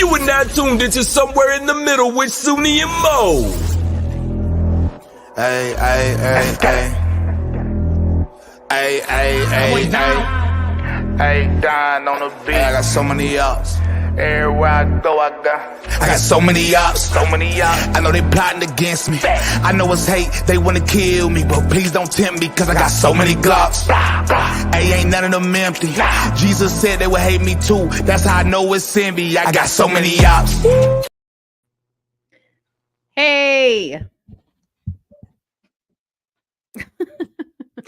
You are now tuned into Somewhere in the Middle with Soonie and Mo. Hey, hey, hey, hey. Hey, hey, hey, hey. Hey, Don on the beat. Hey, I got so many ups. Everywhere I go, I got so many ups. so many ups. I know they plotting against me. I know it's hate, they wanna kill me, but please don't tempt me, cause I got so many glocks. Hey, ain't none of them empty. Jesus said they would hate me too. That's how I know it's in me. I got so many ups. Hey.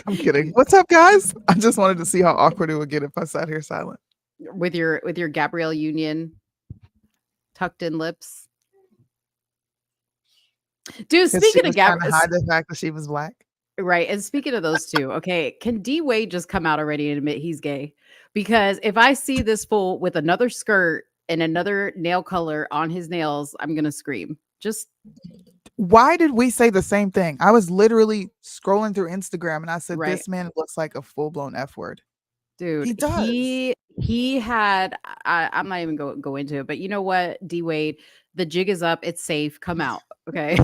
I'm kidding. What's up, guys? I just wanted to see how awkward it would get if I sat here silent. With your Gabrielle Union tucked in lips. Dude, speaking of Gabrielle, hide the fact that she was black. Right. And speaking of those two, okay, can D Wade just come out already and admit he's gay? Because if I see this fool with another skirt and another nail color on his nails, I'm gonna scream. Just why did we say the same thing? I was literally scrolling through Instagram and I said, right. This man looks like a full-blown F word. Dude, he does. He had I'm not even go into it, but you know what, D Wade, the jig is up, it's safe, come out. Okay.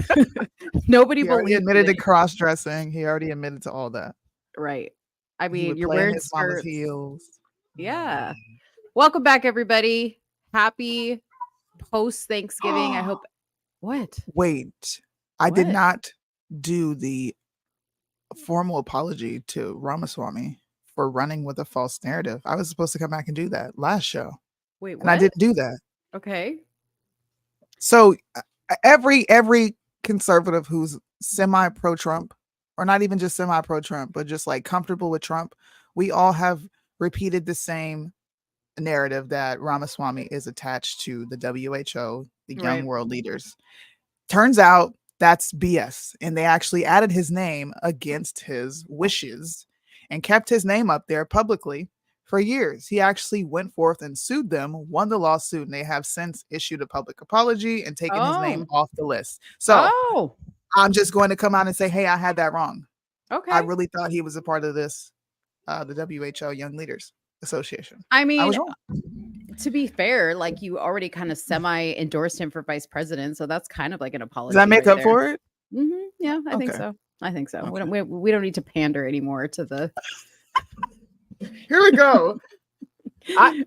Nobody He admitted to cross-dressing. He already admitted to all that. Right. I mean, you're wearing his skirts. mama's heels. Yeah. Welcome back, everybody. Happy post Thanksgiving. I hope. What? Wait, I did not do the formal apology to Ramaswamy for running with a false narrative. I was supposed to come back and do that last show. Wait, what? And I didn't do that. Okay. So every conservative who's semi pro Trump, or not even just semi pro Trump, but just like comfortable with Trump, we all have repeated the same narrative that Ramaswamy is attached to the WHO, the young world leaders. Turns out that's BS. And they actually added his name against his wishes and kept his name up there publicly for years. He actually went forth and sued them, won the lawsuit, and they have since issued a public apology and taken his name off the list. So I'm just going to come out and say, hey, I had that wrong. Okay. I really thought he was a part of this, the WHO Young Leaders Association. I mean, to be fair, like you already kind of semi-endorsed him for vice president, so that's kind of like an apology. Does that make up for it? Mm-hmm. Yeah, I think so. I think so. Okay. We don't need to pander anymore to the. Here we go.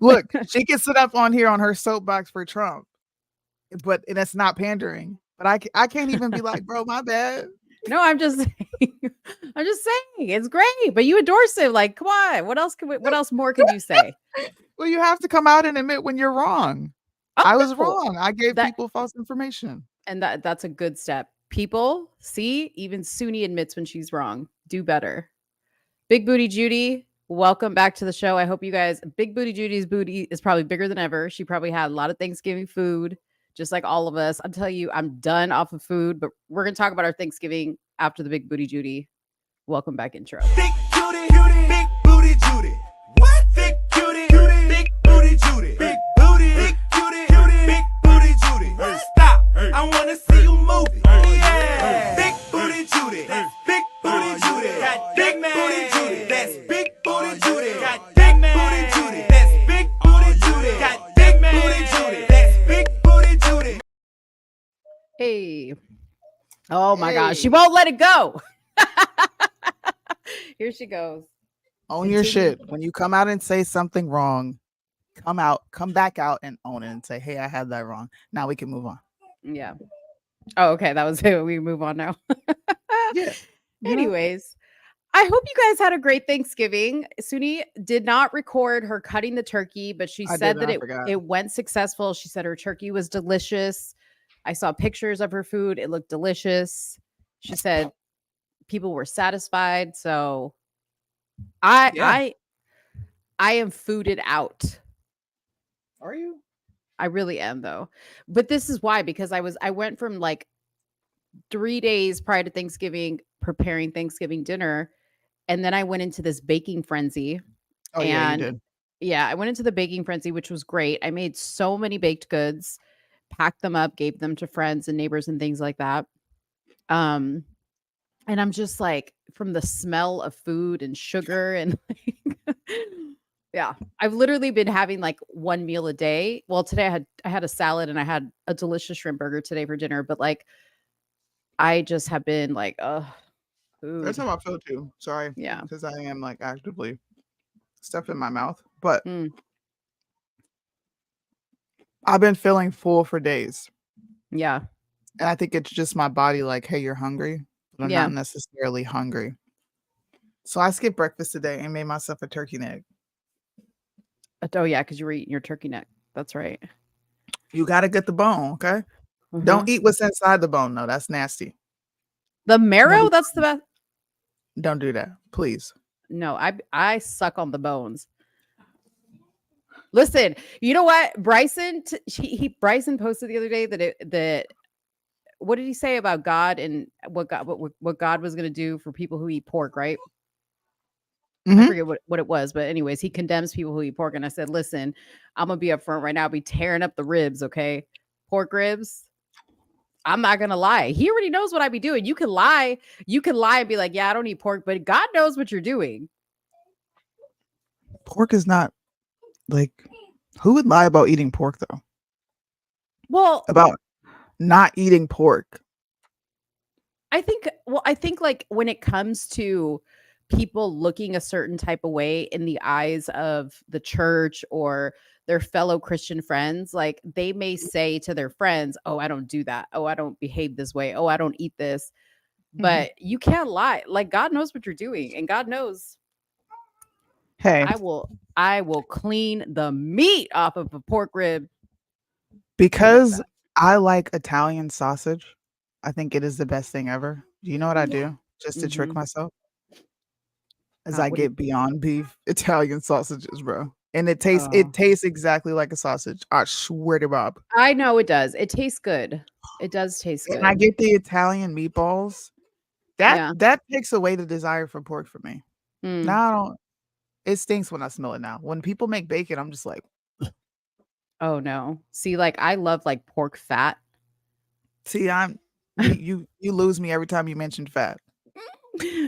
Look, she can sit up on here on her soapbox for Trump, but it's not pandering. But I can't even be like, bro, my bad. No, I'm just saying. It's great, but you endorse it. Like, come on. What else more can you say? Well, you have to come out and admit when you're wrong. I was wrong. I gave people false information. And that's a good step. People, see, even Soonie admits when she's wrong. Do better. Big Booty Judy, welcome back to the show. I hope you guys, Big Booty Judy's booty is probably bigger than ever. She probably had a lot of Thanksgiving food, just like all of us. I'm telling you, I'm done off of food, but we're going to talk about our Thanksgiving after the Big Booty Judy. Welcome back intro. Big Judy, Big Booty Judy. What? Big Judy, Big Booty Judy. Big Booty, Big Judy, Big Booty Judy. Stop. I want to see you move it. Yeah. Big Booty Judy. Big Booty Judy. Got Big Booty Judy. That's Big Booty Judy. Got Big Booty Judy. That's Big Booty Judy. Got Big Booty Judy. That's Big Booty Judy. Hey. Oh my gosh. She won't let it go. Here she goes. Own your shit. When you come out and say something wrong, come back out and own it and say, hey, I had that wrong. Now we can move on. Yeah. Oh, okay. That was it. We move on now. Yeah. Anyways, I hope you guys had a great Thanksgiving. Soonie did not record her cutting the turkey, but she said that it went successful. She said her turkey was delicious. I saw pictures of her food. It looked delicious. She said people were satisfied. So I am fooded out. Are you? I really am though. But this is why, because I went from like 3 days prior to Thanksgiving preparing Thanksgiving dinner, and then I went into this baking frenzy. Oh, yeah, you did. Yeah, I went into the baking frenzy, which was great. I made so many baked goods, packed them up, gave them to friends and neighbors and things like that. And I'm just like, from the smell of food and sugar and like, Yeah. I've literally been having like one meal a day. Well, today I had a salad and I had a delicious shrimp burger today for dinner, but like I just have been like, That's food. how I feel too. Sorry, Yeah. because I am like actively stuff in my mouth, but Mm, I've been feeling full for days, yeah. and I think it's just my body like, "Hey, you're hungry," but I'm Yeah. not necessarily hungry. So I skipped breakfast today and made myself a turkey neck. Oh yeah, because you were eating your turkey neck. That's right. You gotta get the bone, okay? Uh-huh. Don't eat what's inside the bone, no, that's nasty. The Don't marrow, do that's the best. don't do that, please. No, I suck on the bones. Listen, you know what? Bryson posted the other day that what did he say about God and what God was going to do for people who eat pork, right? I Mhm. forget what it was, but anyways, he condemns people who eat pork. And I said, listen, I'm gonna be upfront right now. I'll be tearing up the ribs, okay? Pork ribs. I'm not gonna lie. He already knows what I be doing. You can lie. You can lie and be like, yeah, I don't eat pork, but God knows what you're doing. Pork is not like who would lie about eating pork though? Well, About not eating pork. I think like when it comes to people looking a certain type of way in the eyes of the church or their fellow Christian friends, like they may say to their friends, "Oh, I don't do that. Oh, I don't behave this way. Oh, I don't eat this." Mhm. But you can't lie. Like God knows what you're doing and God knows Hey, I will clean the meat off of a pork rib. Be like because that. I like Italian sausage, I think it is the best thing ever. Do you know what I Yeah. do just to trick Mhm. myself? Is I What do you get Beyond Beef Italian sausages, bro. And Oh. it tastes exactly like a sausage. I swear to Bob. I know it does. It tastes good. It does taste And I good. get the Italian meatballs. Yeah. That takes away the desire for pork for me. Mm. Now I don't it stinks when I smell it now. When people make bacon, I'm just like, Oh, no. See, like, I love, like, pork fat. see, I'm you lose me every time you mention fat.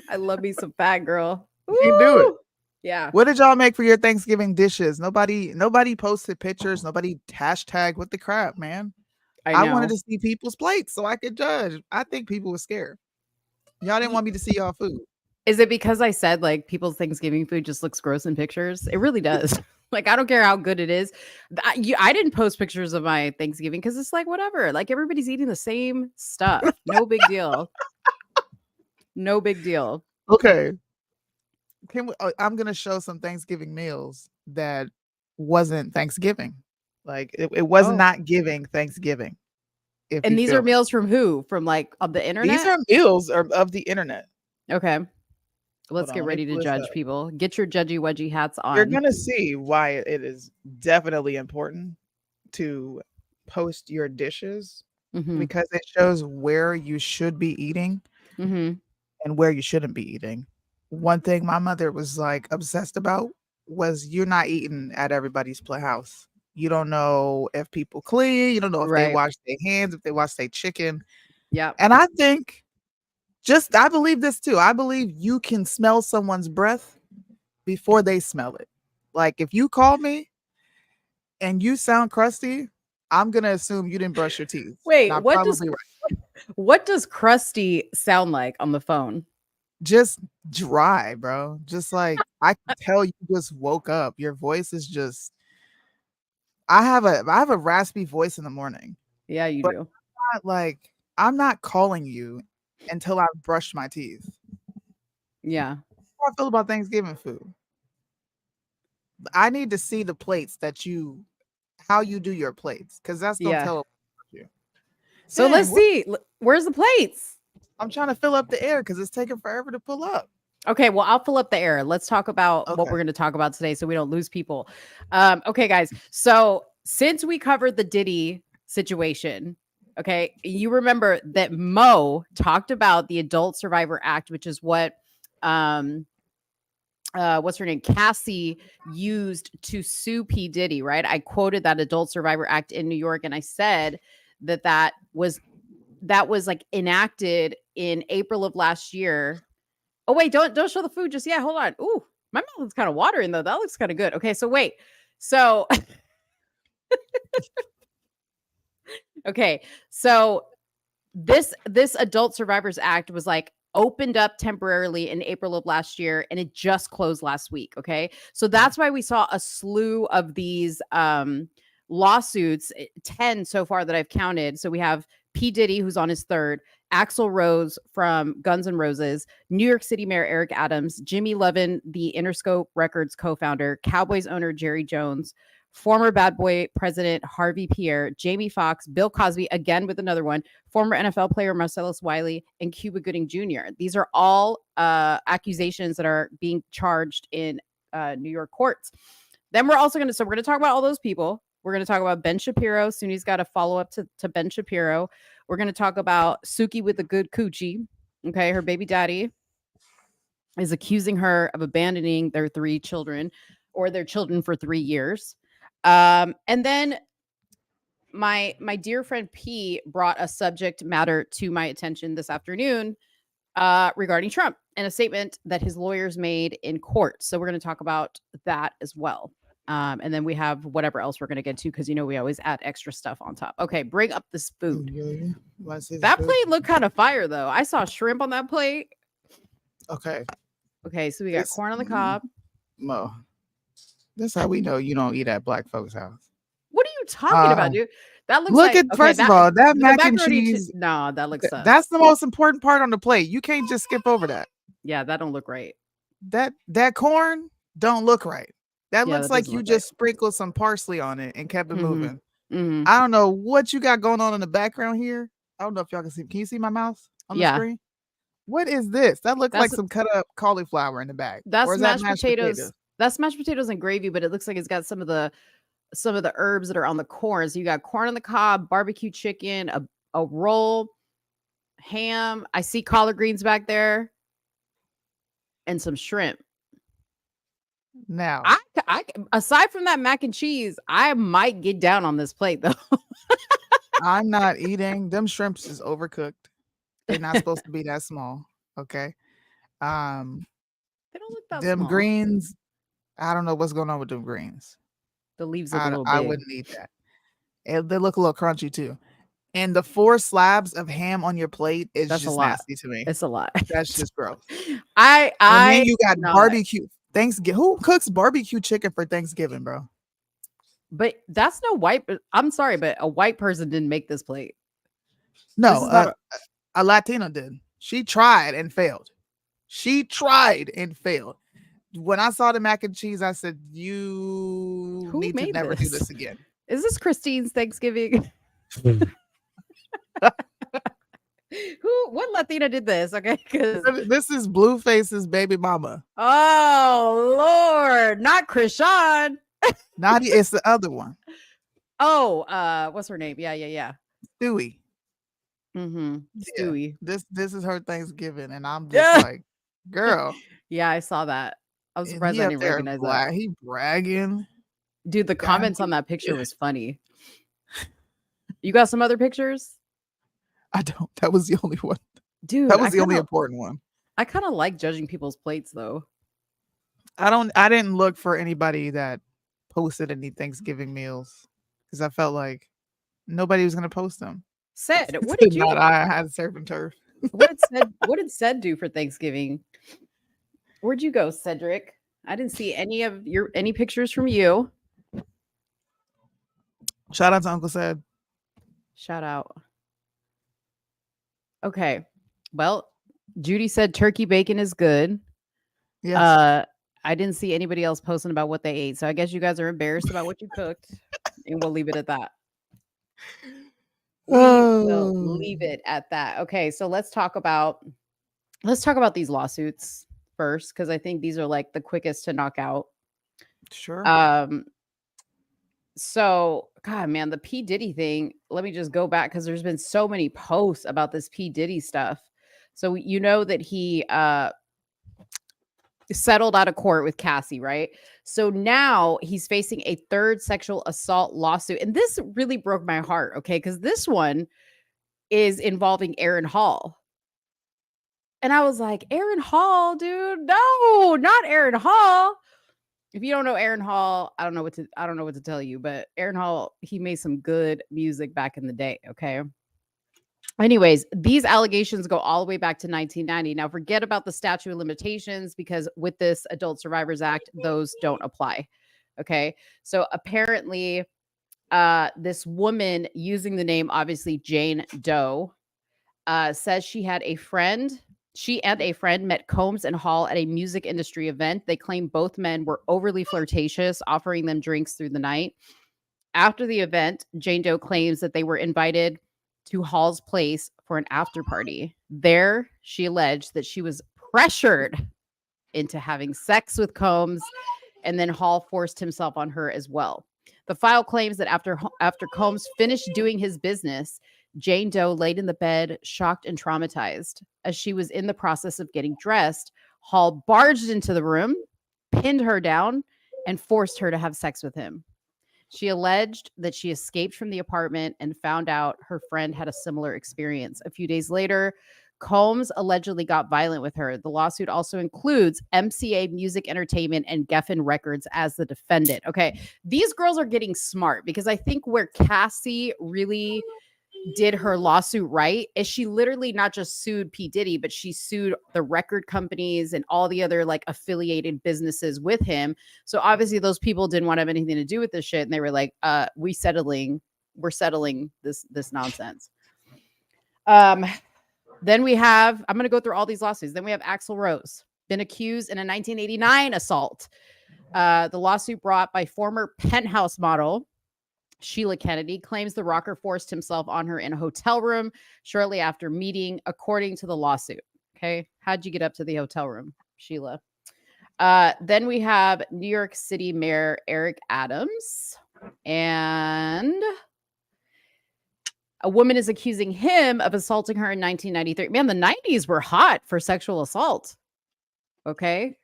I love me some fat, girl. You can't do it. Woo! Yeah, What did y'all make for your Thanksgiving dishes? Nobody posted pictures, nobody hashtag what the crap, man. I I wanted know. to see people's plates so I could judge. I think people were scared. Y'all didn't Ye want me to see y'all food. Is it because I said, like, people's Thanksgiving food just looks gross in pictures? It really does. Like, I don't care how good it is. I didn't post pictures of my Thanksgiving because it's like, whatever. Like, everybody's eating the same stuff. No big deal. No big deal. Okay. I'm gonna show some Thanksgiving meals that wasn't Thanksgiving. Like it was Oh. not giving Thanksgiving, if And you these are feel me. meals from who? From, like, of the These internet? are meals of the internet. Okay. Hold Let's on, get let me ready to pull this judge up. people. Get your judgy wedgie hats You're on. gonna see why it is definitely important to post your dishes Mhm. because it shows where you should be eating Mhm. and where you shouldn't be eating. One thing my mother was like obsessed about was you're not eating at everybody's playhouse. You don't know if people clean, you don't know if they Right. wash their hands, if they wash their chicken. Yep. And I think I believe this too. I believe you can smell someone's breath before they smell it. Like if you call me and you sound crusty, I'm gonna assume you didn't brush your teeth. Wait, Not probably right. what does crusty sound like on the phone? Just dry, bro. Just like I can tell you just woke up. Your voice is just I have a raspy voice in the morning, Yeah, you but do. not like I'm not calling you until I've brushed my teeth. Yeah. How I feel about Thanksgiving food. I need to see the plates how you do your plates, because that's gonna Yeah. tell about you. So let's Dang, what see. Where's the plates? I'm trying to fill up the air because it's taking forever to pull up. Okay, well, I'll fill up the air. Let's talk about what Okay. we're going to talk about today so we don't lose people. Okay, guys. So, since we covered the Diddy situation, okay, you remember that Mo talked about the Adult Survivor Act, which is what what's her name? Cassie used to sue P. Diddy, right? I quoted that Adult Survivor Act in New York and I said that was like enacted in April of last year. Oh wait, don't show the food just yet. Hold on. Ooh, My mouth is kind of watering though. That looks kind of good. Okay, so wait. So okay, so this Adult Survivors Act was like opened up temporarily in April of last year, and it just closed last week. Okay, so that's why we saw a slew of these lawsuits, 10 so far that I've counted. So we have P. Diddy, who's on his third, Axl Rose from Guns N' Roses, New York City Mayor Eric Adams, Jimmy Levin, the Interscope Records co-founder, Cowboys owner Jerry Jones, former Bad Boy president Harvey Pierre, Jamie Foxx, Bill Cosby, again with another one, former NFL player Marcellus Wiley, and Cuba Gooding Jr. These are all accusations that are being charged in New York courts. Then we're also going to talk about all those people. We're going to talk about Ben Shapiro. Sooni's got a follow-up to Ben Shapiro. We're going to talk about Suki with the good coochie. Okay, her baby daddy is accusing her of abandoning their 3 children or their children for 3 years. And then my dear friend P brought a subject matter to my attention this afternoon regarding Trump and a statement that his lawyers made in court. So we're going to talk about that as well. And then we have whatever else we're going to get to because, we always add extra stuff on top. Okay, bring up this food. That plate looked kind of fire, though. I saw shrimp on that plate. Okay, so we got corn on the cob. Mo, that's how we know you don't eat at Black folks' house. What are you talking about, dude? That looks look at first of all, that mac and cheese. No, that looks sus. That's the most important part on the plate. You can't just skip over that. Yeah, that don't look right. That corn don't look right. That looks that like you just sprinkled some parsley on it and kept it moving. I don't know what you got going on in the background here. I don't know if y'all can see. Can you see my mouse on the screen? What is this? That looks like some cut up cauliflower in the back. That's mashed potatoes. That's mashed potatoes and gravy, but it looks like it's got some of the herbs that are on the corn. So you got corn on the cob, barbecue chicken, a roll, ham. I see collard greens back there, and some shrimp. Now, I aside from that mac and cheese, I might get down on this plate though. I'm not eating. Them shrimps is overcooked. They're not supposed to be that small. Okay. They don't look that them small. Greens. I don't know what's going on with them greens. The leaves look a little big. I wouldn't eat that. They look a little crunchy too. And the 4 slabs of ham on your plate is just nasty to me. It's a lot. That's just gross. And then you got barbecue. Thanksgiving. Who cooks barbecue chicken for Thanksgiving, bro? But that's no white. I'm sorry, but a white person didn't make this plate. No, a Latina did. She tried and failed. When I saw the mac and cheese, I said, "You need to never do this again." Is this Christine's Thanksgiving? What Latina did this? Okay, this is Blueface's baby mama. Oh Lord, not Krishan. It's the other one. Oh, what's her name? Yeah. Stewie. Stewie. This is her Thanksgiving, and I'm just like, girl. Yeah, I saw that. I was surprised I didn't recognize that. He bragging. Dude, the comments on that picture was funny. You got some other pictures? I don't. That was the only one. Dude, that was the only important one. I kind of like judging people's plates though. I didn't look for anybody that posted any Thanksgiving meals because I felt like nobody was going to post them. Said, what did you? I had surf and turf. What did Ced do for Thanksgiving? Where'd you go, Cedric? I didn't see any pictures from you. Shout out to Uncle Ced. Shout out. Okay. Well, Judy said turkey bacon is good. Yes. I didn't see anybody else posting about what they ate. So I guess you guys are embarrassed about what you cooked. And we'll leave it at that. We'll leave it at that. Okay, so let's talk about these lawsuits first, because I think these are like the quickest to knock out. Sure. So God, man, the P. Diddy thing. Let me just go back because there's been so many posts about this P. Diddy stuff. So you know that he settled out of court with Cassie, right? So now he's facing a 3rd sexual assault lawsuit. And this really broke my heart, okay? Because this one is involving Aaron Hall. And I was like, Aaron Hall, dude. No, not Aaron Hall. If you don't know Aaron Hall, I don't know what to tell you, but Aaron Hall, he made some good music back in the day, okay? Anyways, these allegations go all the way back to 1990. Now, forget about the statute of limitations because with this Adult Survivors Act, those don't apply. Okay. So apparently, this woman using the name, obviously Jane Doe, says she and a friend met Combs and Hall at a music industry event. They claim both men were overly flirtatious, offering them drinks through the night. After the event, Jane Doe claims that they were invited to Hall's place for an after party. There, she alleged that she was pressured into having sex with Combs, and then Hall forced himself on her as well. The file claims that after Combs finished doing his business, Jane Doe laid in the bed, shocked and traumatized. As she was in the process of getting dressed, Hall barged into the room, pinned her down, and forced her to have sex with him. She alleged that she escaped from the apartment and found out her friend had a similar experience. A few days later, Combs allegedly got violent with her. The lawsuit also includes MCA Music Entertainment and Geffen Records as the defendant. Okay, these girls are getting smart because I think where Cassie really did her lawsuit right is she literally not just sued P. Diddy, but she sued the record companies and all the other like affiliated businesses with him. So obviously those people didn't want to have anything to do with this shit. And they were like, we're settling this nonsense. Then we have, I'm going to go through all these lawsuits. Then we have Axl Rose, been accused in a 1989 assault. The lawsuit brought by former Penthouse model Sheila Kennedy claims the rocker forced himself on her in a hotel room shortly after meeting, according to the lawsuit. Okay. How'd you get up to the hotel room, Sheila? Then we have New York City Mayor Eric Adams, and a woman is accusing him of assaulting her in 1993. Man, the 90s were hot for sexual assault. Okay.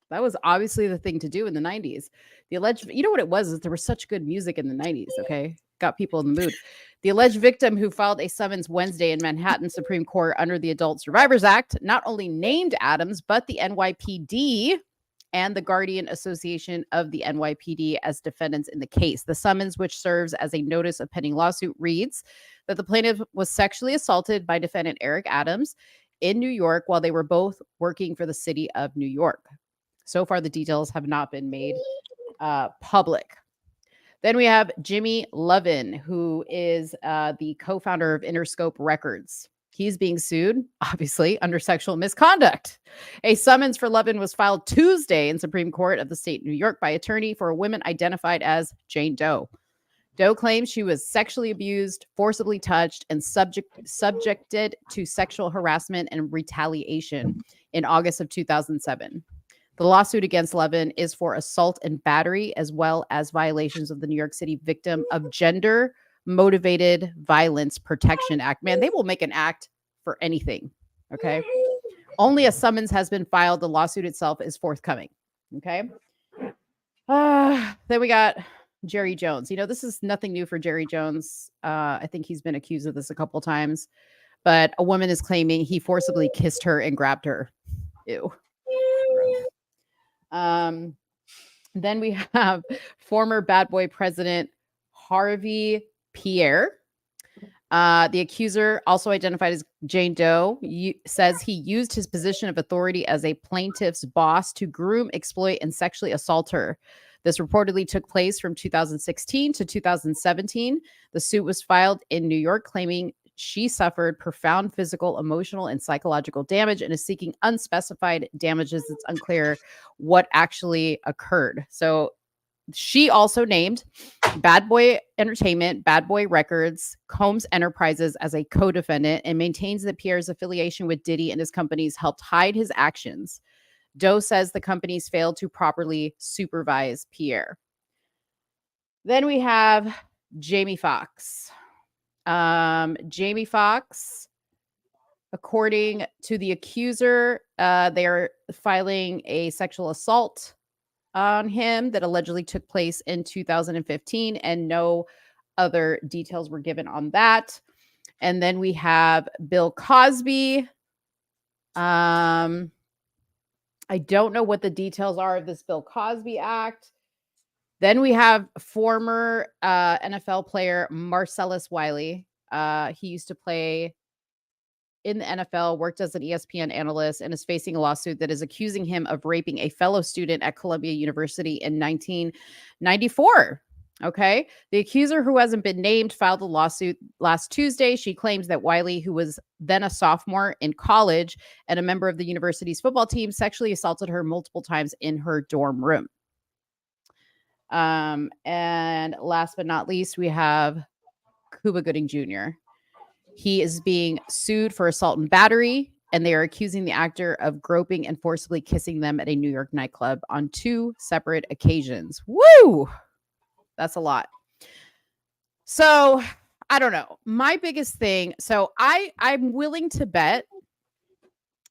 That was obviously the thing to do in the 90s. The alleged, you know what it was, is there was such good music in the 90s, okay? Got people in the mood. The alleged victim, who filed a summons Wednesday in Manhattan Supreme Court under the Adult Survivors Act, not only named Adams, but the NYPD and the Guardian Association of the NYPD as defendants in the case. The summons, which serves as a notice of pending lawsuit, reads that the plaintiff was sexually assaulted by defendant Eric Adams in New York while they were both working for the city of New York. So far, the details have not been made public. Then we have Jimmy Lovin, who is the co-founder of Interscope Records. He's being sued, obviously, under sexual misconduct. A summons for Lovin was filed Tuesday in Supreme Court of the state of New York by attorney for a woman identified as Jane Doe. Doe claims she was sexually abused, forcibly touched, and subjected to sexual harassment and retaliation in August of 2007. The lawsuit against Levin is for assault and battery, as well as violations of the New York City Victim of Gender Motivated Violence Protection Act. Man, they will make an act for anything. Okay. Only a summons has been filed. The lawsuit itself is forthcoming. Okay. Then we got Jerry Jones. You know, this is nothing new for Jerry Jones. I think he's been accused of this a couple times, but a woman is claiming he forcibly kissed her and grabbed her. Ew. Then we have former Bad Boy president Harvey Pierre. The accuser, also identified as Jane Doe, says he used his position of authority as a plaintiff's boss to groom, exploit, and sexually assault her. This reportedly took place from 2016 to 2017. The suit was filed in New York, claiming she suffered profound physical, emotional, and psychological damage and is seeking unspecified damages. It's unclear what actually occurred. So she also named Bad Boy Entertainment, Bad Boy Records, Combs Enterprises as a co-defendant, and maintains that Pierre's affiliation with Diddy and his companies helped hide his actions. Doe says the companies failed to properly supervise Pierre. Then we have Jamie Foxx. Jamie Foxx, according to the accuser, they are filing a sexual assault on him that allegedly took place in 2015, and no other details were given on that. And then we have Bill Cosby. I don't know what the details are of this Bill Cosby Act. Then we have former NFL player Marcellus Wiley. He used to play in the NFL, worked as an ESPN analyst, and is facing a lawsuit that is accusing him of raping a fellow student at Columbia University in 1994. Okay. The accuser, who hasn't been named, filed a lawsuit last Tuesday. She claims that Wiley, who was then a sophomore in college and a member of the university's football team, sexually assaulted her multiple times in her dorm room. And last but not least, we have Cuba Gooding Jr. He is being sued for assault and battery, and they are accusing the actor of groping and forcibly kissing them at a New York nightclub on 2 separate occasions. Woo! That's a lot. So, I don't know. My biggest thing, so I'm willing to bet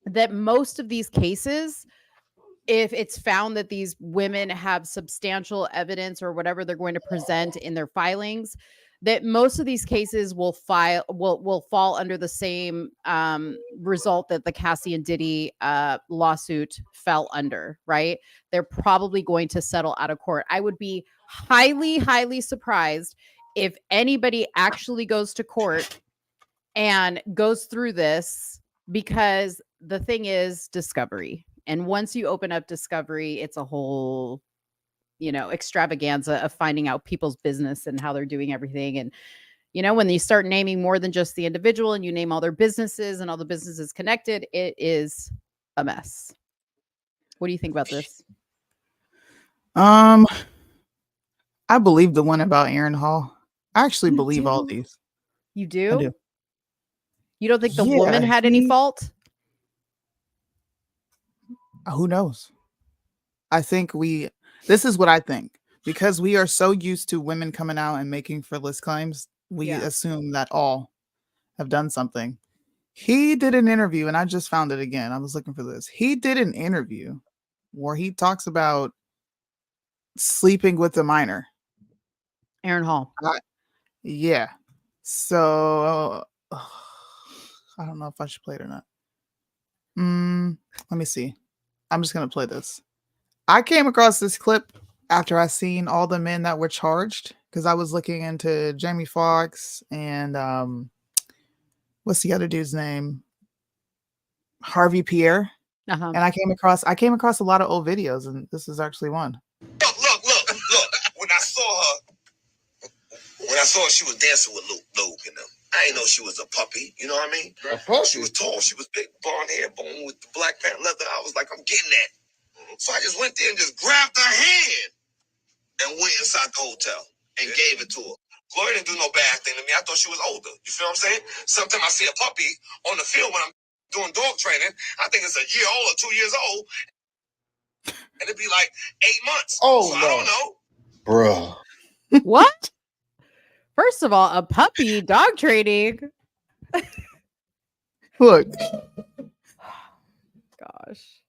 that most of these cases, if it's found that these women have substantial evidence or whatever they're going to present in their filings, that most of these cases will fall under the same result that the Cassie and Diddy lawsuit fell under, right? They're probably going to settle out of court. I would be highly, highly surprised if anybody actually goes to court and goes through this, because the thing is discovery. And once you open up discovery, it's a whole extravaganza of finding out people's business and how they're doing everything. And, when you start naming more than just the individual and you name all their businesses and all the businesses connected, it is a mess. What do you think about this? I believe the one about Aaron Hall. I actually believe all these. You do? I do. You don't think the woman had any fault? Who knows? I think this is what I think. Because we are so used to women coming out and making frivolous claims, we assume that all have done something. He did an interview, and I just found it again. I was looking for this. He did an interview where he talks about sleeping with a minor. Aaron Hall. Yeah. So I don't know if I should play it or not. Let me see. I'm just going to play this. I came across this clip after I seen all the men that were charged, because I was looking into Jamie Foxx and what's the other dude's name? Harvey Pierre. Uh-huh. And I came across a lot of old videos, and this is actually one. Look. When I saw her, she was dancing with Luke and them. I didn't know she was a puppy. You know what I mean? She was tall. She was big, blonde hair, bone with the black pant leather. I was like, I'm getting that. So I just went there and just grabbed her hand and went inside the hotel and gave it to her. Gloria didn't do no bad thing to me. I thought she was older. You feel what I'm saying? Sometimes I see a puppy on the field when I'm doing dog training. I think it's a year old or 2 years old. And it'd be like 8 months. Oh, so no. I don't know. Bruh. What? First of all, a puppy dog training. Look. Gosh.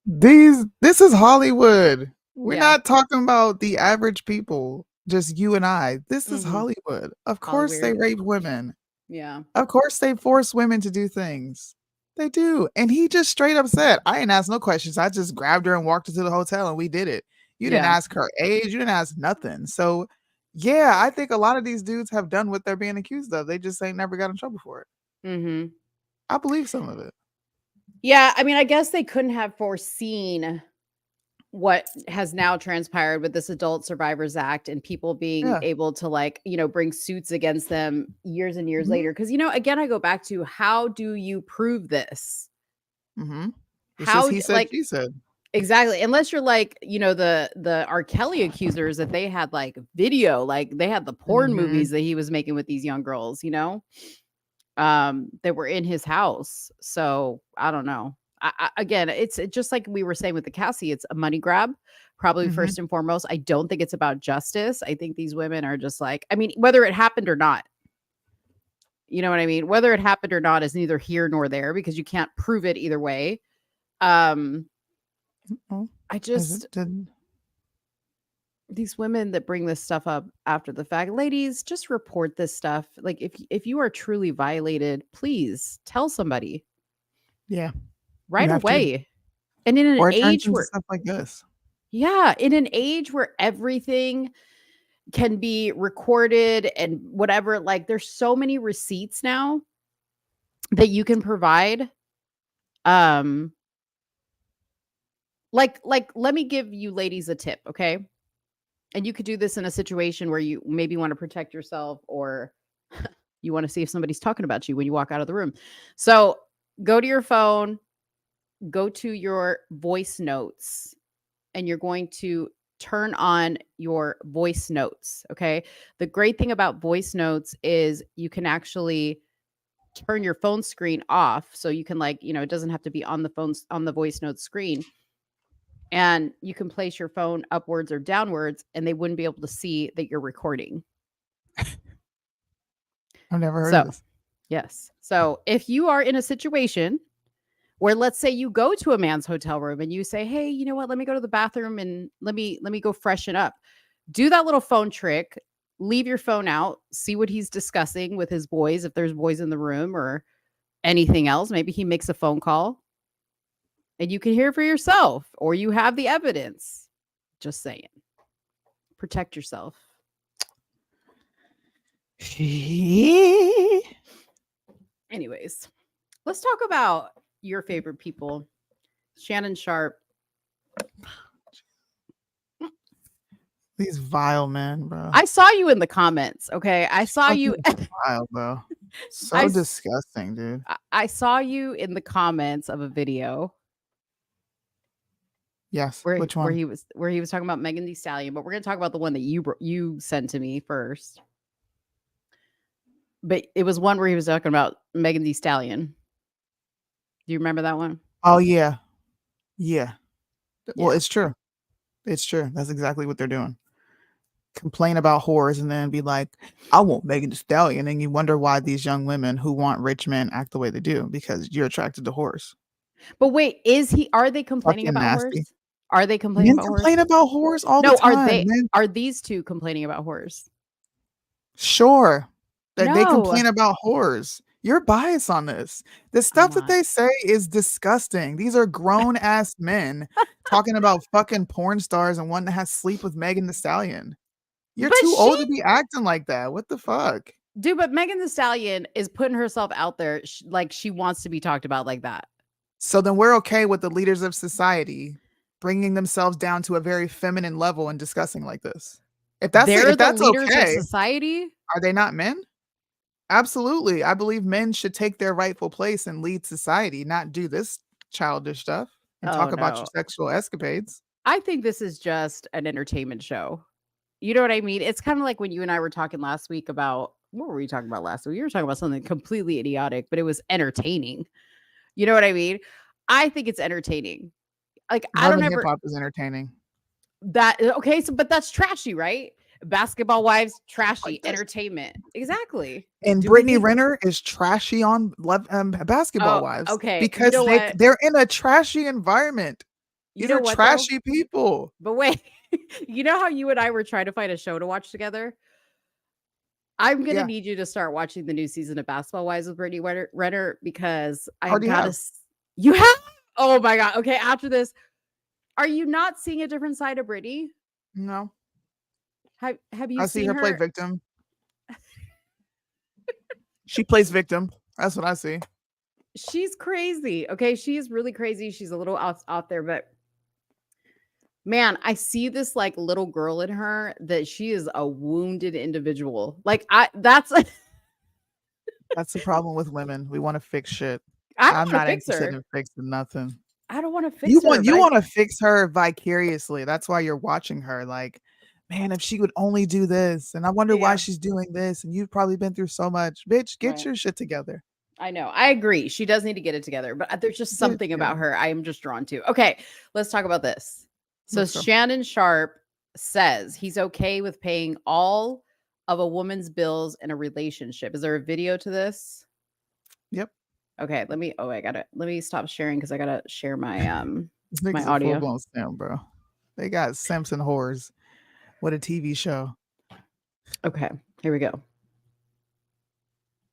This is Hollywood. We're not talking about the average people, just you and I. This is Hollywood. Of course they rape women. Yeah. Of course they force women to do things. They do. And he just straight up said, I didn't ask no questions. I just grabbed her and walked her to the hotel and we did it. You didn't ask her age. You didn't ask nothing. So yeah, I think a lot of these dudes have done what they're being accused of. They just ain't never got in trouble for it. Mm-hmm. I believe some of it. Yeah, I mean, I guess they couldn't have foreseen what has now transpired with this Adult Survivors Act and people being able to bring suits against them years and years later. Because, again, I go back to, how do you prove this? Mm-hmm. How he said, she said. Exactly. Unless you're the R. Kelly accusers, that they had video, they had the porn movies that he was making with these young girls, that were in his house. So I don't know. Again, it's just like we were saying with the Cassie, it's a money grab, probably first and foremost. I don't think it's about justice. I think these women are just whether it happened or not, you know what I mean? Whether it happened or not is neither here nor there, because you can't prove it either way. I just, these women that bring this stuff up after the fact, ladies, just report this stuff. If you are truly violated, please tell somebody. Yeah. right away. And in an age where stuff like this. Yeah, in an age where everything can be recorded and whatever, like there's so many receipts now that you can provide. Like let me give you ladies a tip, okay? And you could do this in a situation where you maybe want to protect yourself or you want to see if somebody's talking about you when you walk out of the room. So go to your phone, go to your voice notes, and you're going to turn on your voice notes. Okay. The great thing about voice notes is you can actually turn your phone screen off. So you can, like, it doesn't have to be on the phone's on the voice note screen. And you can place your phone upwards or downwards, and they wouldn't be able to see that you're recording. I've never heard of this. Yes. So if you are in a situation where, let's say, you go to a man's hotel room and you say, hey, you know what? Let me go to the bathroom and let me go freshen up. Do that little phone trick. Leave your phone out. See what he's discussing with his boys, if there's boys in the room or anything else. Maybe he makes a phone call and you can hear for yourself, or you have the evidence. Just saying. Protect yourself. Anyways, let's talk about your favorite people. Shannon Sharpe. These vile men, bro. I saw you in the comments. Okay. I saw you. Vile, bro. So disgusting, dude. I saw you in the comments of a video. Yes. Which one? Where he was talking about Megan Thee Stallion, but we're going to talk about the one that you sent to me first. But it was one where he was talking about Megan Thee Stallion. Do you remember that one? Oh, yeah. Yeah. Well, it's true. It's true. That's exactly what they're doing. Complain about whores and then be like, I want Megan Thee Stallion. And you wonder why these young women who want rich men act the way they do, because you're attracted to whores. But wait, are they complaining about whores? Are they complaining about whores? Complain about whores all the time. Are these two complaining about whores? Sure. They complain about whores. You're biased on this. The stuff that they say is disgusting. These are grown ass men talking about fucking porn stars and wanting to have sleep with Megan Thee Stallion. You're too old to be acting like that. What the fuck? Dude, but Megan Thee Stallion is putting herself out there like she wants to be talked about like that. So then we're okay with the leaders of society bringing themselves down to a very feminine level and discussing like this. If that's the leaders of society, are they not men? Absolutely. I believe men should take their rightful place and lead society, not do this childish stuff and talk about your sexual escapades. I think this is just an entertainment show. You know what I mean? It's kind of like when you and I were talking last week about, what were we talking about last week? We were talking about something completely idiotic, but it was entertaining. You know what I mean? I think it's entertaining. Like, I don't ever. Hip hop is entertaining. But that's trashy, right? Basketball Wives, trashy entertainment. Exactly. And Brittany Renner is trashy on Basketball Wives. Okay. Because they're in a trashy environment. These are trashy people. But wait, you know how you and I were trying to find a show to watch together? I'm going to need you to start watching the new season of Basketball Wives with Brittany Renner, because I got to. You have? Oh my God. Okay. After this, are you not seeing a different side of Brittany? No. Have you seen her? I see her play victim. She plays victim. That's what I see. She's crazy. Okay. She is really crazy. She's a little out there, but man, I see this like little girl in her that she is a wounded individual. Like that's the problem with women. We want to fix shit. I'm not interested in fixing nothing. I don't want to fix her. You want to fix her vicariously. That's why you're watching her. Like, man, if she would only do this, and I wonder why she's doing this, and you've probably been through so much. Bitch, get your shit together. I know. I agree. She does need to get it together, but there's just something about her I am just drawn to. Okay, let's talk about this. So Shannon Sharpe says he's okay with paying all of a woman's bills in a relationship. Is there a video to this? Yep. Okay, let me stop sharing because I gotta share my my audio. Full-blown simp, bro. They got simps and whores. What a TV show. Okay, here we go.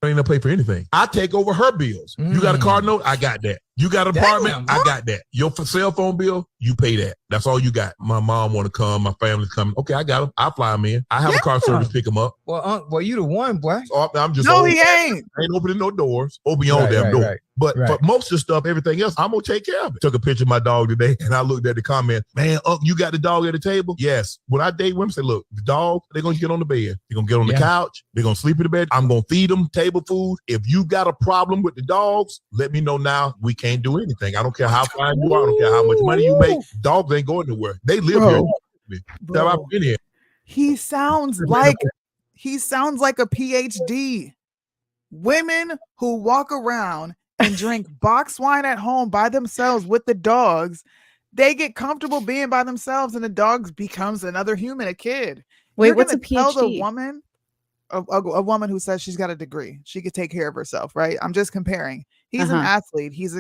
I ain't gonna pay for anything. I take over her bills. You got a car note? I got that. You got an apartment? I got that. Your cell phone bill, you pay that. That's all you got. My mom want to come. My family's coming. Okay, I got them. I'll fly them in. I have a car service pick them up. Well, you the one, boy. So I'm just no, he ain't. I ain't opening no doors. Open your own damn door. Right. But most of the stuff, everything else, I'm going to take care of it. Took a picture of my dog today, and I looked at the comment, man, you got the dog at the table? Yes. When I date women, say, look, the dog, they're going to get on the bed. They're going to get on the couch. They're going to sleep in the bed. I'm going to feed them table food. If you got a problem with the dogs, let me know now. We can't do anything. I don't care how fine you are. I don't care how much money you make. Dogs ain't going nowhere. They live here. I've been here. He sounds like a PhD. Women who walk around and drink box wine at home by themselves with the dogs, they get comfortable being by themselves, and the dogs becomes another human, a kid. Wait, what's a PhD? Tell the woman, a woman who says she's got a degree, she could take care of herself, right? I'm just comparing. He's an athlete. He's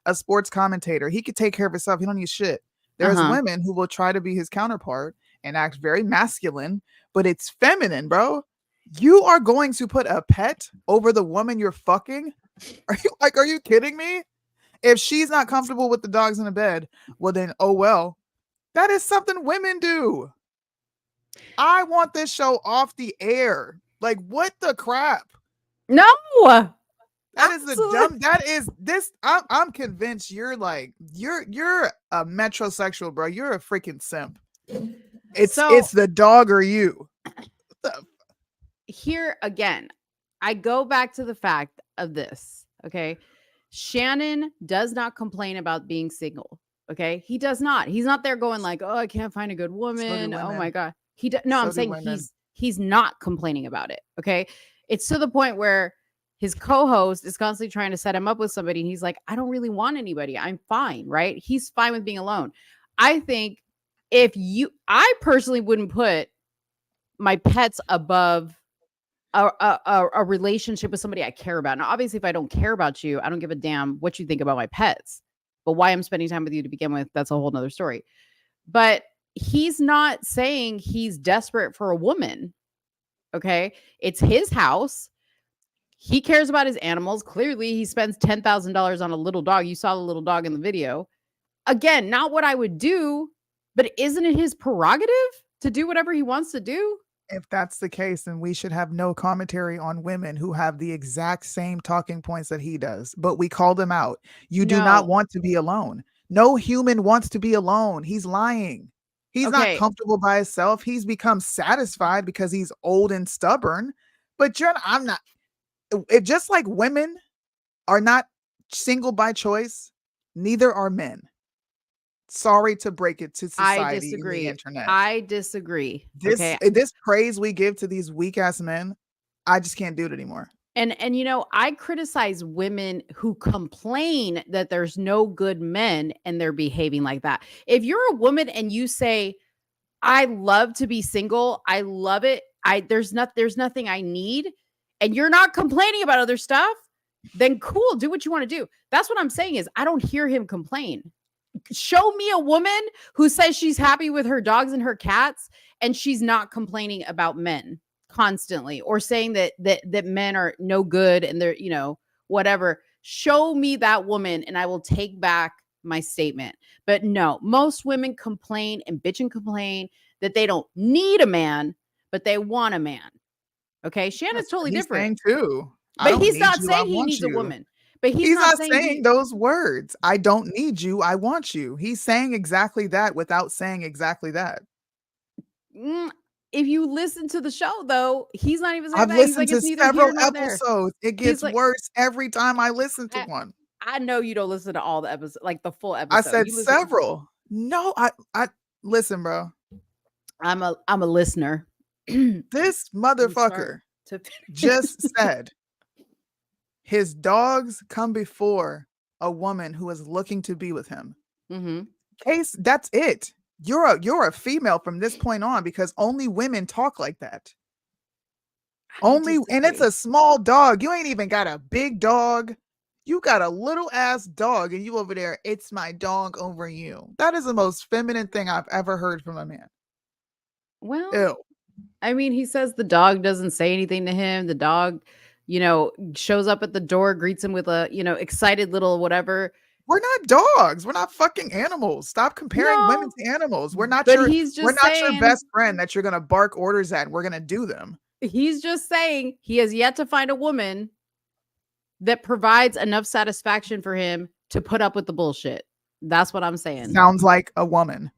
a sports commentator. He could take care of himself. He don't need shit. There's women who will try to be his counterpart and act very masculine, but it's feminine, bro. You are going to put a pet over the woman you're fucking? Are you kidding me? If she's not comfortable with the dogs in the bed, well then, oh well. That is something women do. I want this show off the air. Like, what the crap? No. That is the dumb. That is this. I'm convinced you're a metrosexual, bro. You're a freaking simp. It's the dog or you. Here again, I go back to the fact of this. Okay, Shannon does not complain about being single. Okay, he does not. He's not there going like, "Oh, I can't find a good woman." Oh my god, I'm saying he's not complaining about it. Okay, it's to the point where his co-host is constantly trying to set him up with somebody, and he's like, "I don't really want anybody. I'm fine." Right? He's fine with being alone. I think I personally wouldn't put my pets above a relationship with somebody I care about. Now, obviously, if I don't care about you, I don't give a damn what you think about my pets. But why I'm spending time with you to begin with, that's a whole nother story. But he's not saying he's desperate for a woman. Okay. It's his house. He cares about his animals. Clearly, he spends $10,000 on a little dog. You saw the little dog in the video. Again, not what I would do, but isn't it his prerogative to do whatever he wants to do? If that's the case, then we should have no commentary on women who have the exact same talking points that he does, but we call them out. You do not want to be alone. No human wants to be alone. He's lying. He's not comfortable by himself. He's become satisfied because he's old and stubborn. But I'm not. If just like women are not single by choice, neither are men. Sorry to break it to society. I disagree. And the internet. I disagree. This praise we give to these weak ass men, I just can't do it anymore. And I criticize women who complain that there's no good men and they're behaving like that. If you're a woman and you say, "I love to be single. I love it. There's nothing I need," and you're not complaining about other stuff, then cool, do what you want to do. That's what I'm saying is I don't hear him complain. Show me a woman who says she's happy with her dogs and her cats and she's not complaining about men constantly or saying that men are no good and they're, whatever. Show me that woman and I will take back my statement. But no, most women complain and bitch and complain that they don't need a man, but they want a man. Okay. Shannon's totally different too. But he's not saying he needs a woman. But he's not saying those words. I don't need you. I want you. He's saying exactly that without saying exactly that. If you listen to the show, though, he's not even saying I've that. listened to several episodes. It gets worse every time I listen to one. I know you don't listen to all the episodes, like the full episode. I said several. No, I listen, bro. I'm a listener. This motherfucker just said his dogs come before a woman who is looking to be with him. Case, that's it. You're a female from this point on because only women talk like that. And it's a small dog. You ain't even got a big dog. You got a little ass dog and you over there, it's my dog over you. That is the most feminine thing I've ever heard from a man. Well, ew. I mean, he says the dog doesn't say anything to him. The dog, shows up at the door, greets him with a, excited little whatever. We're not dogs. We're not fucking animals. Stop comparing women to animals. We're not your best friend that you're gonna bark orders at and we're gonna do them. He's just saying he has yet to find a woman that provides enough satisfaction for him to put up with the bullshit. That's what I'm saying. Sounds like a woman.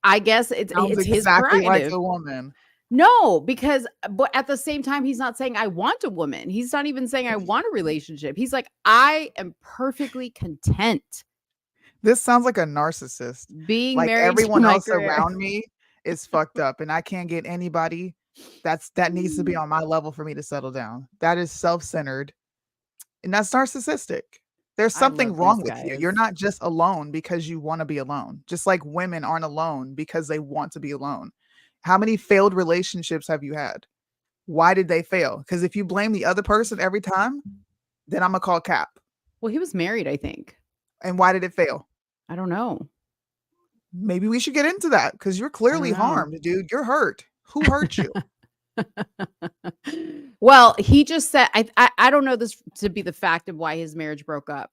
I guess it's exactly his prerogative. Like a woman. No, because but at the same time, he's not saying I want a woman. He's not even saying I want a relationship. He's like, I am perfectly content. This sounds like a narcissist. Being like married everyone to else career. Around me is fucked up, and I can't get anybody that needs to be on my level for me to settle down. That is self-centered, and that's narcissistic. There's something wrong with you. You're not just alone because you want to be alone. Just like women aren't alone because they want to be alone. How many failed relationships have you had? Why did they fail? Because if you blame the other person every time, then I'm gonna call cap. Well, he was married, I think. And why did it fail? I don't know. Maybe we should get into that because you're clearly harmed, dude. You're hurt. Who hurt you? Well, he just said, I don't know this to be the fact of why his marriage broke up.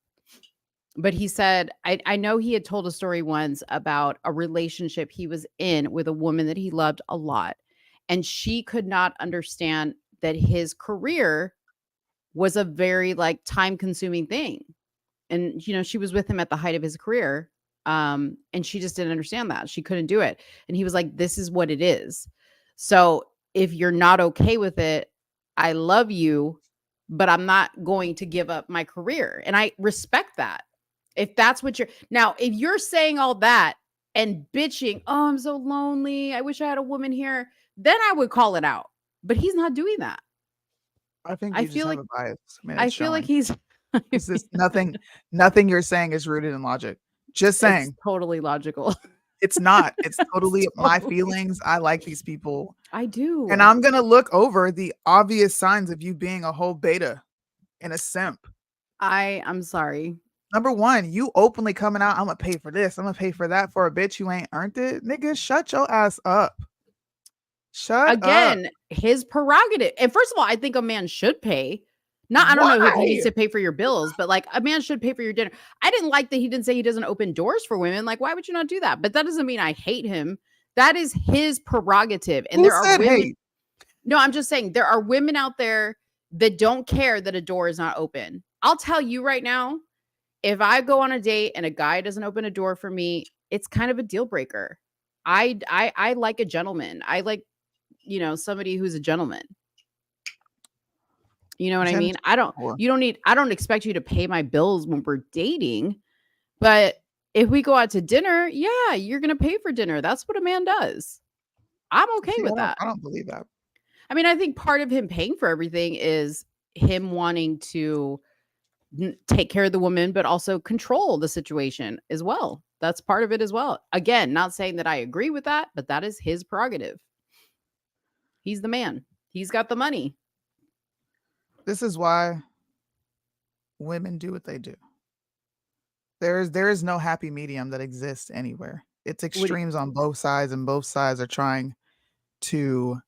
But he said, I know he had told a story once about a relationship he was in with a woman that he loved a lot. And she could not understand that his career was a very like time consuming thing. And, you know, she was with him at the height of his career. And she just didn't understand that. She couldn't do it. And he was like, this is what it is. So if you're not okay with it, I love you, but I'm not going to give up my career. And I respect that. If that's what you're now, if you're saying all that and bitching, oh, I'm so lonely, I wish I had a woman here, then I would call it out. But he's not doing that. I think you just have a bias. I feel like he's it's just nothing you're saying is rooted in logic. Just saying. It's totally logical. It's not. It's totally my feelings. I like these people. I do. And I'm going to look over the obvious signs of you being a whole beta and a simp. I'm sorry. Number one, you openly coming out, I'm going to pay for this. I'm going to pay for that for a bitch you ain't earned it. Nigga, shut your ass up. Shut up. His prerogative. And first of all, I think a man should pay. I don't know if he needs to pay for your bills, but like a man should pay for your dinner. I didn't like that he didn't say he doesn't open doors for women. Like, why would you not do that? But that doesn't mean I hate him. That is his prerogative. And there are women. Hate? No, I'm just saying there are women out there that don't care that a door is not open. I'll tell you right now, if I go on a date and a guy doesn't open a door for me, it's kind of a deal breaker. I like a gentleman. I like, you know, somebody who's a gentleman. You know what I mean? I don't expect you to pay my bills when we're dating, but if we go out to dinner, yeah, you're going to pay for dinner. That's what a man does. I'm okay with that. I don't believe that. I mean, I think part of him paying for everything is him wanting to take care of the woman, but also control the situation as well. That's part of it as well. Again, not saying that I agree with that, but that is his prerogative. He's the man. He's got the money. This is why women do what they do. There is no happy medium that exists anywhere. It's extremes on both sides, and both sides are trying to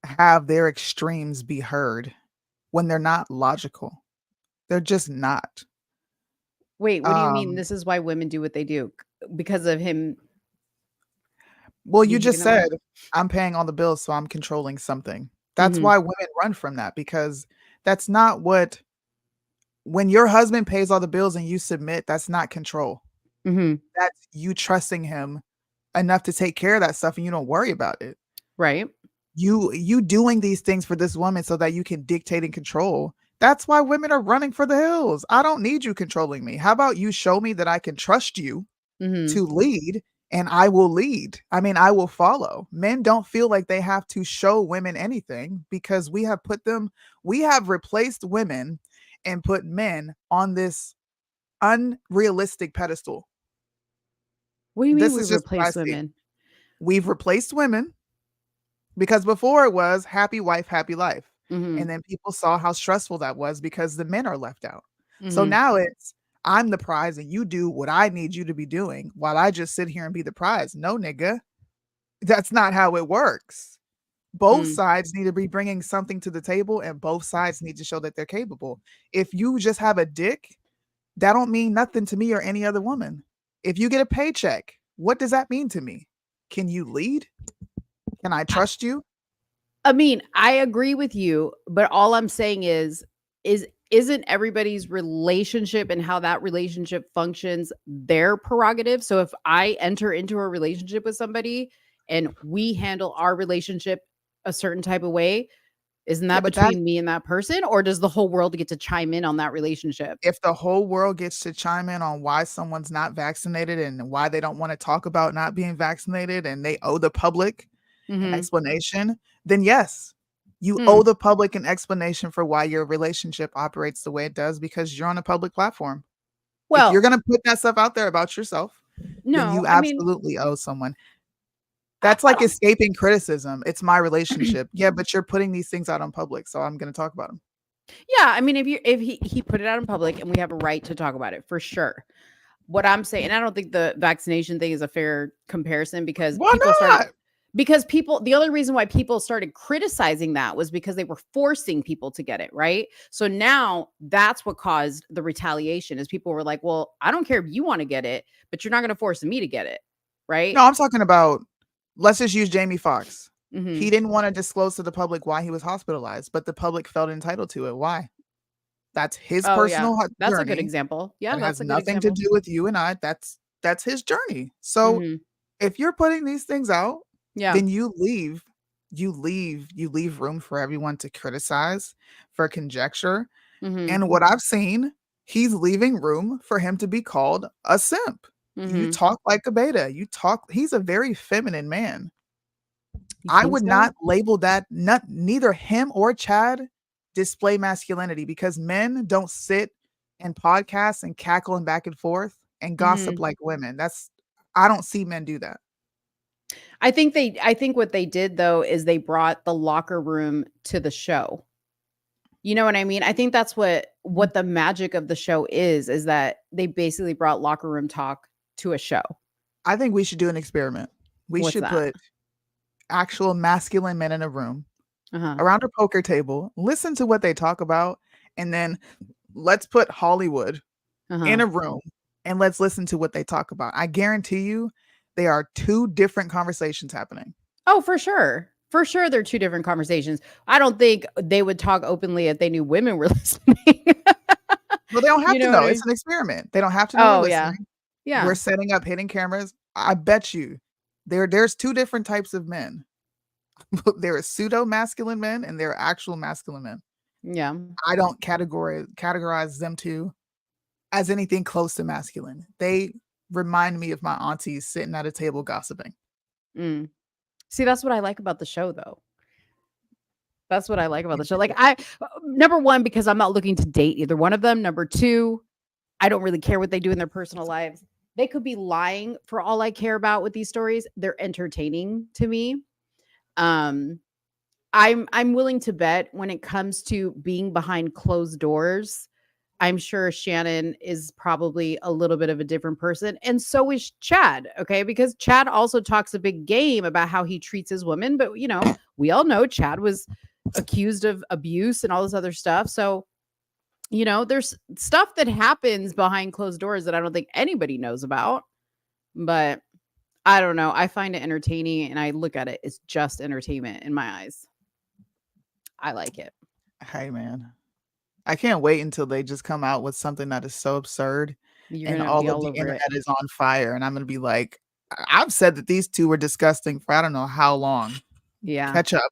have their extremes be heard when they're not logical. They're just not. Wait, what do you mean? This is why women do what they do? Because of him? Well, you just said, I'm paying all the bills, so I'm controlling something. That's why women run from that, because that's not what, when your husband pays all the bills and you submit, that's not control. That's you trusting him enough to take care of that stuff and you don't worry about it. Right. You doing these things for this woman so that you can dictate and control. That's why women are running for the hills. I don't need you controlling me. How about you show me that I can trust you to lead, and I will lead. I mean, I will follow. Men don't feel like they have to show women anything because we have replaced women and put men on this unrealistic pedestal. What do you mean we've replaced women? We've replaced women because before it was happy wife, happy life. And then people saw how stressful that was because the men are left out. So now it's, I'm the prize and you do what I need you to be doing while I just sit here and be the prize. No, nigga, that's not how it works. Both sides need to be bringing something to the table, and both sides need to show that they're capable. If you just have a dick, that don't mean nothing to me or any other woman. If you get a paycheck, what does that mean to me? Can you lead? Can I trust you? I mean, I agree with you, but all I'm saying isn't everybody's relationship and how that relationship functions their prerogative? So if I enter into a relationship with somebody and we handle our relationship a certain type of way, isn't that between me and that person, or does the whole world get to chime in on that relationship? If the whole world gets to chime in on why someone's not vaccinated and why they don't want to talk about not being vaccinated and they owe the public an explanation, then yes, you owe the public an explanation for why your relationship operates the way it does, because you're on a public platform. Well, if you're going to put that stuff out there about yourself, then you absolutely owe someone. That's like escaping criticism. It's my relationship. Yeah, but you're putting these things out on public, so I'm going to talk about them. Yeah, I mean, if he put it out in public, and we have a right to talk about it for sure. What I'm saying, and I don't think the vaccination thing is a fair comparison, because the only reason why people started criticizing that was because they were forcing people to get it, right? So now that's what caused the retaliation, is people were like, well, I don't care if you want to get it, but you're not going to force me to get it, right? No, I'm talking about, let's just use Jamie Foxx. He didn't want to disclose to the public why he was hospitalized, but the public felt entitled to it. Why? That's his personal journey. That's a good example. Yeah, that has nothing to do with you and I. That's his journey. So if you're putting these things out, then you leave room for everyone to criticize, for conjecture. And what I've seen, he's leaving room for him to be called a simp. You talk like a beta. He's a very feminine man. I would not label that. Neither him or Chad display masculinity, because men don't sit and podcast and cackle and back and forth and gossip like women. I don't see men do that. I think what they did, though, is they brought the locker room to the show. You know what I mean? I think that's what the magic of the show is that they basically brought locker room talk to a show. I think we should do an experiment. We should put actual masculine men in a room around a poker table, listen to what they talk about, and then let's put Hollywood in a room and let's listen to what they talk about. I guarantee you there are two different conversations happening. Oh, for sure. For sure, they're two different conversations. I don't think they would talk openly if they knew women were listening. Well, they don't have to know. It's an experiment. They don't have to know. Oh, yeah. Yeah. We're setting up hidden cameras. I bet you there's two different types of men. There are pseudo masculine men and there are actual masculine men. Yeah. I don't categorize them two as anything close to masculine. They remind me of my aunties sitting at a table gossiping. See, that's what I like about the show, though. That's what I like about the show. Like, number one, because I'm not looking to date either one of them. Number two, I don't really care what they do in their personal lives. They could be lying for all I care about with these stories. They're entertaining to me. I'm willing to bet when it comes to being behind closed doors, I'm sure Shannon is probably a little bit of a different person. And so is Chad. Okay. Because Chad also talks a big game about how he treats his women. But, we all know Chad was accused of abuse and all this other stuff. So, there's stuff that happens behind closed doors that I don't think anybody knows about. But I don't know. I find it entertaining and I look at it. It's just entertainment in my eyes. I like it. Hey, man. I can't wait until they just come out with something that is so absurd and all of the internet is on fire. And I'm going to be like, I've said that these two were disgusting for I don't know how long. Yeah. Catch up.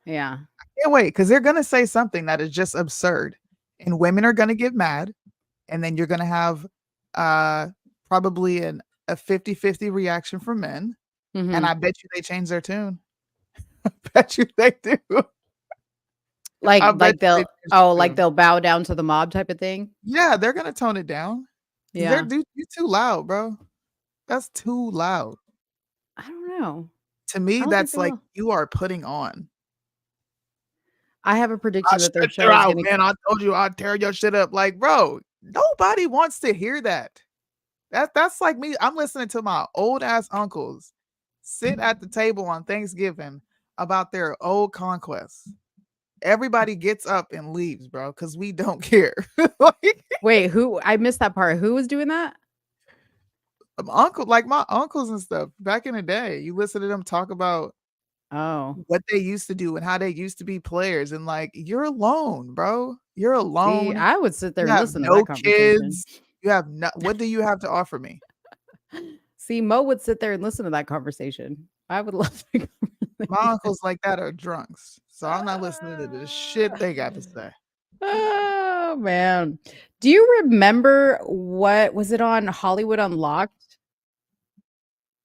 Yeah. I can't wait, because they're going to say something that is just absurd. And women are going to get mad. And then you're going to have probably a 50-50 reaction from men. And I bet you they change their tune. I bet you they do. Like they'll bow down to the mob type of thing. Yeah, they're gonna tone it down. Yeah, you're too loud, bro. That's too loud. I don't know. To me, that's like you are putting on. I have a prediction that their show is man. I told you I'd tear your shit up. Like, bro, nobody wants to hear that. That's like me. I'm listening to my old ass uncles sit at the table on Thanksgiving, about their old conquests. Everybody gets up and leaves, bro, because we don't care. Like, wait, who? I missed that part. Who was doing that? My uncles and stuff back in the day. You listen to them talk about what they used to do and how they used to be players, and like, you're alone, bro. You're alone. See, I would sit there You and have listen to no that conversation. kids. You have no. What do you have to offer me? See, Mo would sit there and listen to that conversation. I would love to. My uncles like that are drunks, so I'm not listening to the shit they got to say. Oh man, do you remember what was it on Hollywood Unlocked?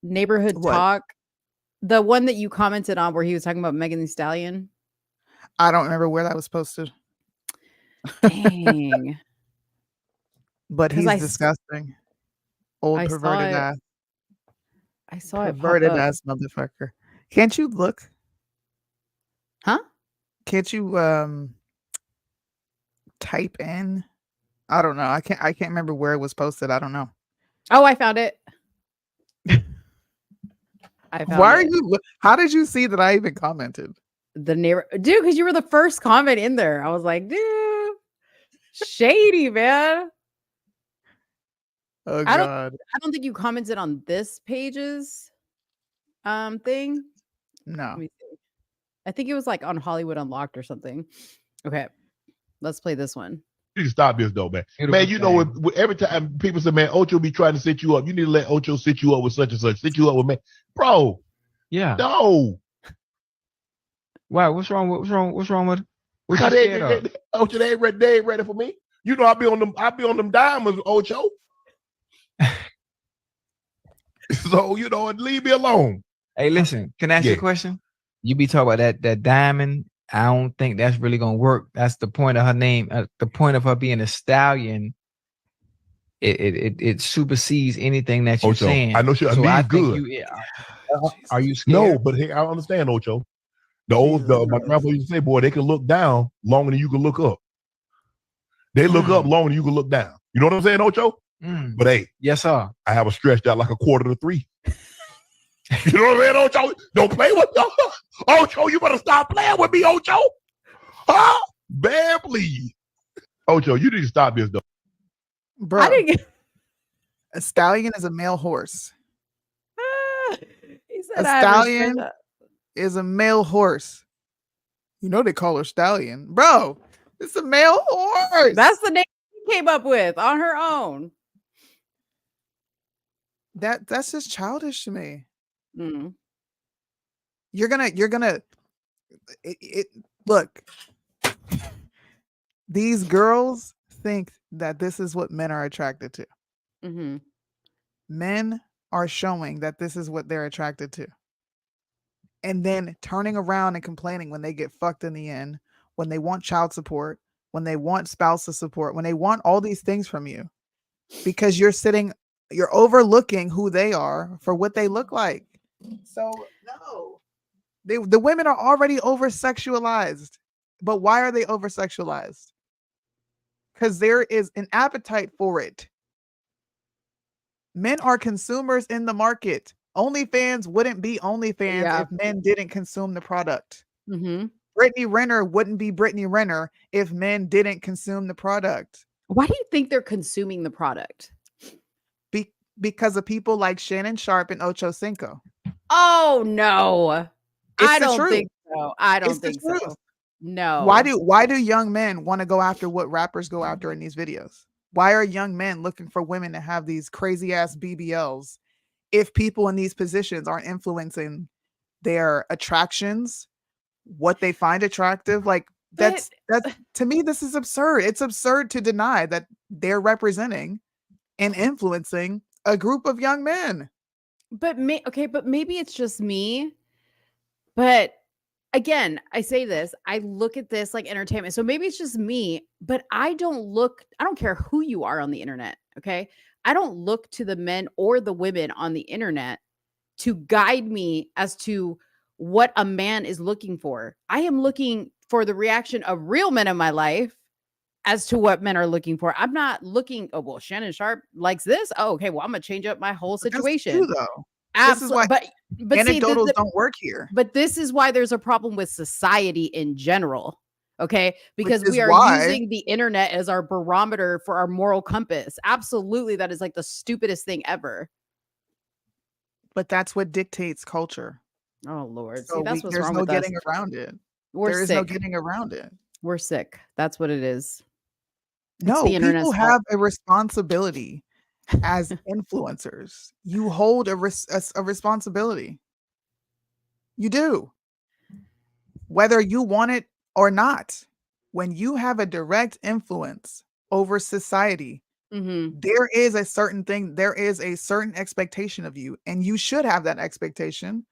Neighborhood Talk, the one that you commented on where he was talking about Megan Thee Stallion. I don't remember where that was posted. Dang. But he's disgusting. Old perverted ass. I saw it. Perverted ass motherfucker. Can't you look? Huh? Can't you type in? I don't know. I can't remember where it was posted. I don't know. Oh, I found it. How did you see that I even commented? Dude, because you were the first comment in there. I was like, dude, shady, man. Oh God. I don't think you commented on this page's thing. No. Let me see. I think it was like on Hollywood Unlocked or something. Okay. Let's play this one. You need to stop this though, man. Man, you know, every time people say, man, Ocho be trying to set you up, you need to let Ocho set you up with such and such, set you up with me. Bro. Yeah. No. Why? What's wrong with Ocho, they ain't ready for me. You know, I be on them diamonds, Ocho. So, you know, leave me alone. Hey, listen, can I ask you a question? You be talking about that diamond. I don't think that's really gonna work. That's the point of her name. The point of her being a stallion. It supersedes anything that you're saying. I know she's good. Are you scared? No, but hey, I understand, Ocho. My grandpa used to say, boy, they can look down longer than you can look up. They look up longer than you can look down. You know what I'm saying, Ocho? But hey, yes, sir. I have a stretched out like a 2:45. You know what I'm saying, Ocho? Don't play with me. Ocho, you better stop playing with me, Ocho. Huh? Man, please. Ocho, you need to stop this, though. Bro, a stallion is a male horse. He said a stallion is a male horse. You know they call her stallion. Bro, it's a male horse. That's the name she came up with on her own. That's just childish to me. Mm. You're gonna look. These girls think that this is what men are attracted to. Mm-hmm. Men are showing that this is what they're attracted to, and then turning around and complaining when they get fucked in the end, when they want child support, when they want spousal support, when they want all these things from you, because you're overlooking who they are for what they look like. So no, the women are already over sexualized. But why are they over sexualized? Because there is an appetite for it. Men are consumers in the market. OnlyFans wouldn't be OnlyFans if men didn't consume the product. Mm-hmm. Brittany Renner wouldn't be Brittany Renner if men didn't consume the product. Why do you think they're consuming the product? Because of people like Shannon Sharp and Ocho Cinco. Oh no, I don't think so. I don't think so. No. Why do young men want to go after what rappers go after in these videos? Why are young men looking for women to have these crazy ass BBLs if people in these positions are influencing their attractions, what they find attractive? Like that's to me, this is absurd. It's absurd to deny that they're representing and influencing a group of young men. But maybe it's just me. But again, I say this, I look at this like entertainment. So maybe it's just me, but I don't care who you are on the internet. Okay. I don't look to the men or the women on the internet to guide me as to what a man is looking for. I am looking for the reaction of real men in my life as to what men are looking for. I'm not looking, oh, well, Shannon Sharp likes this. Oh, okay. Well, I'm going to change up my whole situation. That's true, though. Absolutely. But anecdotals don't work here. But this is why there's a problem with society in general. Okay, because we are using the internet as our barometer for our moral compass. Absolutely, that is like the stupidest thing ever. But that's what dictates culture. Oh Lord, so see, that's what's there's wrong no with getting us. around it. There is no getting around it. We're sick. That's what it is. No, people have a responsibility as influencers. You hold a responsibility. You do. Whether you want it or not. When you have a direct influence over society, there is a certain thing, there is a certain expectation of you, and you should have that expectation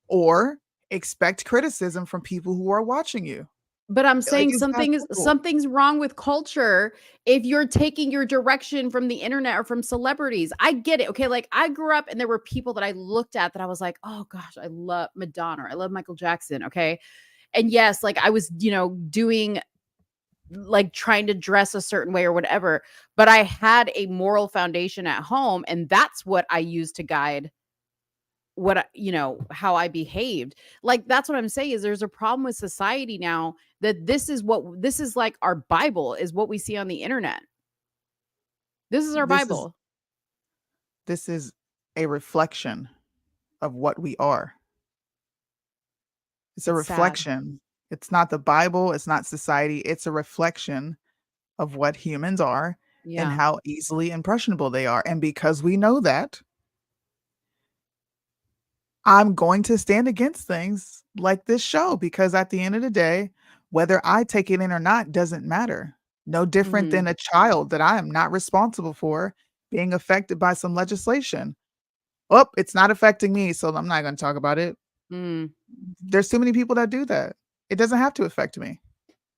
or expect criticism from people who are watching you. But I'm saying something's wrong with culture if you're taking your direction from the internet or from celebrities. I get it. Okay, like I grew up and there were people that I looked at that I was like, "Oh gosh, I love Madonna. I love Michael Jackson." Okay? And yes, like I was, doing like trying to dress a certain way or whatever, but I had a moral foundation at home, and that's what I used to guide what how I behaved. Like that's what I'm saying is there's a problem with society now that this is like our Bible is what we see on the internet. This is our Bible. This is a reflection of what we are. It's a reflection. Sad. It's not the Bible, it's not society, it's a reflection of what humans are and how easily impressionable they are. And because we know that, I'm going to stand against things like this show because at the end of the day, whether I take it in or not doesn't matter. No different than a child that I am not responsible for being affected by some legislation. Oh, it's not affecting me, so I'm not going to talk about it. There's too many people that do that. It doesn't have to affect me.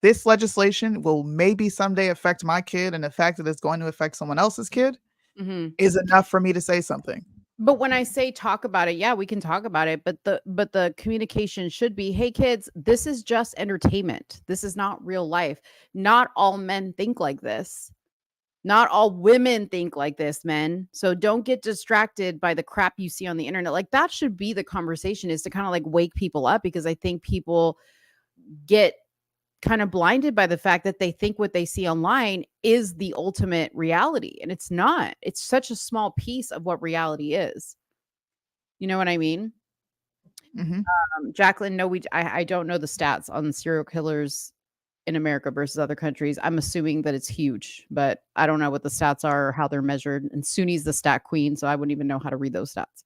This legislation will maybe someday affect my kid, and the fact that it's going to affect someone else's kid is enough for me to say something. But when I say talk about it, yeah, we can talk about it, but the communication should be, hey kids, this is just entertainment. This is not real life. Not all men think like this. Not all women think like this, men. So don't get distracted by the crap you see on the internet. Like that should be the conversation, is to kind of like wake people up, because I think people get kind of blinded by the fact that they think what they see online is the ultimate reality, and it's not. It's such a small piece of what reality is. You know what I mean? Jacqueline, no, I don't know the stats on serial killers in America versus other countries. I'm assuming that it's huge, but I don't know what the stats are or how they're measured. And Soonie's the stat queen, so I wouldn't even know how to read those stats.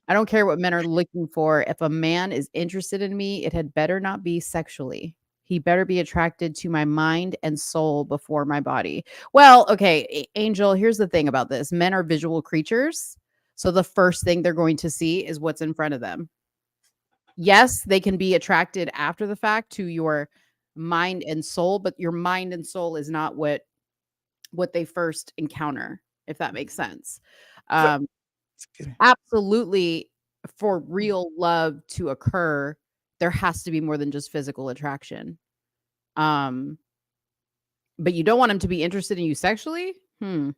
I don't care what men are looking for. If a man is interested in me, it had better not be sexually. He better be attracted to my mind and soul before my body. Well, okay, Angel, here's the thing about this. Men are visual creatures. So the first thing they're going to see is what's in front of them. Yes, they can be attracted after the fact to your mind and soul, but your mind and soul is not what they first encounter, if that makes sense. Absolutely, for real love to occur, there has to be more than just physical attraction. But you don't want him to be interested in you sexually? I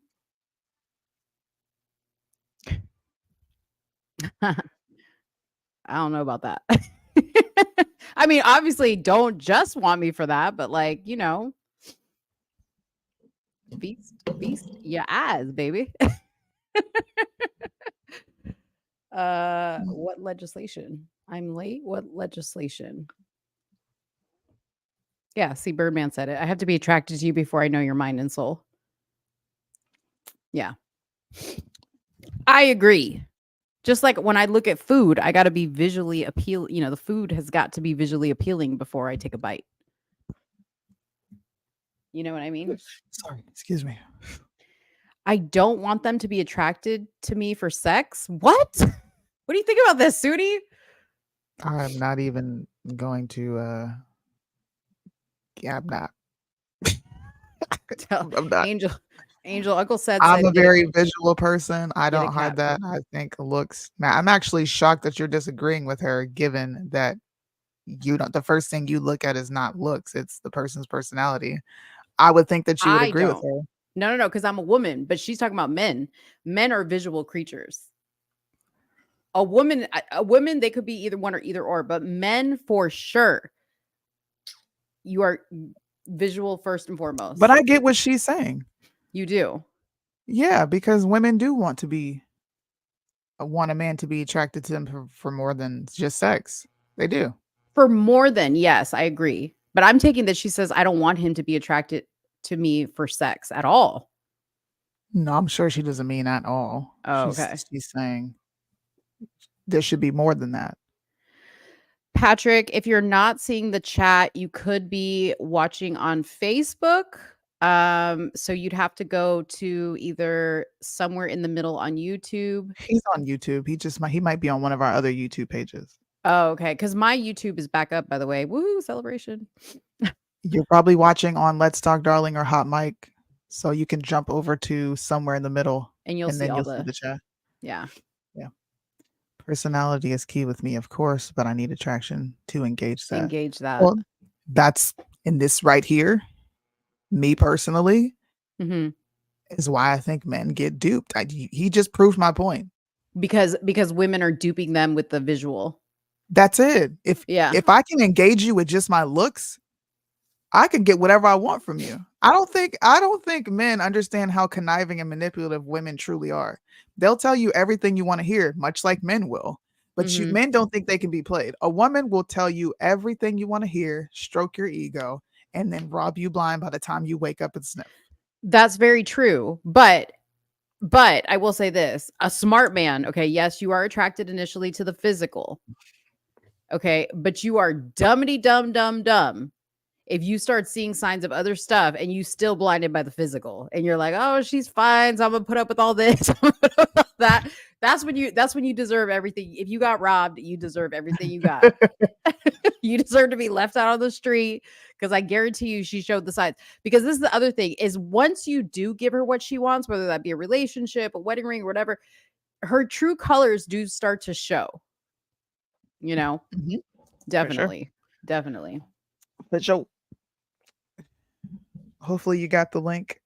don't know about that. I mean, obviously, don't just want me for that, but like, feast your eyes, baby. What legislation? I'm late. What legislation? Yeah, see, Birdman said it. I have to be attracted to you before I know your mind and soul. Yeah. I agree. Just like when I look at food, I got to be visually appealing. The food has got to be visually appealing before I take a bite. You know what I mean? Sorry, excuse me. I don't want them to be attracted to me for sex. What? What do you think about this, Soonie? I'm not even going to yeah, I'm not. I'm not. Angel, Uncle said I'm a very visual person. I don't hide that. I think looks. Now, I'm actually shocked that you're disagreeing with her, given that you don't. The first thing you look at is not looks; it's the person's personality. I would think that you would agree with her. No, because I'm a woman, but she's talking about men. Men are visual creatures. A woman, they could be either one or either or, but men for sure. You are visual first and foremost. But I get what she's saying. You do. Yeah, because women do want a man to be attracted to them for more than just sex. They do. For more than, yes, I agree. But I'm taking that she says, I don't want him to be attracted to me for sex at all. No, I'm sure she doesn't mean at all. Oh, okay. She's saying there should be more than that. Patrick, if you're not seeing the chat, you could be watching on Facebook. So you'd have to go to either somewhere in the middle on YouTube. He's on YouTube. He might be on one of our other YouTube pages. Oh, okay. Because my YouTube is back up, by the way. Woohoo, celebration. You're probably watching on Let's Talk Darling or Hot Mic. So you can jump over to somewhere in the middle. And you'll see the chat. Yeah. Yeah. Personality is key with me, of course, but I need attraction to engage that. Well, that's in this right here. Me personally, is why I think men get duped. He just proved my point. Because women are duping them with the visual. That's it. If I can engage you with just my looks, I can get whatever I want from you. I don't think men understand how conniving and manipulative women truly are. They'll tell you everything you want to hear, much like men will. But men don't think they can be played. A woman will tell you everything you want to hear, stroke your ego, and then rob you blind by the time you wake up and sniff. That's very true. But I will say this, a smart man, okay, yes, you are attracted initially to the physical. Okay, but you are dumbity dumb if you start seeing signs of other stuff and you still blinded by the physical and you're like, oh, she's fine, so I'm gonna put up with all this. That's when you deserve everything. If you got robbed, you deserve everything you got. You deserve to be left out on the street, because I guarantee you she showed the signs. Because this is the other thing, is once you do give her what she wants, whether that be a relationship, a wedding ring, or whatever, her true colors do start to show. You know? Definitely. Sure. Definitely. But Joe, hopefully you got the link.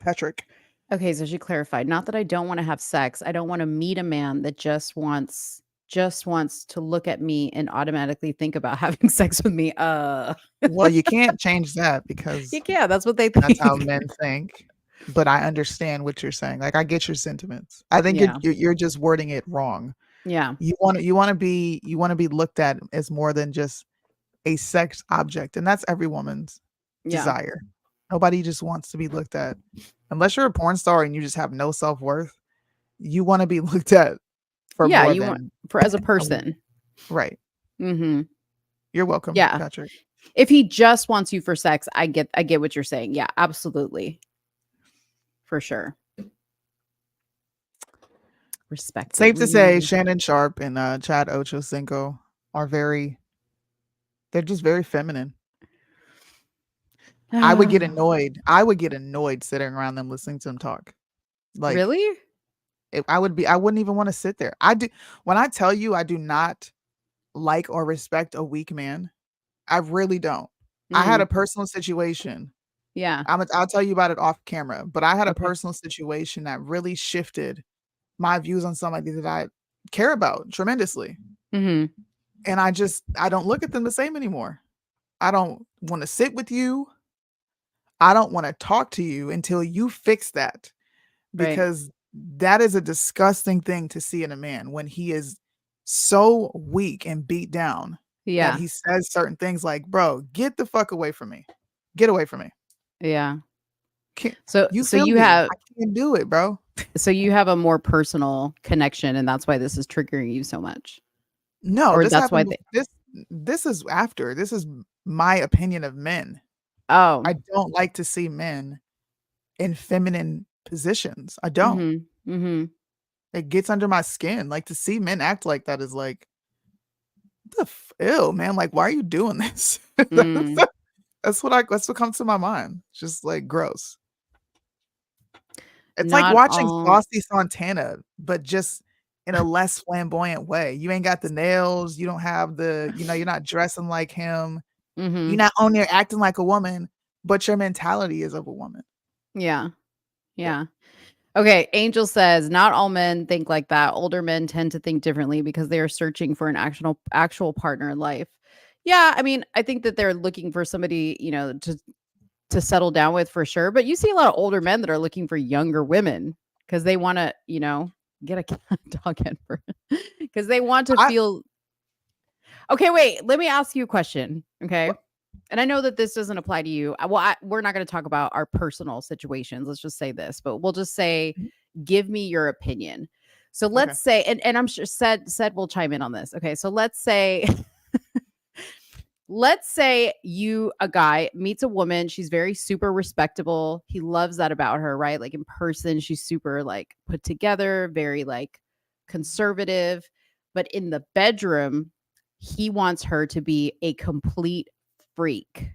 Patrick. Okay, so she clarified, not that I don't want to have sex. I don't want to meet a man that just wants to look at me and automatically think about having sex with me. Well, you can't change that, because you can't. That's what they think. That's how men think. But I understand what you're saying. Like, I get your sentiments. I think you're just wording it wrong. Yeah. You want to be looked at as more than just a sex object, and that's every woman's desire. Nobody just wants to be looked at, unless you're a porn star and you just have no self-worth. You want to be looked at for more than as a person, right? You're welcome. Yeah, Patrick. If he just wants you for sex, I get what you're saying. Yeah, absolutely, for sure. Respect. Safe to say, Shannon Sharp and Chad Ochocinco are they're just very feminine. I would get annoyed. Sitting around them listening to them talk. Like, really? I wouldn't even want to sit there. When I tell you I do not like or respect a weak man, I really don't. I had a personal situation. Yeah. I'll tell you about it off camera, but I had a personal situation that really shifted my views on somebody that I care about tremendously. And I don't look at them the same anymore. I don't want to sit with you. I don't want to talk to you until you fix that, because that is a disgusting thing to see in a man, when he is so weak and beat down that he says certain things like, bro, get the fuck away from me. Get away from me. Yeah. I can't do it, bro. So you have a more personal connection, and that's why this is triggering you so much. No, or that's why this is after. This is my opinion of men. Oh, I don't like to see men in feminine positions. I don't. It gets under my skin. Like, to see men act like that is like, ew, man. Like, why are you doing this? That's what comes to my mind. It's just like gross. It's like watching Saucy Santana, but just in a less flamboyant way. You ain't got the nails. You don't have you're not dressing like him. You're not on there acting like a woman, but your mentality is of a woman. Yeah. Okay, Angel says not all men think like that. Older men tend to think differently because they are searching for an actual partner in life. Yeah, I mean, I think that they're looking for somebody, to settle down with for sure. But you see a lot of older men that are looking for younger women because they want to, get a dog head for because they want to feel. Okay, wait. Let me ask you a question. Okay. And I know that this doesn't apply to you. We're not going to talk about our personal situations. Let's just say this, but we'll just say, give me your opinion. So let's say, and I'm sure said will chime in on this. Okay. So let's say, a guy meets a woman. She's very super respectable. He loves that about her, right? Like in person, she's super like put together, very like conservative, but in the bedroom, he wants her to be a complete freak.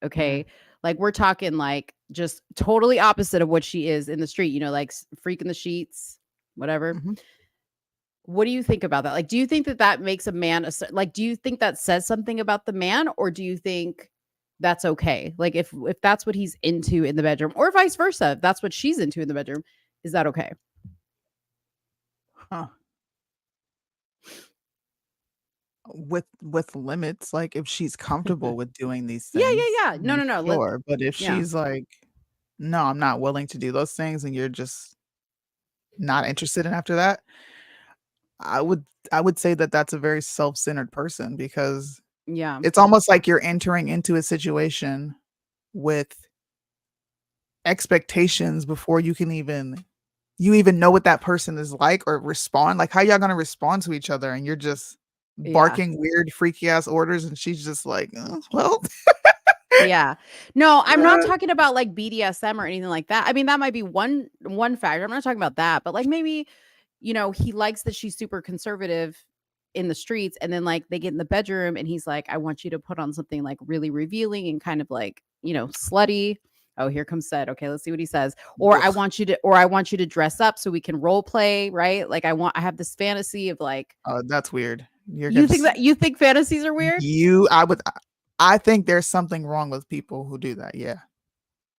Okay. Like we're talking like just totally opposite of what she is in the street, like freak in the sheets, whatever. What do you think about that? Like, do you think that makes a man do you think that says something about the man, or do you think that's okay? Like if that's what he's into in the bedroom, or vice versa, if that's what she's into in the bedroom, is that okay? Huh. With limits, like if she's comfortable with doing these things. Yeah. No. Sure. But if she's like, no, I'm not willing to do those things, and you're just not interested in after that, I would say that that's a very self-centered person, because it's almost like you're entering into a situation with expectations before you even know what that person is like or respond. Like, how y'all gonna respond to each other, and you're just barking weird freaky ass orders, and she's just like, well. Yeah. No, I'm not talking about like BDSM or anything like that. I mean, that might be one factor. I'm not talking about that, but like maybe, he likes that she's super conservative in the streets, and then like they get in the bedroom and he's like, I want you to put on something like really revealing and kind of like, slutty. Oh, here comes Sed. Okay, let's see what he says. Or I want you to dress up so we can role play, right? Like I have this fantasy of like, oh, that's weird. You think fantasies are weird? I think there's something wrong with people who do that. Yeah.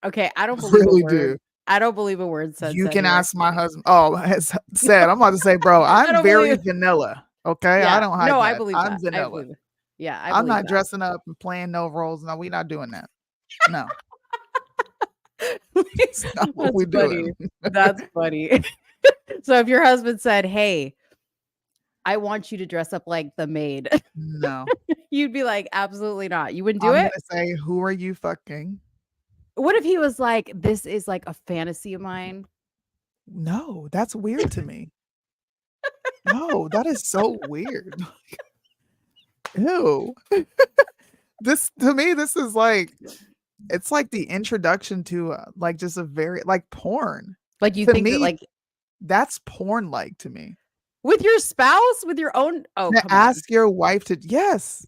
Okay, I don't believe really a word. Do. I don't believe a word said. You can ask my husband. Oh, has said. I'm about to say, bro, I'm very vanilla. Okay, yeah. I don't hide. No, that. I believe I'm that. vanilla. I believe it. Yeah, I'm not dressing up and playing no roles. No, we're not doing that. No. That's not what we're doing. That's funny. So if your husband said, hey, I want you to dress up like the maid. No. You'd be like, absolutely not. You wouldn't do it? I'm going to say, who are you fucking? What if he was like, this is like a fantasy of mine? No, that's weird to me. No, that is so weird. Ew. This is like, it's like the introduction to like just a very like porn. Like you think that like that's porn like to me. With your spouse, with your own. Oh, ask your wife to. Yes,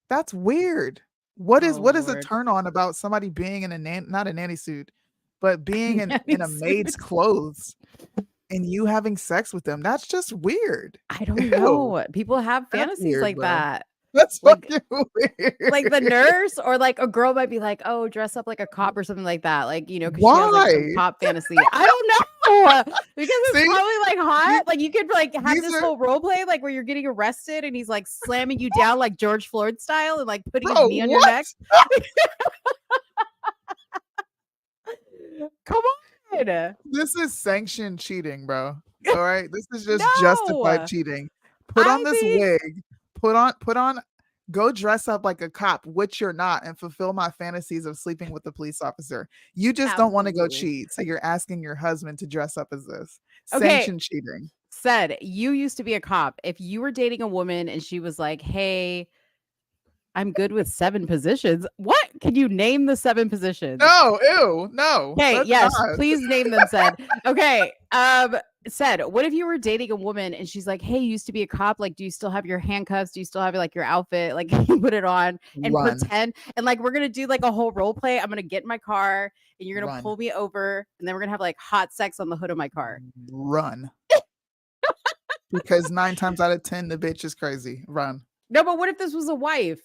that's weird. What is a turn on about somebody being in not a nanny suit, but being in a maid's clothes and you having sex with them? That's just weird. I don't know. People have fantasies weird, like that. That's like, weird. Like the nurse, or like a girl might be like, oh, dress up like a cop or something like that. Like, because she has like some cop fantasy. I don't know. Because it's probably like hot. Like you could like have this whole role play like where you're getting arrested and he's like slamming you down like George Floyd style and like putting his knee on your neck. Come on. This is sanctioned cheating, bro. All right. This is just justified cheating. Put on this wig. Put on, go dress up like a cop, which you're not, and fulfill my fantasies of sleeping with a police officer. You just don't want to go cheat. So you're asking your husband to dress up as this. Sanctioned cheating. Said, you used to be a cop. If you were dating a woman and she was like, hey, I'm good with 7 positions. What? Can you name the 7 positions? No, ew, no. Okay, yes, please name them, Said. Okay, Said, what if you were dating a woman and she's like, hey, you used to be a cop, like, do you still have your handcuffs? Do you still have like your outfit? Like, you put it on and pretend, and like, we're gonna do like a whole role play. I'm gonna get in my car and you're gonna pull me over, and then we're gonna have like hot sex on the hood of my car. Run. Because 9 times out of 10, the bitch is crazy. Run. No, but what if this was a wife?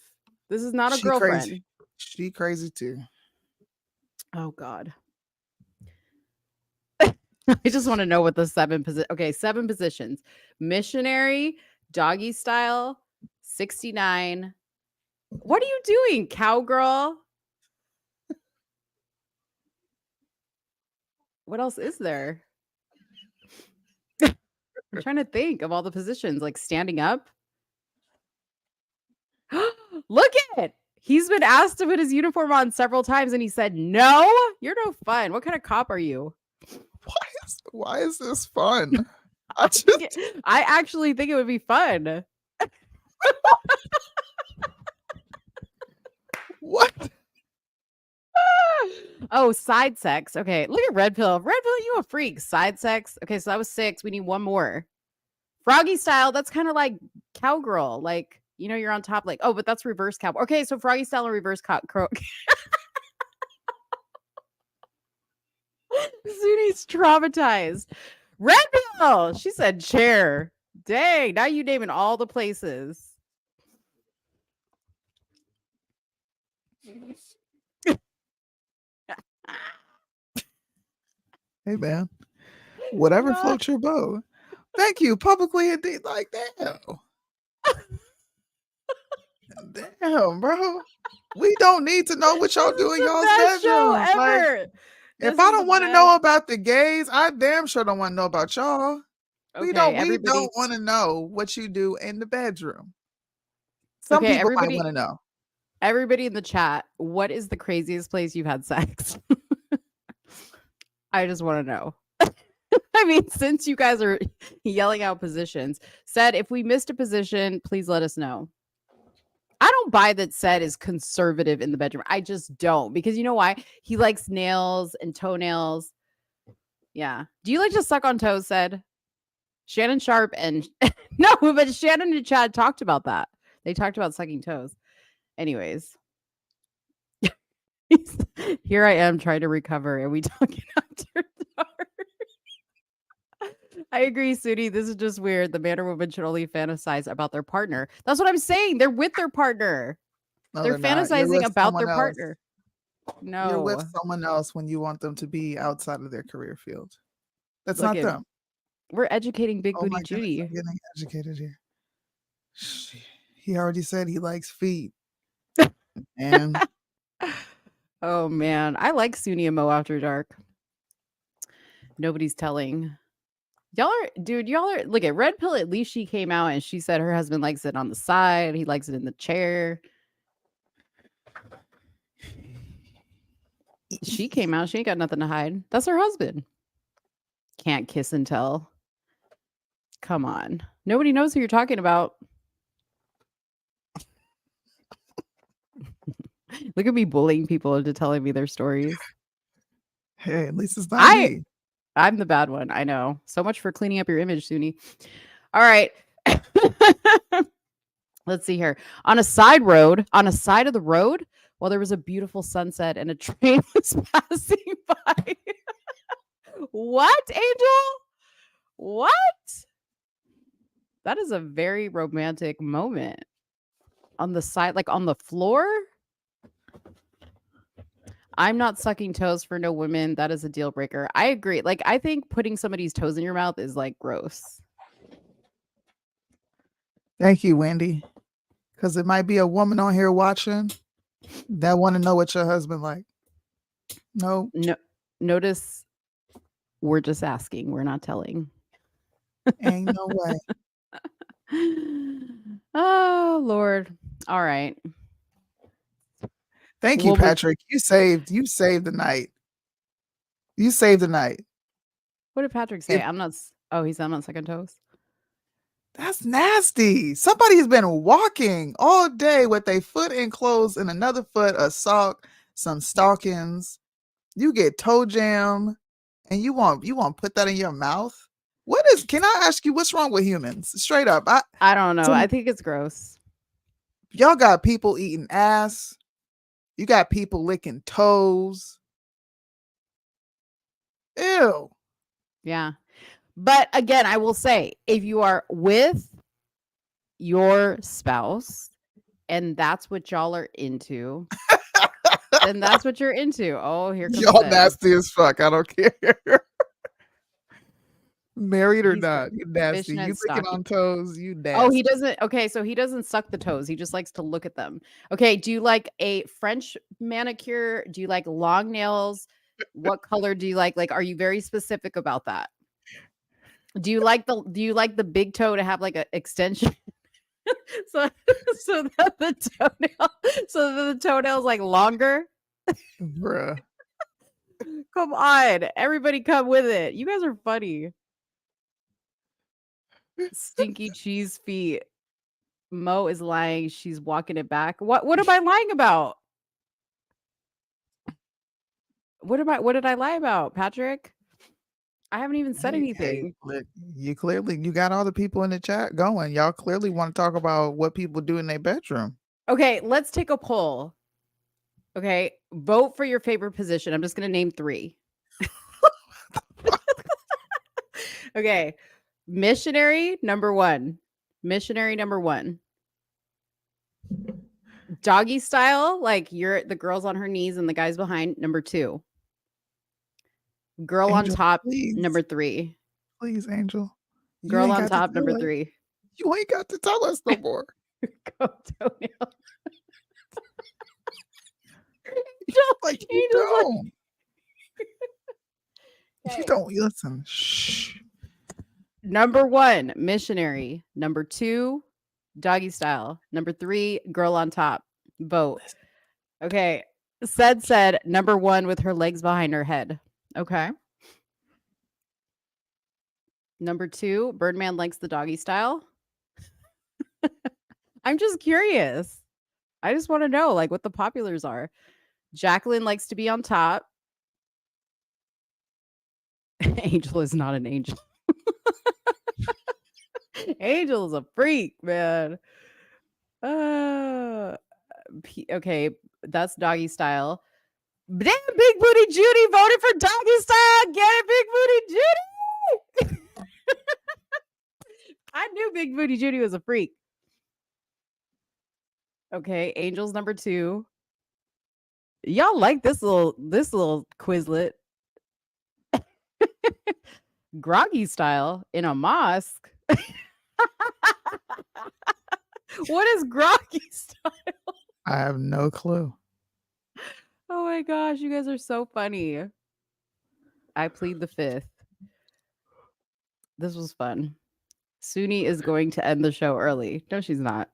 This is not a girlfriend. Crazy. She crazy too. Oh God. I just want to know what the 7 positions: missionary, doggy style, 69. What are you doing, cowgirl? What else is there? I'm trying to think of all the positions, like standing up. Look at it. He's been asked to put his uniform on several times and he said, no, you're no fun. What kind of cop are you? Why is this fun? I actually think it would be fun. What? Oh, side sex. Okay, look at Red Pill. Red Pill, you a freak. Side sex. Okay, so that was 6. We need one more. Froggy style. That's kind of like cowgirl. Like, you know, you're on top. Like, oh, but that's reverse cowboy. Okay, so froggy style and reverse crow. Soonie's traumatized. Red Pill. She said chair. Dang, now you naming all the places. Hey man, whatever floats your boat. Thank you publicly indeed. Like damn, damn, bro. We don't need to know what y'all do in y'all's bedrooms. Like, if I don't want to know about the gays, I damn sure don't want to know about y'all. We don't want to know what you do in the bedroom. Some people might want to know. Everybody in the chat, what is the craziest place you've had sex? I just want to know. I mean, since you guys are yelling out positions, said if we missed a position, please let us know. I don't buy that said is conservative in the bedroom. I just don't, because you know why? He likes nails and toenails. Yeah. Do you like to suck on toes, said? Shannon Sharp and no, but Shannon and Chad talked about that. They talked about sucking toes. Anyways. Here I am trying to recover and we talking after dark. I agree, Soonie. This is just weird. The man or woman should only fantasize about their partner. That's what I'm saying. They're with their partner. No, they're fantasizing about their partner. No. You're with someone else when you want them to be outside of their career field. That's not them. We're educating Big Booty Judy. I'm getting educated here. He already said he likes feet. And oh man, I like Soonie and Mo After Dark. Nobody's telling. Y'all are look at Red Pill. At least she came out and she said her husband likes it on the side. He likes it in the chair. She came out. She ain't got nothing to hide. That's her husband. Can't kiss and tell. Come on. Nobody knows who you're talking about. Look at me bullying people into telling me their stories. Hey, at least it's not me. I'm the bad one. I know. So much for cleaning up your image, Soonie. All right. Let's see here. On a side of the road, while there was a beautiful sunset and a train was passing by. What, Angel? What? That is a very romantic moment. On the side, like on the floor? I'm not sucking toes for no women. That is a deal breaker. I agree. Like, I think putting somebody's toes in your mouth is like gross. Thank you, Wendy. Because it might be a woman on here watching that want to know what your husband like. No. Notice we're just asking. We're not telling. Ain't no way. Oh, Lord. All right. Thank you, Patrick. You saved the night. You saved the night. What did Patrick say? I'm not sucking toes. That's nasty. Somebody's been walking all day with a foot enclosed in another foot, a sock, some stockings. You get toe jam, and you want to put that in your mouth? Can I ask you what's wrong with humans? Straight up. I don't know. I think it's gross. Y'all got people eating ass. You got people licking toes. Ew. Yeah. But again, I will say, if you are with your spouse and that's what y'all are into, then that's what you're into. Oh, here comes y'all nasty as fuck. I don't care. Married or not, you nasty. You licking on toes, you nasty. Oh, he doesn't. Okay, so he doesn't suck the toes. He just likes to look at them. Okay, do you like a French manicure? Do you like long nails? What color do you like? Like, are you very specific about that? Do you like the big toe to have like an extension? so that the toenail's like longer? Bruh. Come on, everybody come with it. You guys are funny. Stinky cheese feet. Mo is lying. She's walking it back. What am I lying about? What did I lie about, Patrick? I haven't even said anything. You got all the people in the chat going. Y'all clearly want to talk about what people do in their bedroom. Okay, let's take a poll. Okay, vote for your favorite position. I'm just going to name 3. Okay, missionary number 1. Missionary number 1. Doggy style, like the girl's on her knees and the guy's behind, number 2. Girl Angel, on top, please. Number 3. Please, Angel. Girl on top, number 3. You ain't got to tell us no more. Go toenail. You don't. You don't listen. Shh. Number 1, missionary. Number 2, doggy style. Number 3, girl on top. Vote. Okay. Said number 1 with her legs behind her head. Okay. Number 2, Birdman likes the doggy style. I'm just curious. I just want to know like what the populars are. Jacqueline likes to be on top. Angel is not an angel. Angel is a freak, man. Okay, that's doggy style. Damn, Big Booty Judy voted for doggy style. Get it, Big Booty Judy. I knew Big Booty Judy was a freak. Okay, Angel's number 2. Y'all like this little Quizlet. Groggy style in a mosque. What is groggy style? I have no clue. Oh my gosh, you guys are so funny. I plead the 5th. This was fun. Soonie is going to end the show early. No, she's not.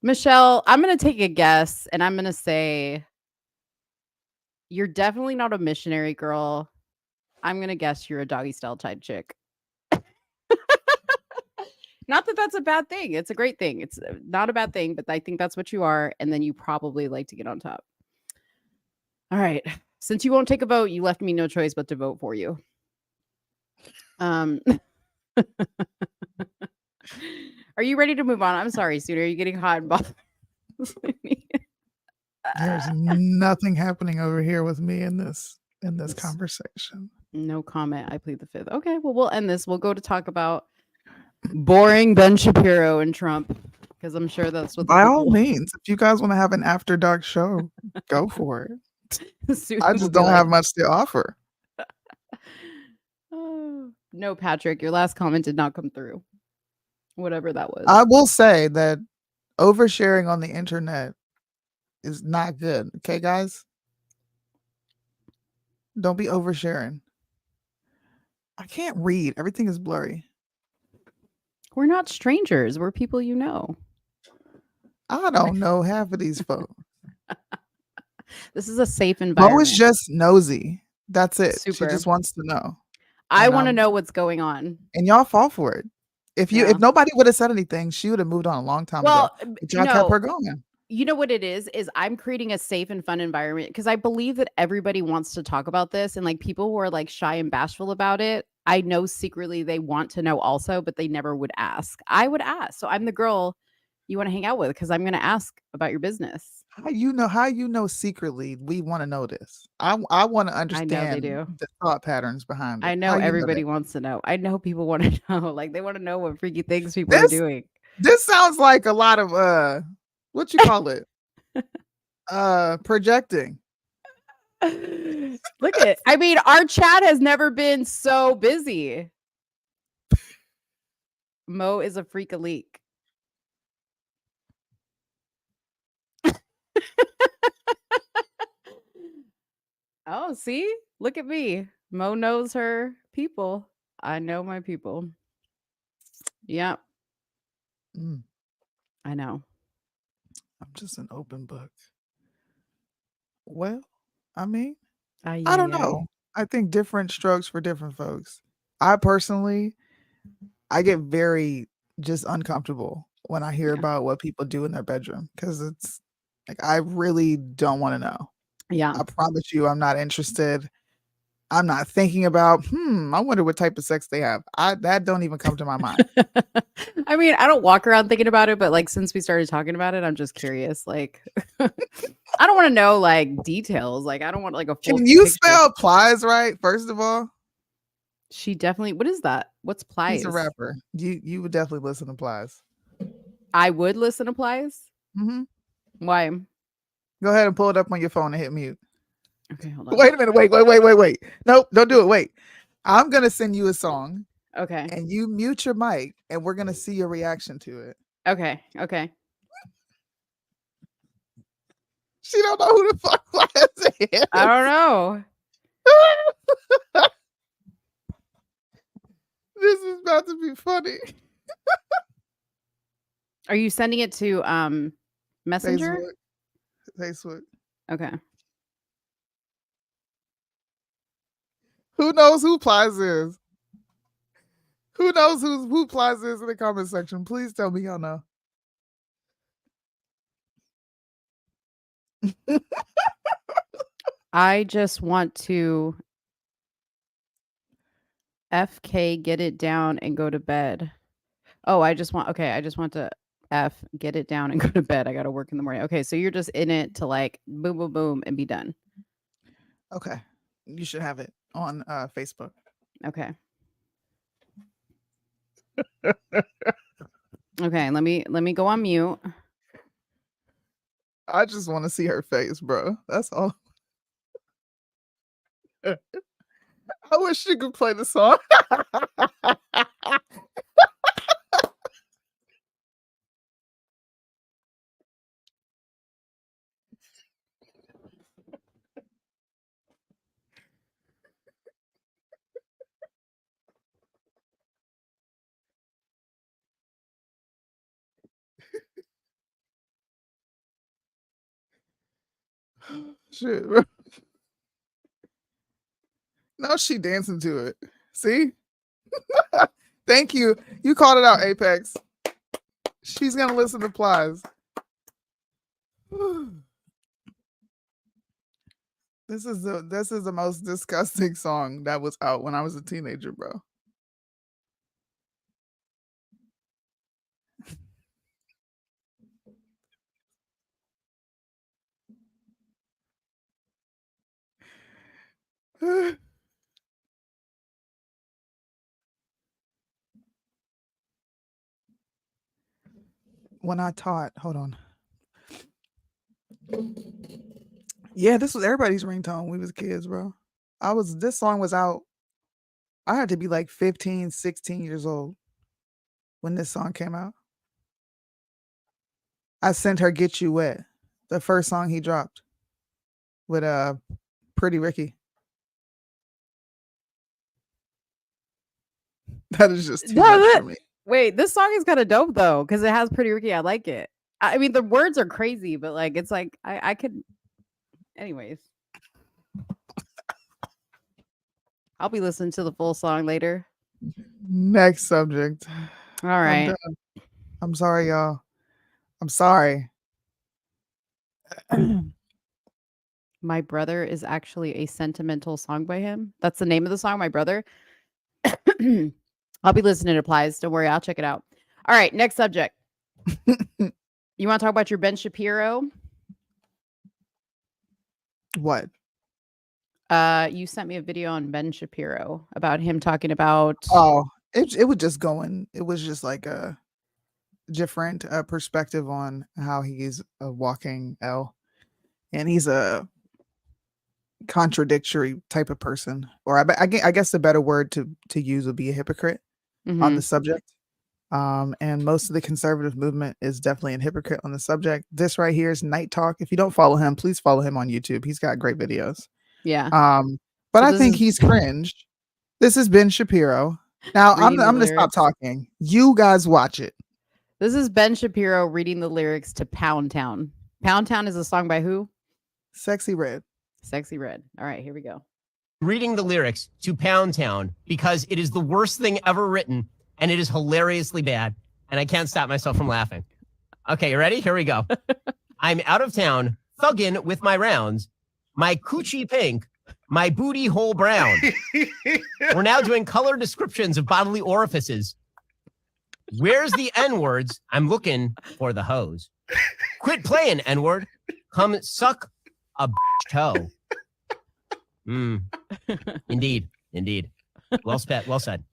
Michelle, I'm going to take a guess and I'm going to say you're definitely not a missionary girl. I'm going to guess you're a doggy style type chick. Not that that's a bad thing. It's a great thing. It's not a bad thing, but I think that's what you are. And then you probably like to get on top. All right. Since you won't take a vote, you left me no choice but to vote for you. Are you ready to move on? I'm sorry, Soonie. Are you getting hot and bothered? There's nothing happening over here with me in this conversation. No comment. I plead the 5th. Okay, well, we'll end this. We'll go to talk about boring Ben Shapiro and Trump, because I'm sure that's what. By all means, if you guys want to have an after dark show, go for it. I just don't have much to offer. No, Patrick, your last comment did not come through. Whatever that was. I will say that oversharing on the internet is not good. Okay, guys? Don't be oversharing. I can't read. Everything is blurry. We're not strangers. We're people you know. I don't know half of these folks. This is a safe environment. Mo is just nosy. That's it. Super. She just wants to know. I want to know what's going on. And y'all fall for it. If nobody would have said anything, she would have moved on a long time ago. But y'all kept her going. You know what it is I'm creating a safe and fun environment because I believe that everybody wants to talk about this, and like people who are like shy and bashful about it, I know secretly they want to know also, but they never would ask. I would ask. So I'm the girl you want to hang out with because I'm going to ask about your business. How you know secretly we want to know this? I want to understand the thought patterns behind it. I know everybody wants to know. I know people want to know. Like they want to know what freaky things people are doing. This sounds like a lot of what you call it? Projecting. Look at, I mean, our chat has never been so busy. Mo is a freak a leak. Oh, see? Look at me. Mo knows her people. I know my people. Yep. I know. I'm just an open book. Well, I mean, I don't know. I think different strokes for different folks. I personally, I get very just uncomfortable when I hear about what people do in their bedroom because it's like I really don't want to know. Yeah. I promise you, I'm not interested. I'm not thinking about, I wonder what type of sex they have. That don't even come to my mind. I mean, I don't walk around thinking about it, but like since we started talking about it, I'm just curious. Like, I don't want to know like details. Like, I don't want like a full. Can you spell plies right? First of all, she definitely. What is that? What's plies? He's a rapper. You would definitely listen to plies. I would listen to plies. Mm-hmm. Why? Go ahead and pull it up on your phone and hit mute. Okay, hold on. Wait a minute. Wait. Nope, don't do it. Wait. I'm gonna send you a song. Okay. And you mute your mic, and we're gonna see your reaction to it. Okay. She don't know who the fuck Plies is. I don't know. This is about to be funny. Are you sending it to Messenger? Facebook. Okay. Who knows who Plies is? Who knows who Plies is in the comment section? Please tell me y'all know. I just want to FK get it down and go to bed. Oh, I just want to F get it down and go to bed. I got to work in the morning. Okay, so you're just in it to like boom, boom, boom and be done. Okay. You should have it on Facebook. Okay. Okay, let me go on mute. I just want to see her face, bro. That's all. I wish you could play the song. Shit, bro. Now she dancing to it. See? Thank you. You called it out, Apex. She's gonna listen to Plies. This is the most disgusting song that was out when I was a teenager, bro. When I taught, hold on. Yeah, this was everybody's ringtone when we was kids, bro. This song was out. I had to be like 15, 16 years old when this song came out. I sent her Get You Wet, the first song he dropped with Pretty Ricky. That is just too much for me. Wait, this song is kind of dope though, because it has Pretty Ricky. I like it. I mean, the words are crazy, but like it's like I could. Anyways, I'll be listening to the full song later. Next subject. All right. I'm sorry, y'all. I'm sorry. My Brother is actually a sentimental song by him. That's the name of the song, My Brother. I'll be listening to Plies. Don't worry, I'll check it out. All right, next subject. You want to talk about your Ben Shapiro? What? You sent me a video on Ben Shapiro about him talking about. Oh, it was just going. It was just like a different perspective on how he's a walking L, and he's a contradictory type of person, or I guess the better word to use would be a hypocrite on the subject. And most of the conservative movement is definitely a hypocrite on the subject. This right here is Night Talk. If you don't follow him, please follow him on YouTube. He's got great videos. Yeah. But I think he's cringe. This is Ben Shapiro. Now I'm going to stop talking. You guys watch it. This is Ben Shapiro reading the lyrics to Pound Town. Pound Town is a song by who? Sexy Red. Sexy Red. All right, here we go. Reading the lyrics to Pound Town because it is the worst thing ever written and it is hilariously bad. And I can't stop myself from laughing. Okay, you ready? Here we go. I'm out of town, thuggin' with my rounds, my coochie pink, my booty hole brown. We're now doing color descriptions of bodily orifices. Where's the N-words? I'm looking for the hose. Quit playing, N-word. Come suck a toe. Indeed. Well said.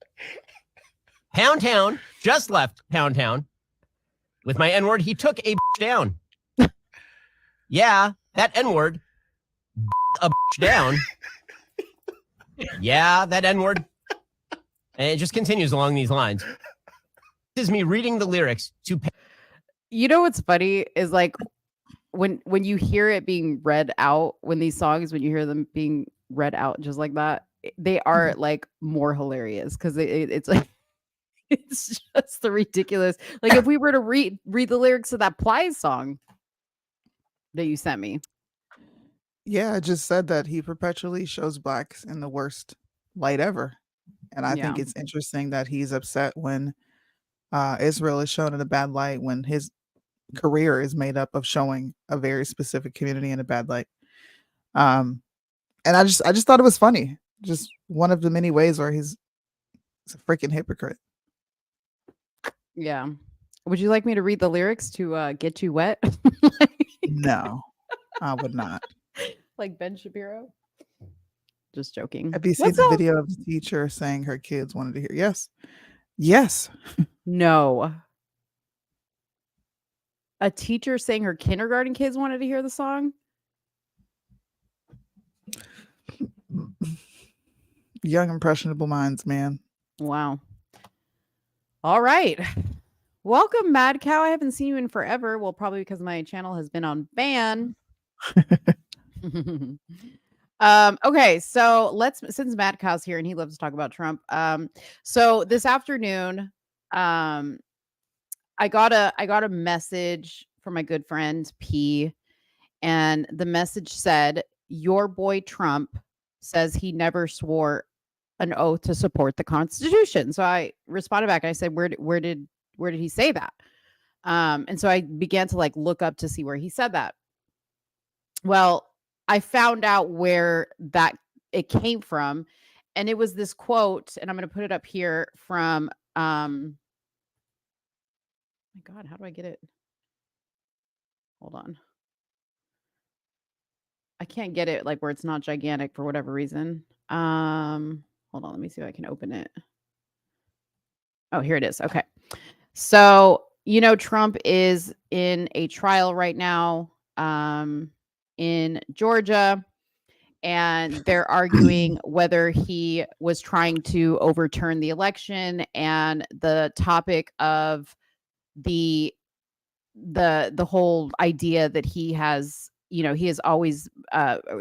Pound Town just left Pound Town. With my N-word, he took a down. Yeah, that N-word a down. Yeah, that N-word. And it just continues along these lines. This is me reading the lyrics to. You know what's funny is like when you hear it being read out, when you hear them being read out just like that, they are like more hilarious because it's like it's just the ridiculous. Like if we were to read the lyrics of that Plies song that you sent me. Yeah, I just said that he perpetually shows blacks in the worst light ever. And I think it's interesting that he's upset when Israel is shown in a bad light when his career is made up of showing a very specific community in a bad light. And I just thought it was funny. Just one of the many ways where he's a freaking hypocrite. Yeah. Would you like me to read the lyrics to Get You Wet? No, I would not. Like Ben Shapiro? Just joking. Have you seen the video of the teacher saying her kids wanted to hear? Yes. Yes. No. A teacher saying her kindergarten kids wanted to hear the song? Young, impressionable minds, man. Wow. All right. Welcome, Mad Cow. I haven't seen you in forever. Well, probably because my channel has been on ban. Okay, so since Mad Cow's here and he loves to talk about Trump. So this afternoon, I got a message from my good friend P, and the message said, "Your boy Trump says he never swore an oath to support the Constitution." So I responded back and I said, where did he say that? And so I began to like look up to see where he said that. Well, I found out where it came from, and it was this quote, and I'm going to put it up here from my God, how do I get it? Hold on. I can't get it like where it's not gigantic for whatever reason. Hold on, let me see if I can open it. Oh, here it is. Okay. So, Trump is in a trial right now in Georgia, and they're arguing whether he was trying to overturn the election, and the topic of the whole idea that he has, he has always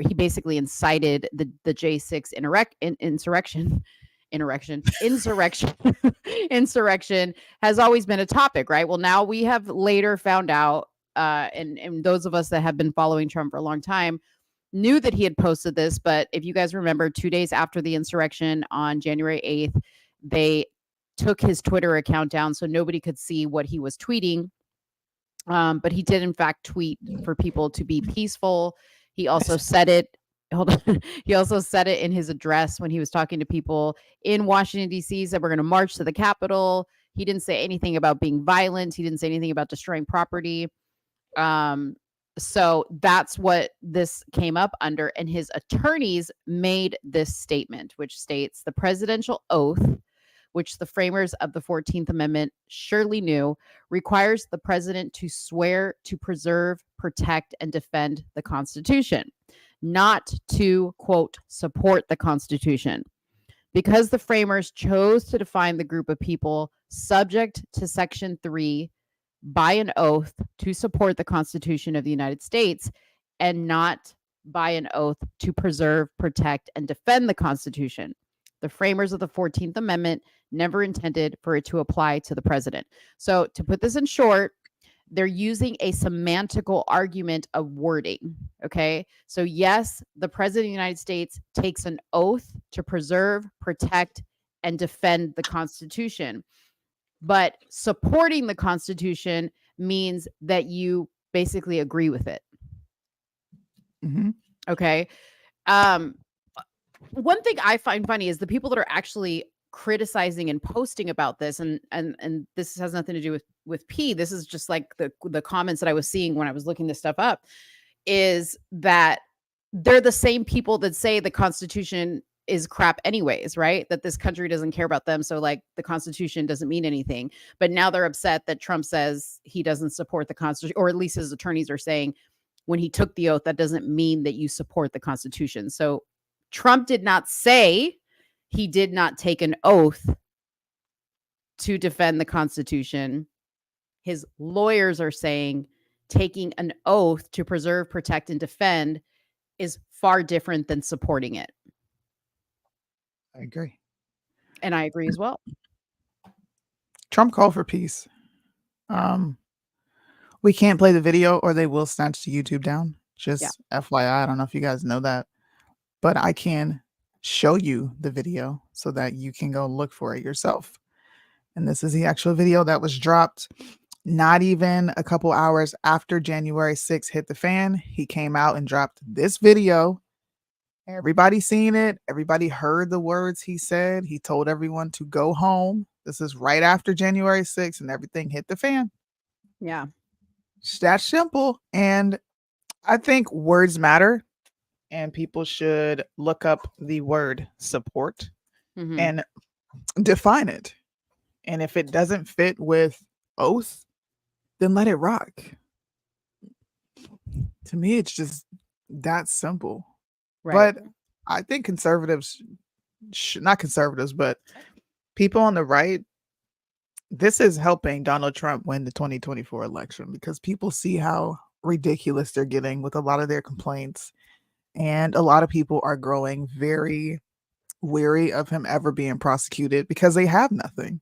he basically incited the J6 insurrection has always been a topic, right? Well, now we have later found out, and those of us that have been following Trump for a long time knew that he had posted this. But if you guys remember, 2 days after the insurrection on January 8th, they took his Twitter account down so nobody could see what he was tweeting. But he did, in fact, tweet for people to be peaceful. He also said it. Hold on. He also said it in his address when he was talking to people in Washington, D.C., said we're going to march to the Capitol. He didn't say anything about being violent. He didn't say anything about destroying property. So that's what this came up under. And his attorneys made this statement, which states the presidential oath, which the framers of the 14th Amendment surely knew, requires the president to swear to preserve, protect, and defend the Constitution. not to, quote, support the Constitution. Because the framers chose to define the group of people subject to Section 3 by an oath to support the Constitution of the United States and not by an oath to preserve, protect, and defend the Constitution. The framers of the 14th Amendment never intended for it to apply to the president. So, to put this in short, they're using a semantical argument of wording. Okay. So, yes, the president of the United States takes an oath to preserve, protect, and defend the Constitution. But supporting the Constitution means that you basically agree with it. Mm-hmm. Okay. One thing I find funny is the people that are actually criticizing and posting about this, and this has nothing to do with P. This is just like the comments that I was seeing when I was looking this stuff up, is that they're the same people that say the Constitution is crap anyways, right? That this country doesn't care about them, so like the Constitution doesn't mean anything. But now they're upset that Trump says he doesn't support the Constitution, or at least his attorneys are saying when he took the oath, that doesn't mean that you support the Constitution. So Trump did not say he did not take an oath to defend the Constitution. His lawyers are saying taking an oath to preserve, protect, and defend is far different than supporting it. I agree. And I agree as well. Trump called for peace. We can't play the video or they will snatch the YouTube down. Just FYI, I don't know if you guys know that, but I can show you the video so that you can go look for it yourself. And this is the actual video that was dropped not even a couple hours after January 6th hit the fan. He came out and dropped this video. Everybody seen it. Everybody heard the words he said. He told everyone to go home. This is right after January 6th and everything hit the fan. Yeah. It's that simple. And I think words matter. And people should look up the word support and define it. And if it doesn't fit with oath, then let it rock. To me, it's just that simple. Right. But I think conservatives, not conservatives, but people on the right, this is helping Donald Trump win the 2024 election because people see how ridiculous they're getting with a lot of their complaints. And a lot of people are growing very weary of him ever being prosecuted because they have nothing.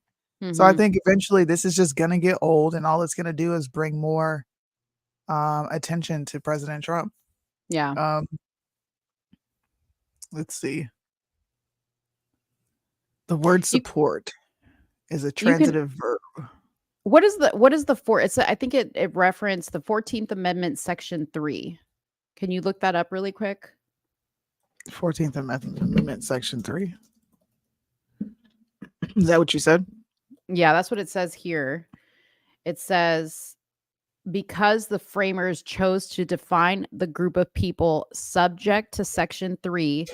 So I think eventually this is just going to get old and all it's going to do is bring more attention to President Trump. Yeah. Let's see. The word support is a transitive verb. What is the four? It's I think it referenced the 14th Amendment, Section 3. Can you look that up really quick? 14th Amendment, Section 3. Is that what you said? Yeah, that's what it says here. It says, because the framers chose to define the group of people subject to Section 3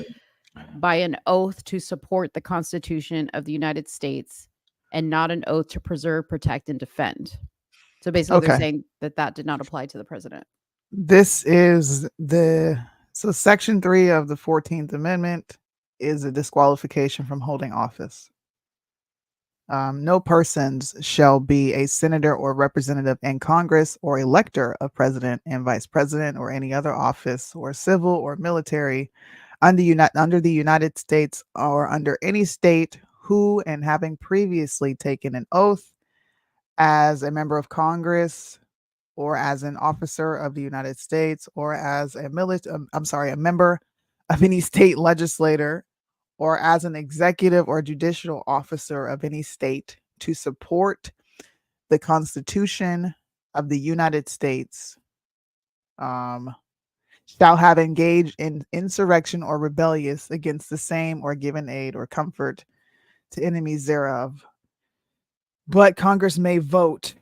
by an oath to support the Constitution of the United States and not an oath to preserve, protect, and defend. So basically they're saying that did not apply to the president. This is so Section 3 of the 14th Amendment is a disqualification from holding office. No persons shall be a senator or representative in Congress or elector of president and vice president or any other office or civil or military under the United States or under any state who, and having previously taken an oath as a member of Congress or as an officer of the United States or as a member of any state legislator or as an executive or judicial officer of any state to support the Constitution of the United States, shall have engaged in insurrection or rebellious against the same or given aid or comfort to enemies thereof. But Congress may vote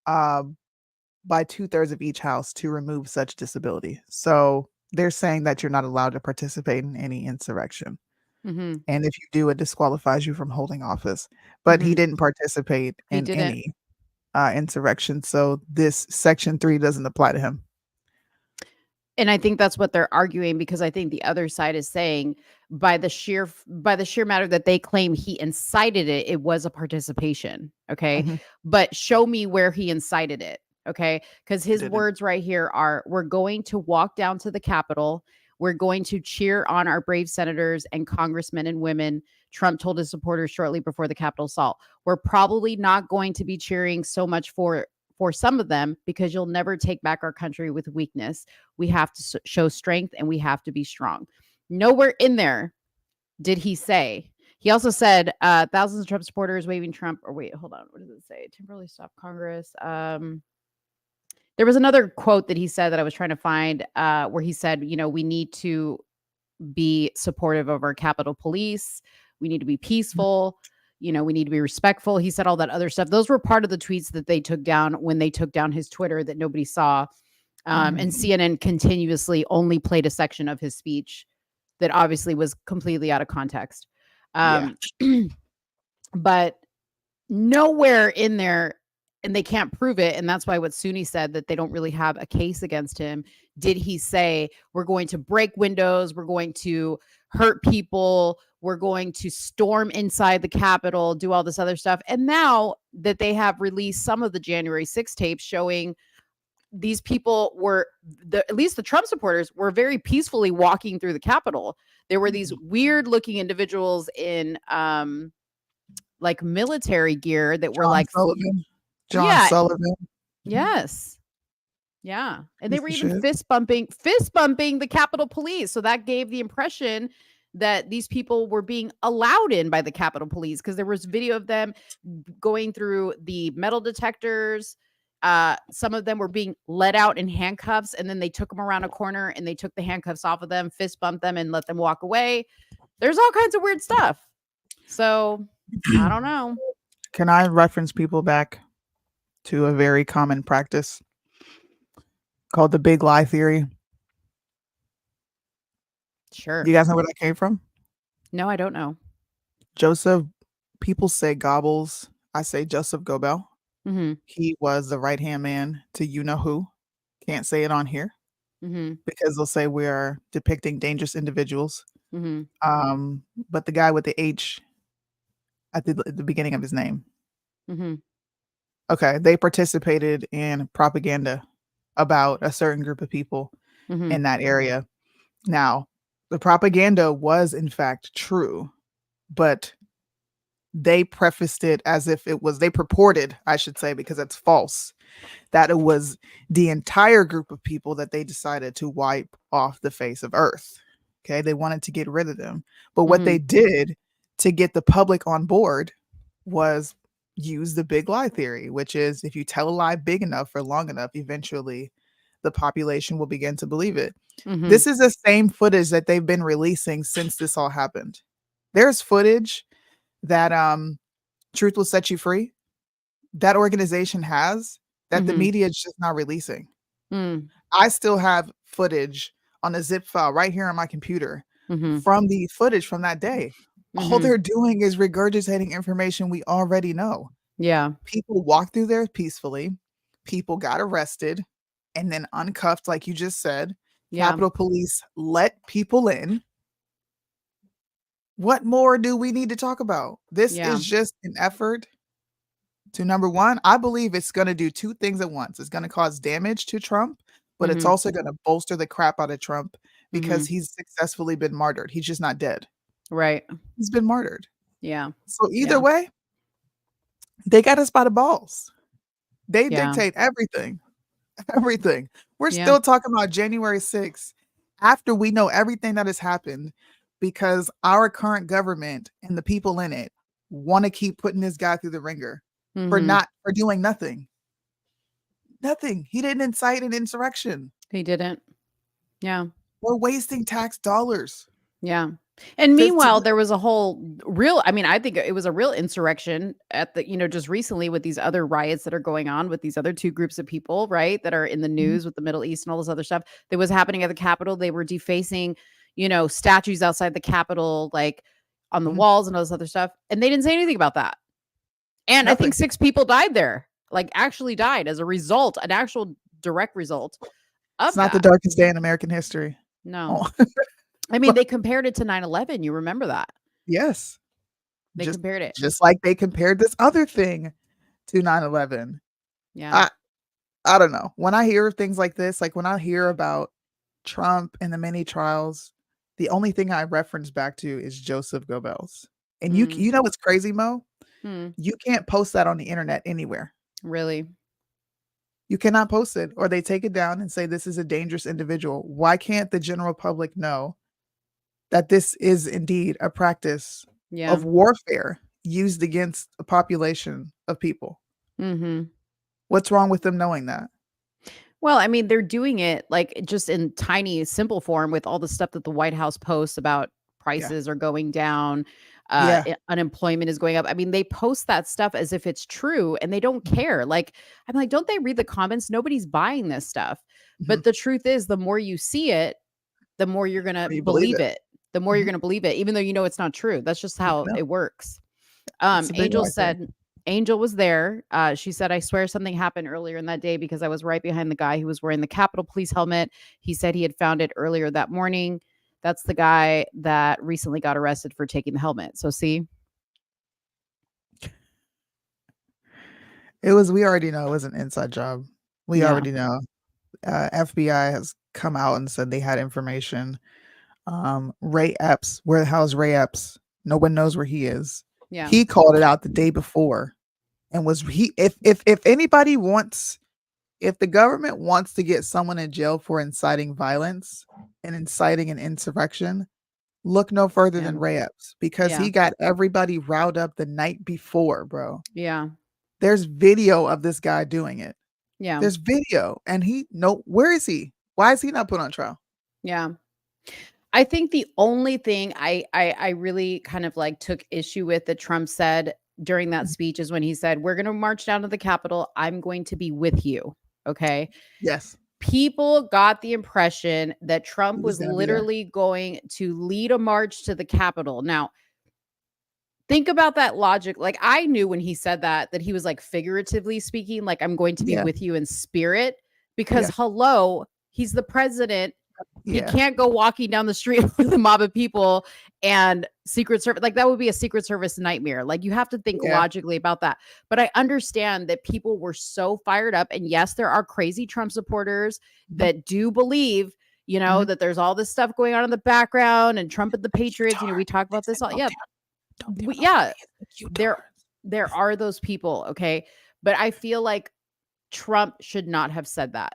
by 2/3 of each house to remove such disability. So they're saying that you're not allowed to participate in any insurrection. And if you do, it disqualifies you from holding office. But he didn't participate in any insurrection. So this Section 3 doesn't apply to him. And I think that's what they're arguing, because I think the other side is saying by the sheer matter that they claim he incited it, it was a participation. Okay. Mm-hmm. But show me where he incited it. Okay. Because his Didn't. words right here are, we're going to walk down to the Capitol. We're going to cheer on our brave senators and congressmen and women, Trump told his supporters shortly before the Capitol assault. We're probably not going to be cheering so much for some of them, because you'll never take back our country with weakness. We have to show strength, and we have to be strong. Nowhere in there did he say. He also said thousands of Trump supporters waving Trump. Or wait, hold on. What does it say? Temporarily stop Congress. There was another quote that he said that I was trying to find, where he said, we need to be supportive of our Capitol Police. We need to be peaceful. We need to be respectful. He said all that other stuff. Those were part of the tweets that they took down when they took down his Twitter that nobody saw. And CNN continuously only played a section of his speech that obviously was completely out of context. But nowhere in there, and they can't prove it, and that's why what Soonie said, that they don't really have a case against him, did he say, we're going to break windows, we're going to hurt people, we're going to storm inside the Capitol, do all this other stuff. And now that they have released some of the January 6th tapes showing these people were, at least the Trump supporters, were very peacefully walking through the Capitol. There were these weird looking individuals in like military gear that were like John Sullivan. Yes. Yeah. And they were even fist bumping the Capitol Police. So that gave the impression that these people were being allowed in by the Capitol Police, because there was video of them going through the metal detectors. Some of them were being let out in handcuffs, and then they took them around a corner and they took the handcuffs off of them, fist bumped them, and let them walk away. There's all kinds of weird stuff. So I don't know. Can I reference people back to a very common practice called the big lie theory? Sure. You guys know where that came from? No, I don't know. Joseph, people say Goebbels. I say Joseph Goebbels. Mm-hmm. He was the right-hand man to you-know-who. Can't say it on here because they'll say we are depicting dangerous individuals. But the guy with the H at the beginning of his name. Okay, they participated in propaganda about a certain group of people in that area. Now, the propaganda was in fact true, but they prefaced it as if it was, they purported, I should say, because it's false, that it was the entire group of people that they decided to wipe off the face of Earth. Okay, they wanted to get rid of them. But what they did to get the public on board was use the big lie theory, which is if you tell a lie big enough for long enough, eventually the population will begin to believe it. This is the same footage that they've been releasing since this all happened. There's footage that Truth Will Set You Free, that organization has, that the media is just not releasing. I still have footage on a zip file right here on my computer from the footage from that day. All they're doing is regurgitating information we already know. Yeah. People walked through there peacefully. People got arrested and then uncuffed, like you just said. Yeah. Capitol Police let people in. What more do we need to talk about? This is just an effort to, number one, I believe it's going to do two things at once. It's going to cause damage to Trump, but it's also going to bolster the crap out of Trump because he's successfully been martyred. He's just not dead. Right. He's been martyred. Yeah. So either way, they got us by the balls. They dictate everything. Everything. We're still talking about January 6th after we know everything that has happened because our current government and the people in it want to keep putting this guy through the ringer for doing nothing. Nothing. He didn't incite an insurrection. He didn't. Yeah. We're wasting tax dollars. Yeah. And meanwhile, there was a whole real, I mean, I think it was a real insurrection at the, just recently with these other riots that are going on with these other two groups of people, right? That are in the news with the Middle East and all this other stuff that was happening at the Capitol. They were defacing, statues outside the Capitol, like on the walls and all this other stuff. And they didn't say anything about that. And I think 6 people died there, like actually died as a result, an actual direct result It's not the darkest day in American history. No. Oh. I mean, they compared it to 9/11. You remember that? Yes. They compared it. Just like they compared this other thing to 9/11. Yeah. I don't know. When I hear things like this, like when I hear about Trump and the many trials, the only thing I reference back to is Joseph Goebbels. And you know what's crazy, Mo? You can't post that on the internet anywhere. Really? You cannot post it, or they take it down and say this is a dangerous individual. Why can't the general public know that this is indeed a practice of warfare used against a population of people? What's wrong with them knowing that? Well, I mean, they're doing it like just in tiny, simple form with all the stuff that the White House posts about prices are going down, unemployment is going up. I mean, they post that stuff as if it's true and they don't care. Like, I'm like, don't they read the comments? Nobody's buying this stuff. But the truth is, the more you see it, the more you're going to believe it. The more you're going to believe it, even though you know it's not true. That's just how it works. Angel said, Angel was there. She said, I swear something happened earlier in that day because I was right behind the guy who was wearing the Capitol Police helmet. He said he had found it earlier that morning. That's the guy that recently got arrested for taking the helmet. So see? We already know it was an inside job. We already know. FBI has come out and said they had information. Ray Epps, where the hell is Ray Epps? No one knows where he is. Yeah. He called it out the day before and if anybody wants, if the government wants to get someone in jail for inciting violence and inciting an insurrection, look no further than Ray Epps, because he got everybody riled up the night before, bro. Yeah. There's video of this guy doing it. Yeah. There's video. And where is he? Why is he not put on trial? Yeah. I think the only thing I really kind of like took issue with that Trump said during that speech is when he said, we're going to march down to the Capitol. I'm going to be with you. Okay. Yes. People got the impression that Trump was literally going to lead a march to the Capitol. Now, think about that logic. Like, I knew when he said that he was like figuratively speaking, like, I'm going to be with you in spirit, because hello, he's the president. He can't go walking down the street with a mob of people and Secret Service. Like, that would be a Secret Service nightmare. Like, you have to think logically about that. But I understand that people were so fired up. And yes, there are crazy Trump supporters that do believe, you know, that there's all this stuff going on in the background and Trump and the Patriots. You know, we talk about this all. There are those people. Okay. But I feel like Trump should not have said that.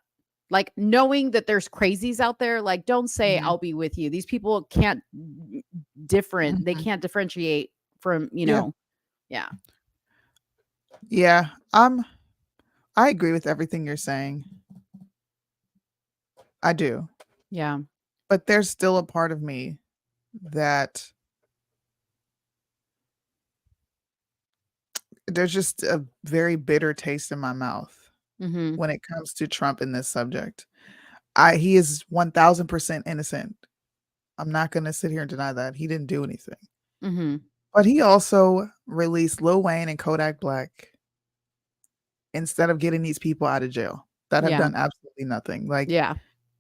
Like, knowing that there's crazies out there, like, don't say I'll be with you. These people can't they can't differentiate from, you know. Yeah. I agree with everything you're saying. I do. Yeah. But there's still a part of me that there's just a very bitter taste in my mouth when it comes to Trump in this subject. He is 1000% innocent. I'm not going to sit here and deny that. He didn't do anything. But he also released Lil Wayne and Kodak Black instead of getting these people out of jail that have done absolutely nothing. Like,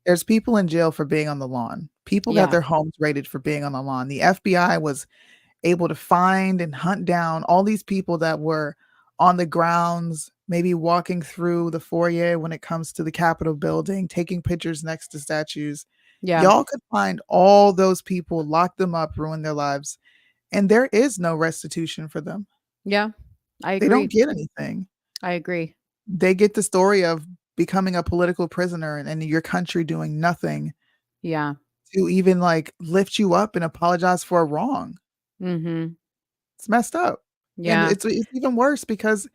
there's people in jail for being on the lawn. People got their homes raided for being on the lawn. The FBI was able to find and hunt down all these people that were on the grounds, maybe walking through the foyer when it comes to the Capitol building, taking pictures next to statues. Y'all could find all those people, lock them up, ruin their lives, and there is no restitution for them. Yeah, I agree. They don't get anything. I agree. They get the story of becoming a political prisoner and your country doing nothing. Yeah. To even like lift you up and apologize for a wrong. It's messed up. Yeah. And it's even worse because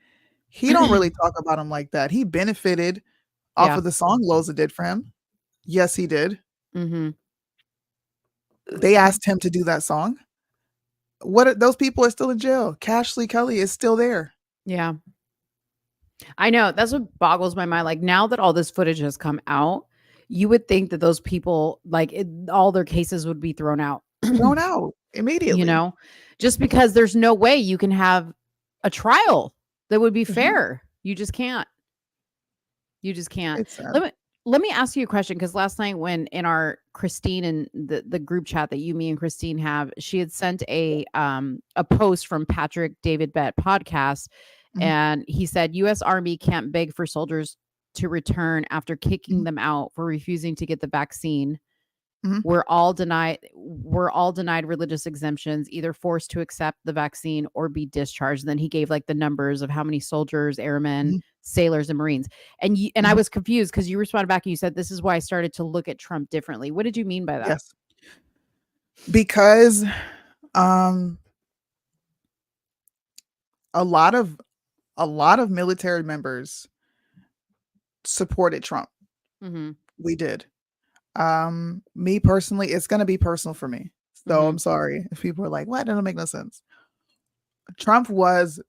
he don't really talk about him like that. He benefited off of the song Loza did for him. Yes, he did. They asked him to do that song. Those people are still in jail. Cashley Kelly is still there. Yeah. I know. That's what boggles my mind. Like, now that all this footage has come out, you would think that those people, like, all their cases would be thrown out. Thrown out immediately. You know, just because there's no way you can have a trial that would be fair. You just can't. You just can't. let me ask you a question, because last night when in our Christine and the group chat that me and Christine have, she had sent a post from Patrick David Bett podcast, and he said U.S. Army can't beg for soldiers to return after kicking them out for refusing to get the vaccine. We're all denied religious exemptions, either forced to accept the vaccine or be discharged. And then he gave like the numbers of how many soldiers, airmen, sailors, and Marines. And I was confused because you responded back and you said, this is why I started to look at Trump differently. What did you mean by that? Yes. Because a lot of military members supported Trump. We did. Me personally, it's going to be personal for me. So I'm sorry if people are like, what? That doesn't make no sense. Trump was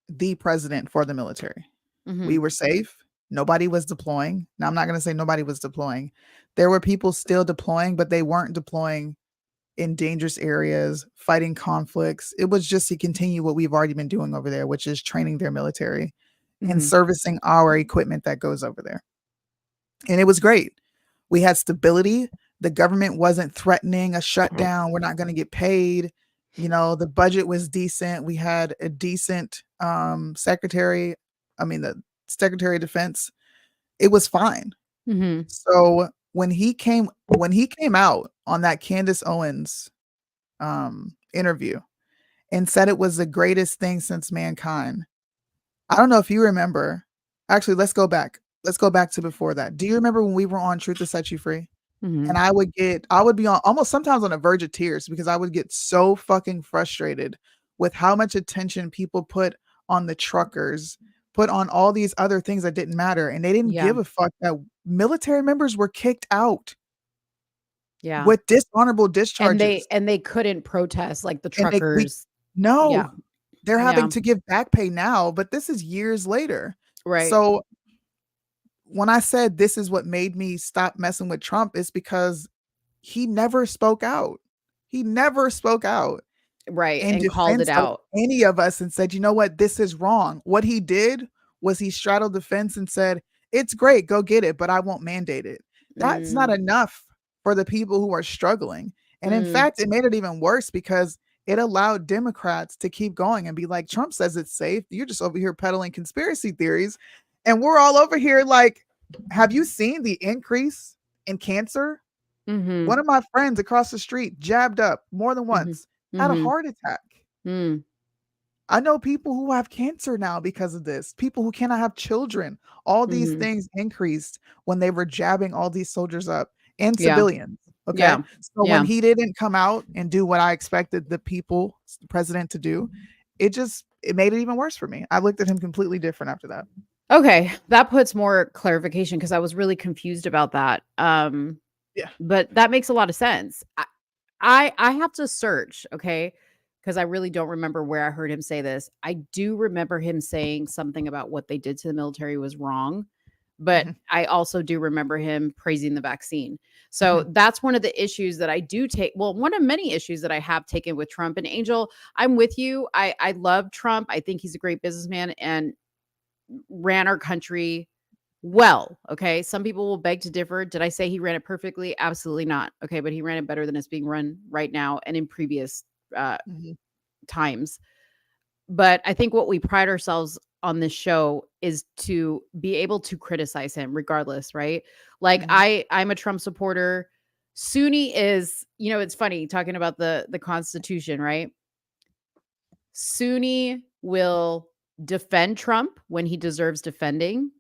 the president for the military. We were safe. Nobody was deploying. Now, I'm not going to say nobody was deploying. There were people still deploying, but they weren't deploying in dangerous areas, fighting conflicts. It was just to continue what we've already been doing over there, which is training their military and servicing our equipment that goes over there. And it was great. We had stability. The government wasn't threatening a shutdown. We're not going to get paid. The budget was decent. We had a decent the Secretary of Defense. It was fine. So when he came out on that Candace Owens interview and said it was the greatest thing since mankind, I don't know if you remember. Actually, let's go back. Let's go back to before that. Do you remember when we were on Truth to Set You Free? And I would be on almost sometimes on the verge of tears because I would get so fucking frustrated with how much attention people put on the truckers, put on all these other things that didn't matter. And they didn't give a fuck that military members were kicked out. Yeah. With dishonorable discharges. And they couldn't protest like the truckers. They're having to give back pay now, but this is years later. Right. So when I said this is what made me stop messing with Trump, is because he never spoke out. Right. And called it out. Any of us and said, you know what, this is wrong. What he did was he straddled the fence and said, it's great, go get it, but I won't mandate it. That's not enough for the people who are struggling. And in fact, it made it even worse because it allowed Democrats to keep going and be like, Trump says it's safe. You're just over here peddling conspiracy theories. And we're all over here like, have you seen the increase in cancer? One of my friends across the street jabbed up more than once, had a heart attack. I know people who have cancer now because of this, people who cannot have children. All these things increased when they were jabbing all these soldiers up and civilians. Okay. So when he didn't come out and do what I expected the president to do, it made it even worse for me. I looked at him completely different after that. Okay, that puts more clarification because I was really confused about that. But that makes a lot of sense. I have to search, okay, because I really don't remember where I heard him say this. I do remember him saying something about what they did to the military was wrong, but I also do remember him praising the vaccine. So that's one of the issues that I do take. Well, one of many issues that I have taken with Trump. And Angel, I'm with you. I love Trump. I think he's a great businessman and ran our country well. Okay. Some people will beg to differ. Did I say he ran it perfectly? Absolutely not. Okay. But he ran it better than it's being run right now and in previous times. But I think what we pride ourselves on this show is to be able to criticize him regardless. Right. Like I'm a Trump supporter. Soonie is, it's funny talking about the Constitution, right? Soonie will defend Trump when he deserves defending.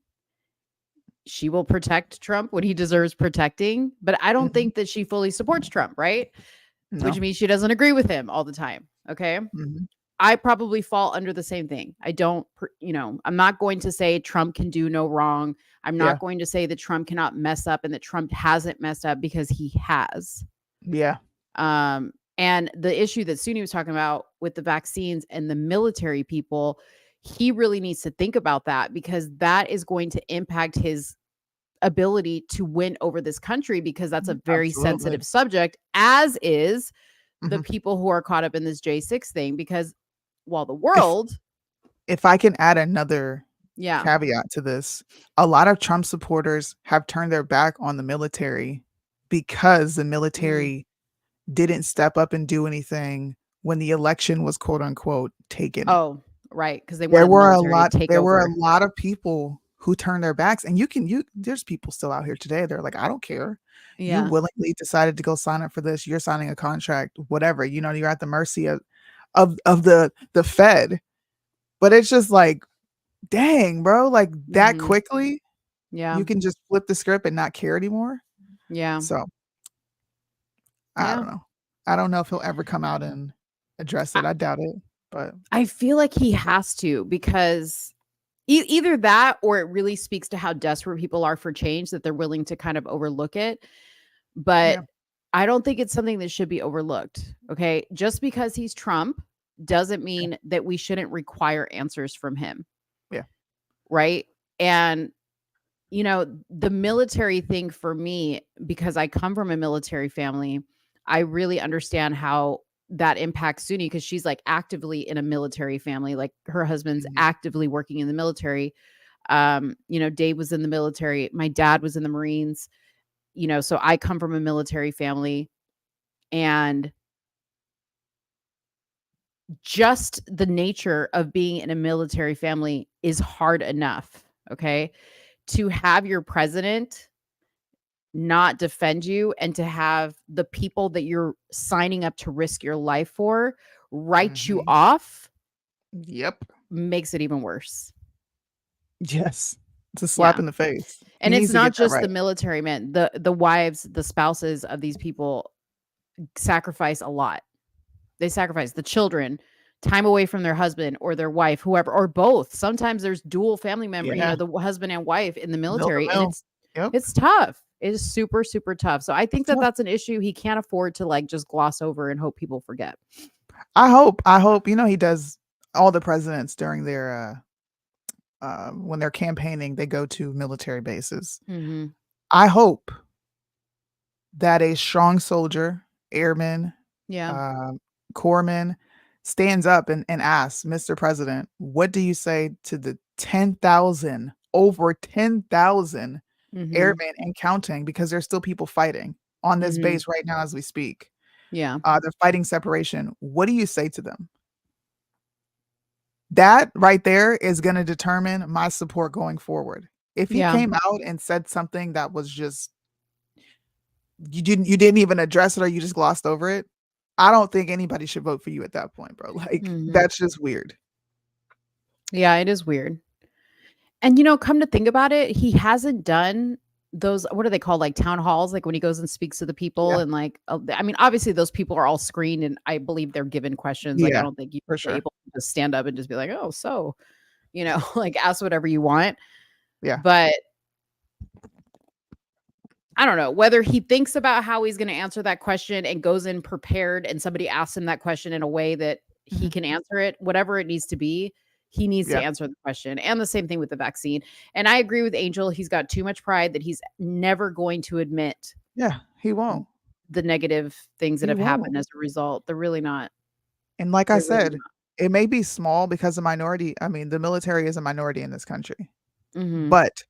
She will protect Trump when he deserves protecting, but I don't think that she fully supports Trump, right? No. Which means she doesn't agree with him all the time. Okay. I probably fall under the same thing. I don't, I'm not going to say Trump can do no wrong. I'm not going to say that Trump cannot mess up and that Trump hasn't messed up, because he has. Yeah. And the issue that Soonie was talking about with the vaccines and the military people, he really needs to think about that, because that is going to impact his ability to win over this country, because that's a very sensitive subject, as is the people who are caught up in this J6 thing. Because while the world, if I can add another caveat to this. A lot of Trump supporters have turned their back on the military because the military didn't step up and do anything when the election was quote unquote taken. Oh, right. Because they wanted the military to take over. There were a lot of people who turned their backs, and there's people still out here today. They're like, I don't care. You willingly decided to go sign up for this. You're signing a contract, whatever. You're at the mercy of the Fed. But it's just like, dang, bro, like that quickly. Yeah. You can just flip the script and not care anymore. Yeah. So I don't know. I don't know if he'll ever come out and address it. I doubt it. But I feel like he has to, because either that, or it really speaks to how desperate people are for change that they're willing to kind of overlook it. But I don't think it's something that should be overlooked. Okay. Just because he's Trump doesn't mean that we shouldn't require answers from him. Yeah. Right. And, the military thing for me, because I come from a military family, I really understand how that impacts Soonie, because she's like actively in a military family. Like her husband's actively working in the military. Dave was in the military. My dad was in the Marines, so I come from a military family, and just the nature of being in a military family is hard enough. Okay. To have your president not defend you, and to have the people that you're signing up to risk your life for write you off. Yep. Makes it even worse. Yes. It's a slap in the face. And it's not just the military men, the wives, the spouses of these people sacrifice a lot. They sacrifice the children, time away from their husband or their wife, whoever, or both. Sometimes there's dual family member, the husband and wife in the military. And it's tough. It is super, super tough. So I think that's an issue he can't afford to like just gloss over and hope people forget. I hope, he does. All the presidents during their, when they're campaigning, they go to military bases. I hope that a strong soldier, airman, corpsman stands up and asks, Mr. President, what do you say to the over 10,000 airmen and counting, because there's still people fighting on this base right now as we speak. Yeah. They're fighting separation. What do you say to them? That right there is going to determine my support going forward. If he came out and said something that was just, you didn't even address it, or you just glossed over it, I don't think anybody should vote for you at that point, bro. Like that's just weird. Yeah, it is weird. And come to think about it, he hasn't done those, what are they called? Like town halls, like when he goes and speaks to the people and like, I mean, obviously those people are all screened, and I believe they're given questions. Like, I don't think you're able to stand up and just be like, oh, so, like ask whatever you want. Yeah. But I don't know whether he thinks about how he's going to answer that question and goes in prepared, and somebody asks him that question in a way that he can answer it, whatever it needs to be. He needs to answer the question. And the same thing with the vaccine. And I agree with Angel. He's got too much pride that he's never going to admit. Yeah, he won't. The negative things that have happened as a result. They're really not. And like I said, it may be small because the military is a minority in this country. But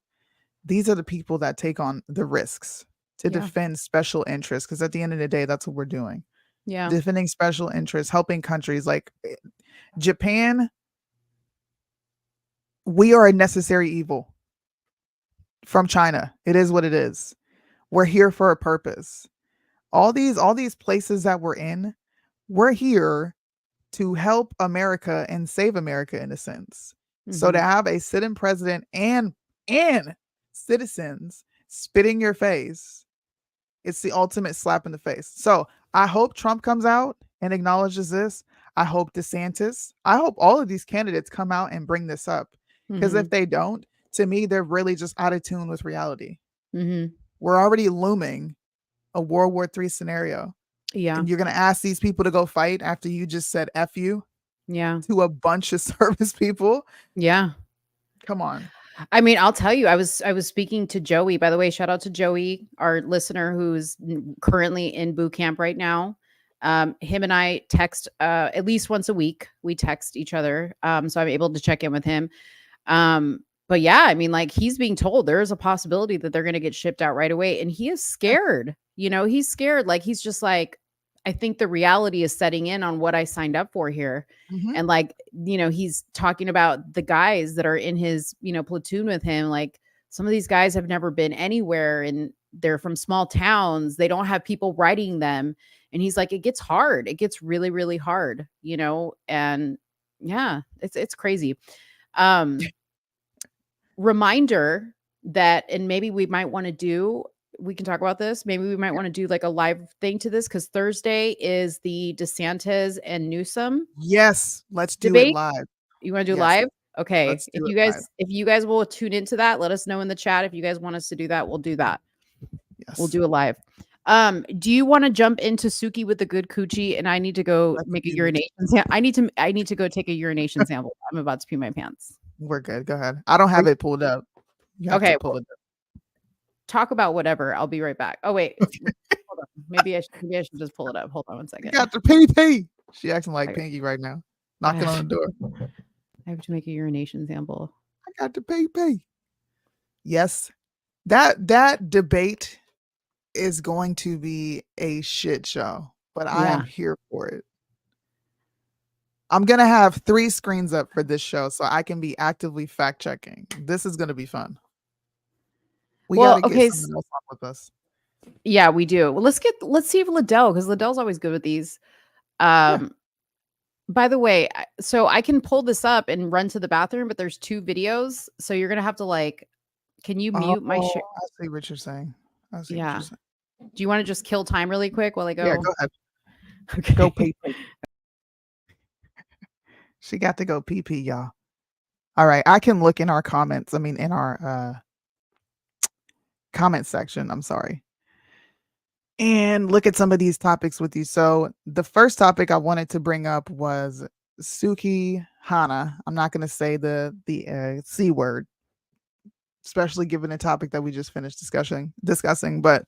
these are the people that take on the risks to defend special interests. Because at the end of the day, that's what we're doing. Yeah. Defending special interests, helping countries like Japan. We are a necessary evil from China. It is what it is. We're here for a purpose. All these places that we're in, we're here to help America and save America in a sense. So to have a sitting president and citizens spit in your face, it's the ultimate slap in the face. So I hope Trump comes out and acknowledges this. I hope DeSantis, I hope all of these candidates come out and bring this up. Because if they don't, to me, they're really just out of tune with reality. We're already looming a World War III scenario. Yeah. And you're going to ask these people to go fight after you just said F you to a bunch of service people. Yeah. Come on. I mean, I'll tell you, I was speaking to Joey, by the way, shout out to Joey, our listener who's currently in boot camp right now. Him and I text at least once a week. We text each other. So I'm able to check in with him. But yeah, I mean, like, he's being told there is a possibility that they're going to get shipped out right away. And he is scared. You know, he's scared. Like, he's just like, I think the reality is setting in on what I signed up for here. And like, you know, he's talking about the guys that are in his, you know, platoon with him. Like, some of these guys have never been anywhere and they're from small towns. They don't have people writing them. And he's like, it gets hard. It gets really, really hard, you know? And yeah, it's crazy. Reminder that, and maybe we might want to do, we can talk about this. Maybe we might want to do like a live thing to this because Thursday is the DeSantis and Newsom. Yes, let's do debate. it live. You want to do Yes, live? Okay. live. If you guys will tune into that, let us know in the chat. If you guys want us to do that, we'll do that. Yes. We'll do it live. Do you want to jump into Suki with the good coochie? And I need to go make a urination. I need to go take a urination sample. I'm about to pee my pants. We're good. Go ahead. I don't have it pulled up. You have to pull it up. Talk about whatever. I'll be right back. Oh wait, hold on. Maybe I should just pull it up. Hold on one second. You got the PP. She acting like Pinky right now, knocking on the door. I have to make a urination sample. I got the PP. Yes, that debate is going to be a shit show, but I am here for it. I'm going to have 3 screens up for this show so I can be actively fact checking. This is going to be fun. We got to get someone else on with us. Yeah, we do. Well, let's see if Liddell, because Liddell's always good with these. By the way, so I can pull this up and run to the bathroom, but there's 2 videos. So you're going to have to like, can you mute my share? I see what you're saying. Do you want to just kill time really quick while I go? Yeah, go ahead. Okay. Go pee. She got to go pee, y'all. All right. I can look in our comments. I mean, in our comment section. I'm sorry. And look at some of these topics with you. So the first topic I wanted to bring up was Suki Hana. I'm not going to say the C word, especially given the topic that we just finished discussing. But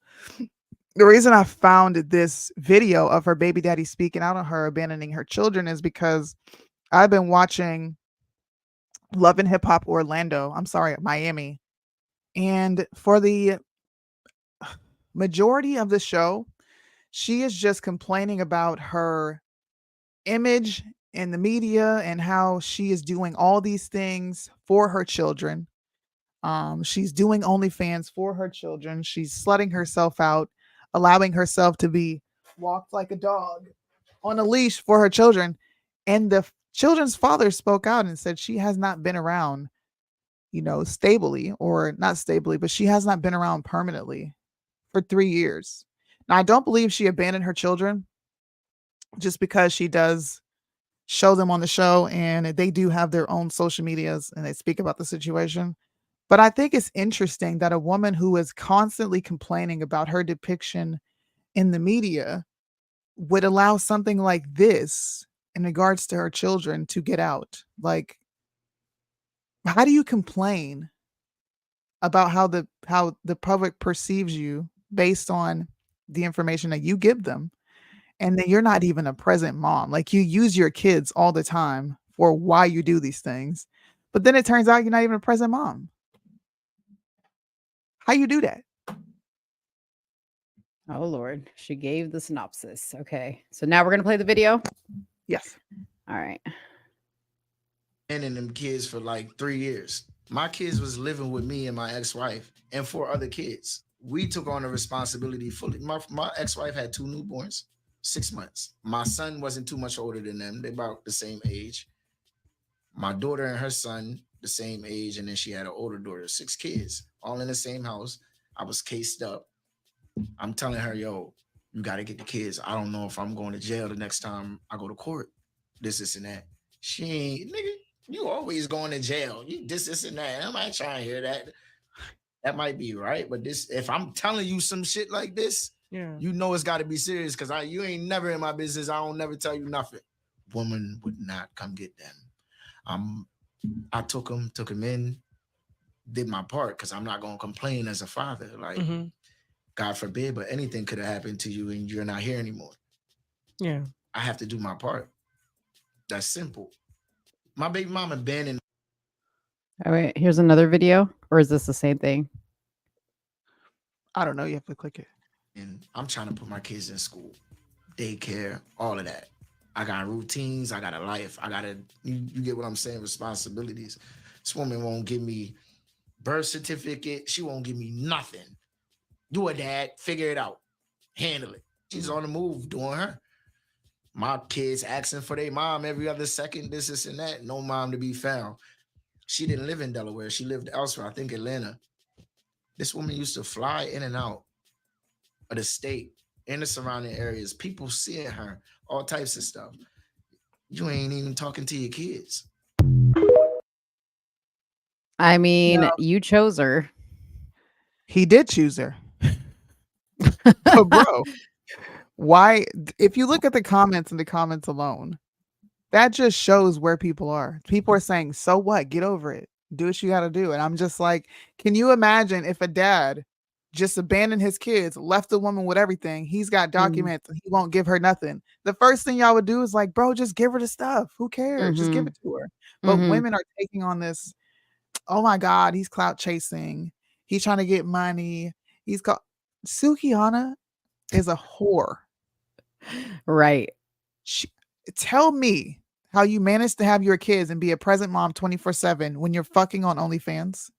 the reason I found this video of her baby daddy speaking out on her abandoning her children is because I've been watching Love and Hip Hop Miami. And for the majority of the show, she is just complaining about her image in the media and how she is doing all these things for her children. She's doing OnlyFans for her children. She's slutting herself out, allowing herself to be walked like a dog on a leash for her children. And the children's father spoke out and said she has not been around, stably, or not stably, but she has not been around permanently for 3 years. Now, I don't believe she abandoned her children just because she does show them on the show and they do have their own social medias and they speak about the situation. But I think it's interesting that a woman who is constantly complaining about her depiction in the media would allow something like this in regards to her children to get out. Like, how do you complain about how the public perceives you based on the information that you give them, and then you're not even a present mom? Like, you use your kids all the time for why you do these things, but then it turns out you're not even a present mom. How you do that? Oh Lord, she gave the synopsis. Okay, so now we're gonna play the video. Yes. All right. And them kids for like 3 years. My kids was living with me and my ex-wife and 4 other kids. We took on the responsibility fully. My ex-wife had 2 newborns, 6 months. My son wasn't too much older than them. They're about the same age. My daughter and her son, the same age. And then she had an older daughter, 6 kids, all in the same house. I was cased up. I'm telling her, yo, you got to get the kids. I don't know if I'm going to jail the next time I go to court. This and that. She ain't, nigga, you always going to jail. You this and that. I'm not trying to hear that. That might be right, but if I'm telling you some shit like this, you know it's got to be serious because you ain't never in my business. I don't never tell you nothing. Woman would not come get them. I took him in, did my part because I'm not going to complain as a father. Like, God forbid, but anything could have happened to you and you're not here anymore. Yeah. I have to do my part. That's simple. My baby mama abandoned. Oh, wait, here's another video, or is this the same thing? I don't know. You have to click it. And I'm trying to put my kids in school, daycare, all of that. I got routines. I got a life. You get what I'm saying? Responsibilities. This woman won't give me birth certificate. She won't give me nothing. Do it, dad. Figure it out. Handle it. She's on the move doing her. My kids asking for their mom every other second, this, and that. No mom to be found. She didn't live in Delaware. She lived elsewhere, I think Atlanta. This woman used to fly in and out of the state and the surrounding areas. People seeing her, all types of stuff. You ain't even talking to your kids. I mean, you chose her. He did choose her. But bro, why? If you look at the comments and the comments alone, that just shows where people are. People are saying, so what? Get over it. Do what you got to do. And I'm just like, can you imagine if a dad just abandoned his kids, left the woman with everything? He's got documents and he won't give her nothing. The first thing y'all would do is like, bro, just give her the stuff. Who cares? Just give it to her. But women are taking on this. Oh my God, he's clout chasing. He's trying to get money. He's called Sukihana is a whore. Right. Tell me how you managed to have your kids and be a present mom 24/7 when you're fucking on OnlyFans,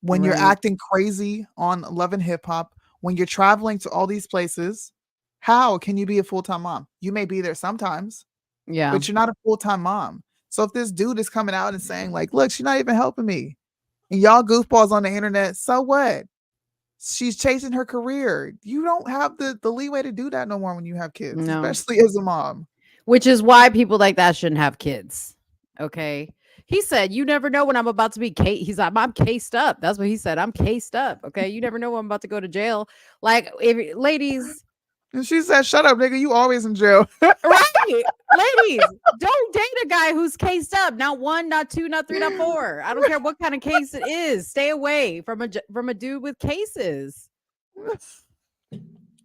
when you're acting crazy on Love and Hip Hop, when you're traveling to all these places. How can you be a full-time mom? You may be there sometimes, but you're not a full-time mom. So if this dude is coming out and saying like, look, she's not even helping me, and y'all goofballs on the internet, so what? She's chasing her career. You don't have the leeway to do that no more when you have kids, especially as a mom. Which is why people like that shouldn't have kids. Okay. He said, you never know when I'm about to be he's like, I'm cased up. That's what he said. I'm cased up. Okay. You never know when I'm about to go to jail. Like, ladies. And she said, shut up, nigga. You always in jail. Right. Ladies, don't date a guy who's cased up. Not 1, not 2, not 3, not 4. I don't care what kind of case it is. Stay away from a dude with cases.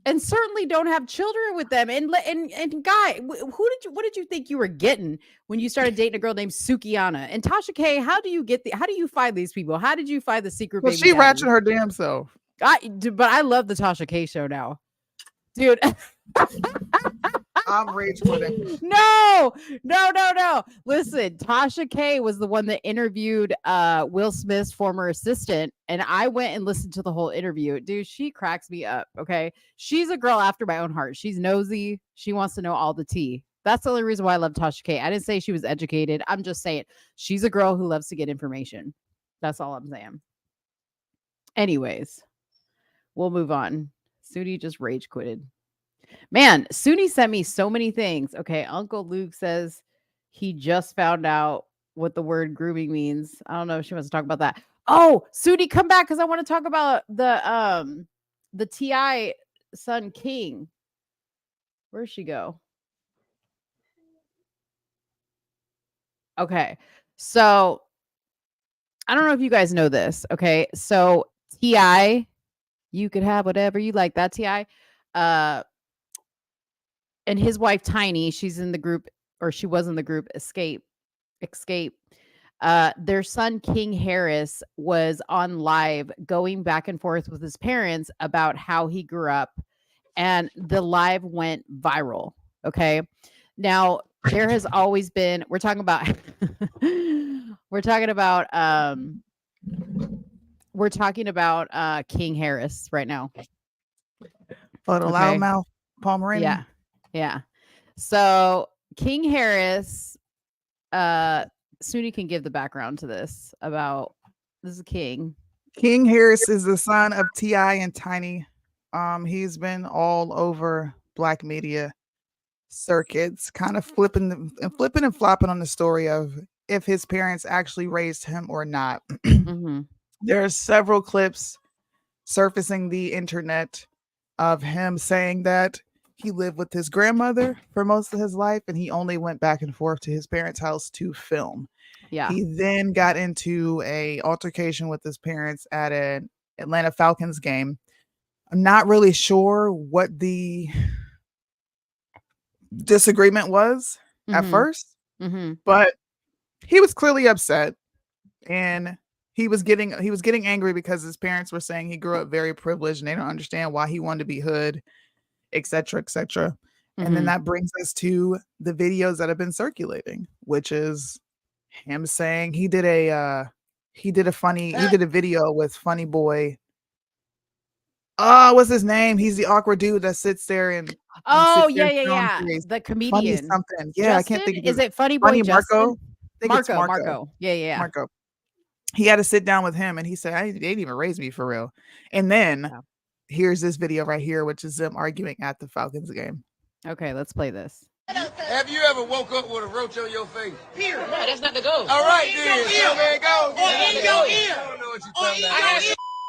And certainly don't have children with them. And guy, what did you think you were getting when you started dating a girl named Sukihana? And Tasha K, how do you find these people? How did you find the secret baby? She ratchet her damn self. But I love the Tasha K show now. Dude. I'm rage quitting. No. Listen, Tasha K was the one that interviewed Will Smith's former assistant, and I went and listened to the whole interview. Dude, she cracks me up. Okay, she's a girl after my own heart. She's nosy. She wants to know all the tea. That's the only reason why I love Tasha K. I didn't say she was educated. I'm just saying she's a girl who loves to get information. That's all I'm saying. Anyways, we'll move on. Soonie just rage quitted. Man, Soonie sent me so many things. Okay, Uncle Luke says he just found out what the word grooming means. I don't know if she wants to talk about that. Oh, Soonie, come back because I want to talk about the T.I. son King. Where'd she go? Okay, so I don't know if you guys know this. Okay, so T.I., you could have whatever you like. That T.I. And his wife Tiny, she's in the group, or she was in the group Escape. Their son King Harris was on live going back and forth with his parents about how he grew up, and the live went viral. Okay, now there has always been, we're talking about King Harris right now. Oh, the loudmouth Pomeranian. Yeah. So King Harris, Soonie can give the background to this about this is King. King Harris is the son of T.I. and Tiny. He's been all over black media circuits, kind of flipping and flopping on the story of if his parents actually raised him or not. There are several clips surfacing the internet of him saying that he lived with his grandmother for most of his life, and he only went back and forth to his parents' house to film. Yeah. He then got into a altercation with his parents at an Atlanta Falcons game. I'm not really sure what the disagreement was at first, but he was clearly upset. and he was getting angry because his parents were saying he grew up very privileged and they don't understand why he wanted to be hood, etc., etc. And then that brings us to the videos that have been circulating, which is him saying he did a video with Funny Boy. Oh, what's his name? He's the awkward dude that sits there and sits there yeah. The comedian. Funny something. Yeah, Justin? I can't think of Is it Funny Boy Funny Justin? Marco? I think it's Marco. Yeah. Marco. He had to sit down with him and he said, they didn't even raise me for real. And then here's this video right here, which is them arguing at the Falcons game. Okay, let's play this. Have you ever woke up with a roach on your face? Here. No, that's not the goal. All right, then. Go. Or in your ear. I don't know what you're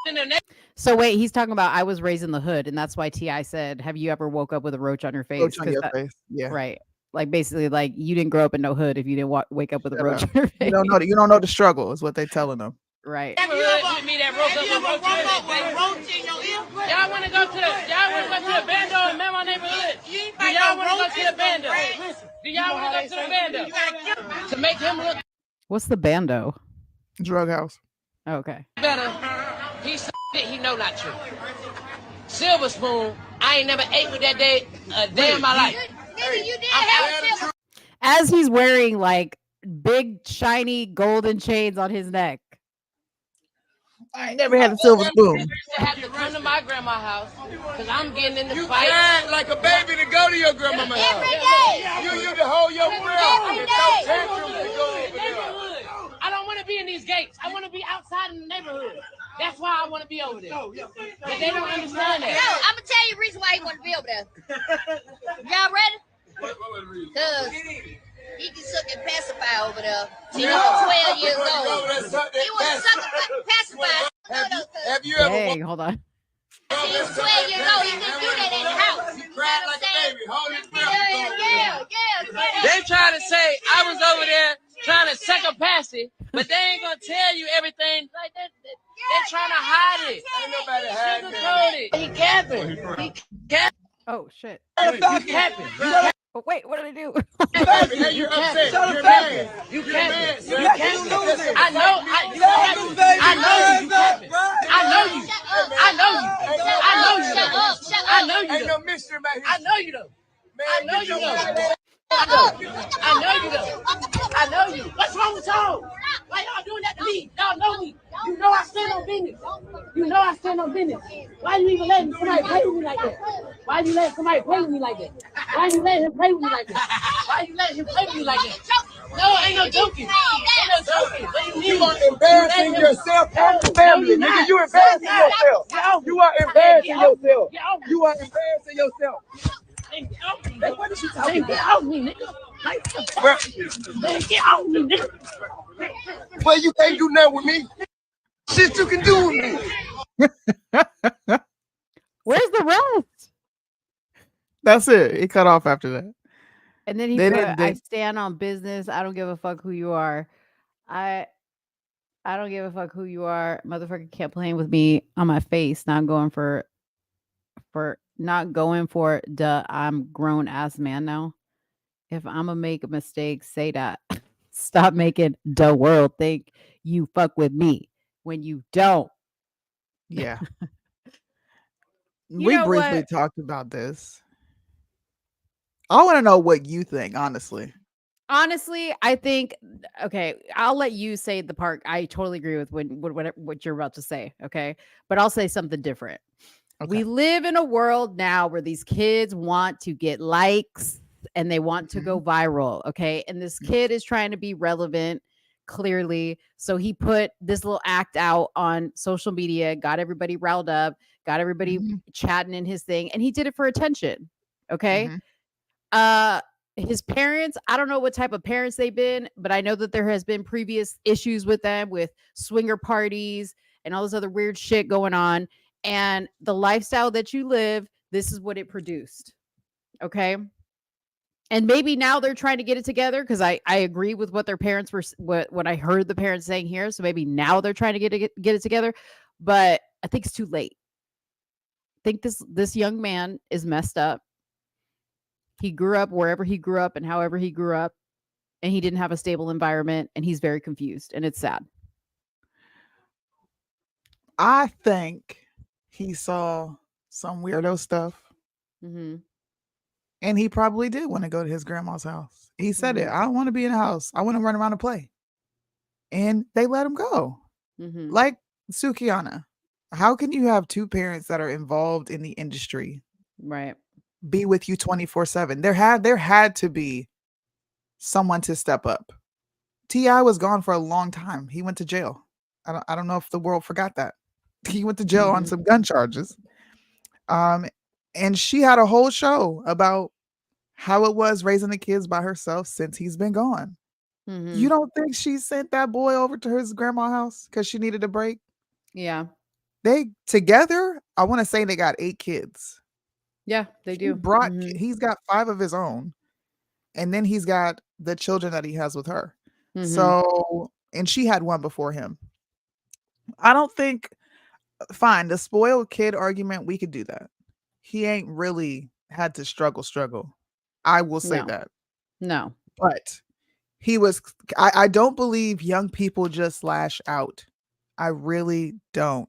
talking about. So wait, he's talking about I was raised in the hood, and that's why T.I. said, "Have you ever woke up with a roach on your face?" Roach on your face. Yeah. Right. Like basically, like you didn't grow up in no hood if you didn't wake up with a roach on your face. You don't know the struggle is what they're telling them. Right. Have you ever with me that woke up with a roach in your ear? Y'all want to go to the bando in my neighborhood? Do y'all want to go to the bando? Do y'all want to go to the bando? To make him look What's the bando? Drug house. Okay. better. He's he know not true. Silver spoon. I ain't never ate with that day a day in my life. Nigga, you did have a As he's wearing like big shiny golden chains on his neck. I ain't never had a silver spoon. I have to come to my grandma's house because I'm getting in the You fight. cried like a baby to go to your grandmama's house. every day. You to hold your breath. Every You day. throw tantrums to go over there. Neighborhood. I don't want to be in these gates. I want to be outside in the neighborhood. That's why I want to be over there. But they don't understand No, that. I'm gonna tell you the reason why he want to be over there. Y'all ready? Cause he can suck and pacify over there. Till he was 12 years old. He was sucking pacify. Have you ever Dang, hold on. Till he was 12 years old. He couldn't do that in the house. You cried like a baby. Hold his breath. Yeah. They trying to say I was over there trying to second pass it, but they ain't gonna tell you everything like that. They're trying to hide it. Ain't nobody hiding Sugarcoat it. He capping. Oh shit. You capping. Oh, wait, what did I do? Hey, you're upset. You're mad. You You're capping. mad, sir. You capping. I know. You capping. I know you. I know you. I know you. Shut up. Shut I up. know you. Ain't no mystery about his I know you though. man. I know you Get your though. mouth. I know you though. I know you. What's wrong with y'all? Why y'all doing that to me? Y'all know me. You know I stand on business. You know I stand on business. Why you even letting somebody play with me like that? Why you letting somebody play with me like that? Why you letting him play with me like that? Why you letting him play with me like that? No, ain't no joking. Ain't no joking. What do you You mean? are embarrassing yourself and the family. Nigga, you embarrassing yourself. You are embarrassing yourself. You are embarrassing yourself. Hey, what is you talking about? Get off me, nigga. Man, get off me, nigga. Well, you can't do nothing with me. Shit you can do with me. Where's the rest? That's it. He cut off after that. And then he They put, didn't- they- I stand on business. I don't give a fuck who you are. I don't give a fuck who you are. Motherfucker can't play with me on my face. Not going for duh. I'm grown ass man now. If I'm gonna make a mistake, say that. Stop making the world think you fuck with me when you don't. Yeah. You We know briefly what? talked about this. I want to know what you think, honestly. Honestly, I think okay, I'll let you say the part. I totally agree with what you're about to say, okay? But I'll say something different. Okay. We live in a world now where these kids want to get likes and they want to go viral, okay? And this kid is trying to be relevant clearly. So he put this little act out on social media, got everybody riled up, got everybody chatting in his thing, and he did it for attention, okay? His parents, I don't know what type of parents they've been, but I know that there has been previous issues with them with swinger parties and all this other weird shit going on. And the lifestyle that you live, this is what it produced. Okay. And maybe now they're trying to get it together because I agree with what their parents were, what I heard the parents saying here. So maybe now they're trying to get it together, but I think it's too late. I think this young man is messed up. He grew up wherever he grew up and however he grew up, and he didn't have a stable environment, and he's very confused, and it's sad. I think he saw some weirdo stuff. Mm-hmm. And he probably did want to go to his grandma's house. He said it. Mm-hmm. I don't want to be in a house. I want to run around and play. And they let him go. Mm-hmm. Like Sukiana. How can you have two parents that are involved in the industry Right. be with you 24/7? There had to be someone to step up. T.I. was gone for a long time. He went to jail. I don't know if the world forgot that. He went to jail on some gun charges. And she had a whole show about how it was raising the kids by herself since he's been gone. Mm-hmm. You don't think she sent that boy over to his grandma's house because she needed a break? Yeah. They together, I want to say they got 8 kids. Yeah, they do. He's got 5 of his own, and then he's got the children that he has with her. Mm-hmm. So, and she had one before him. I don't think, fine, the spoiled kid argument, we could do that. He ain't really had to struggle. I will say that. No. But he was, I don't believe young people just lash out. I really don't.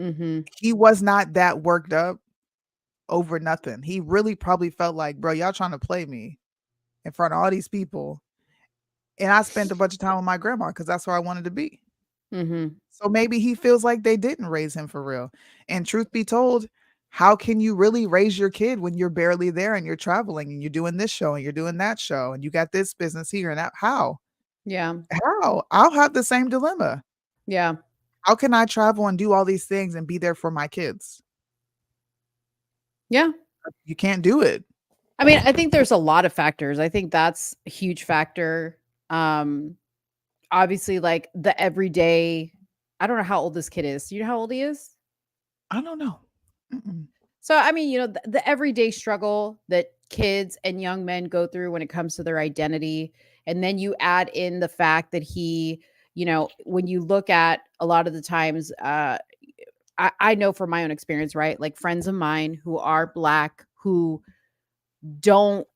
Mm-hmm. He was not that worked up over nothing. He really probably felt like, bro, y'all trying to play me in front of all these people. And I spent a bunch of time with my grandma because that's where I wanted to be. Mm-hmm. So maybe he feels like they didn't raise him for real. And truth be told, how can you really raise your kid when you're barely there and you're traveling and you're doing this show and you're doing that show and you got this business here and that? How? Yeah. How? I'll have the same dilemma. Yeah. How can I travel and do all these things and be there for my kids? Yeah. You can't do it. I mean, I think there's a lot of factors. I think that's a huge factor. Obviously, like the everyday, I don't know how old this kid is. Do you know how old he is? I don't know. Mm-mm. So, I mean, the everyday struggle that kids and young men go through when it comes to their identity. And then you add in the fact that he, when you look at a lot of the times, I know from my own experience, right? Like friends of mine who are Black, who didn't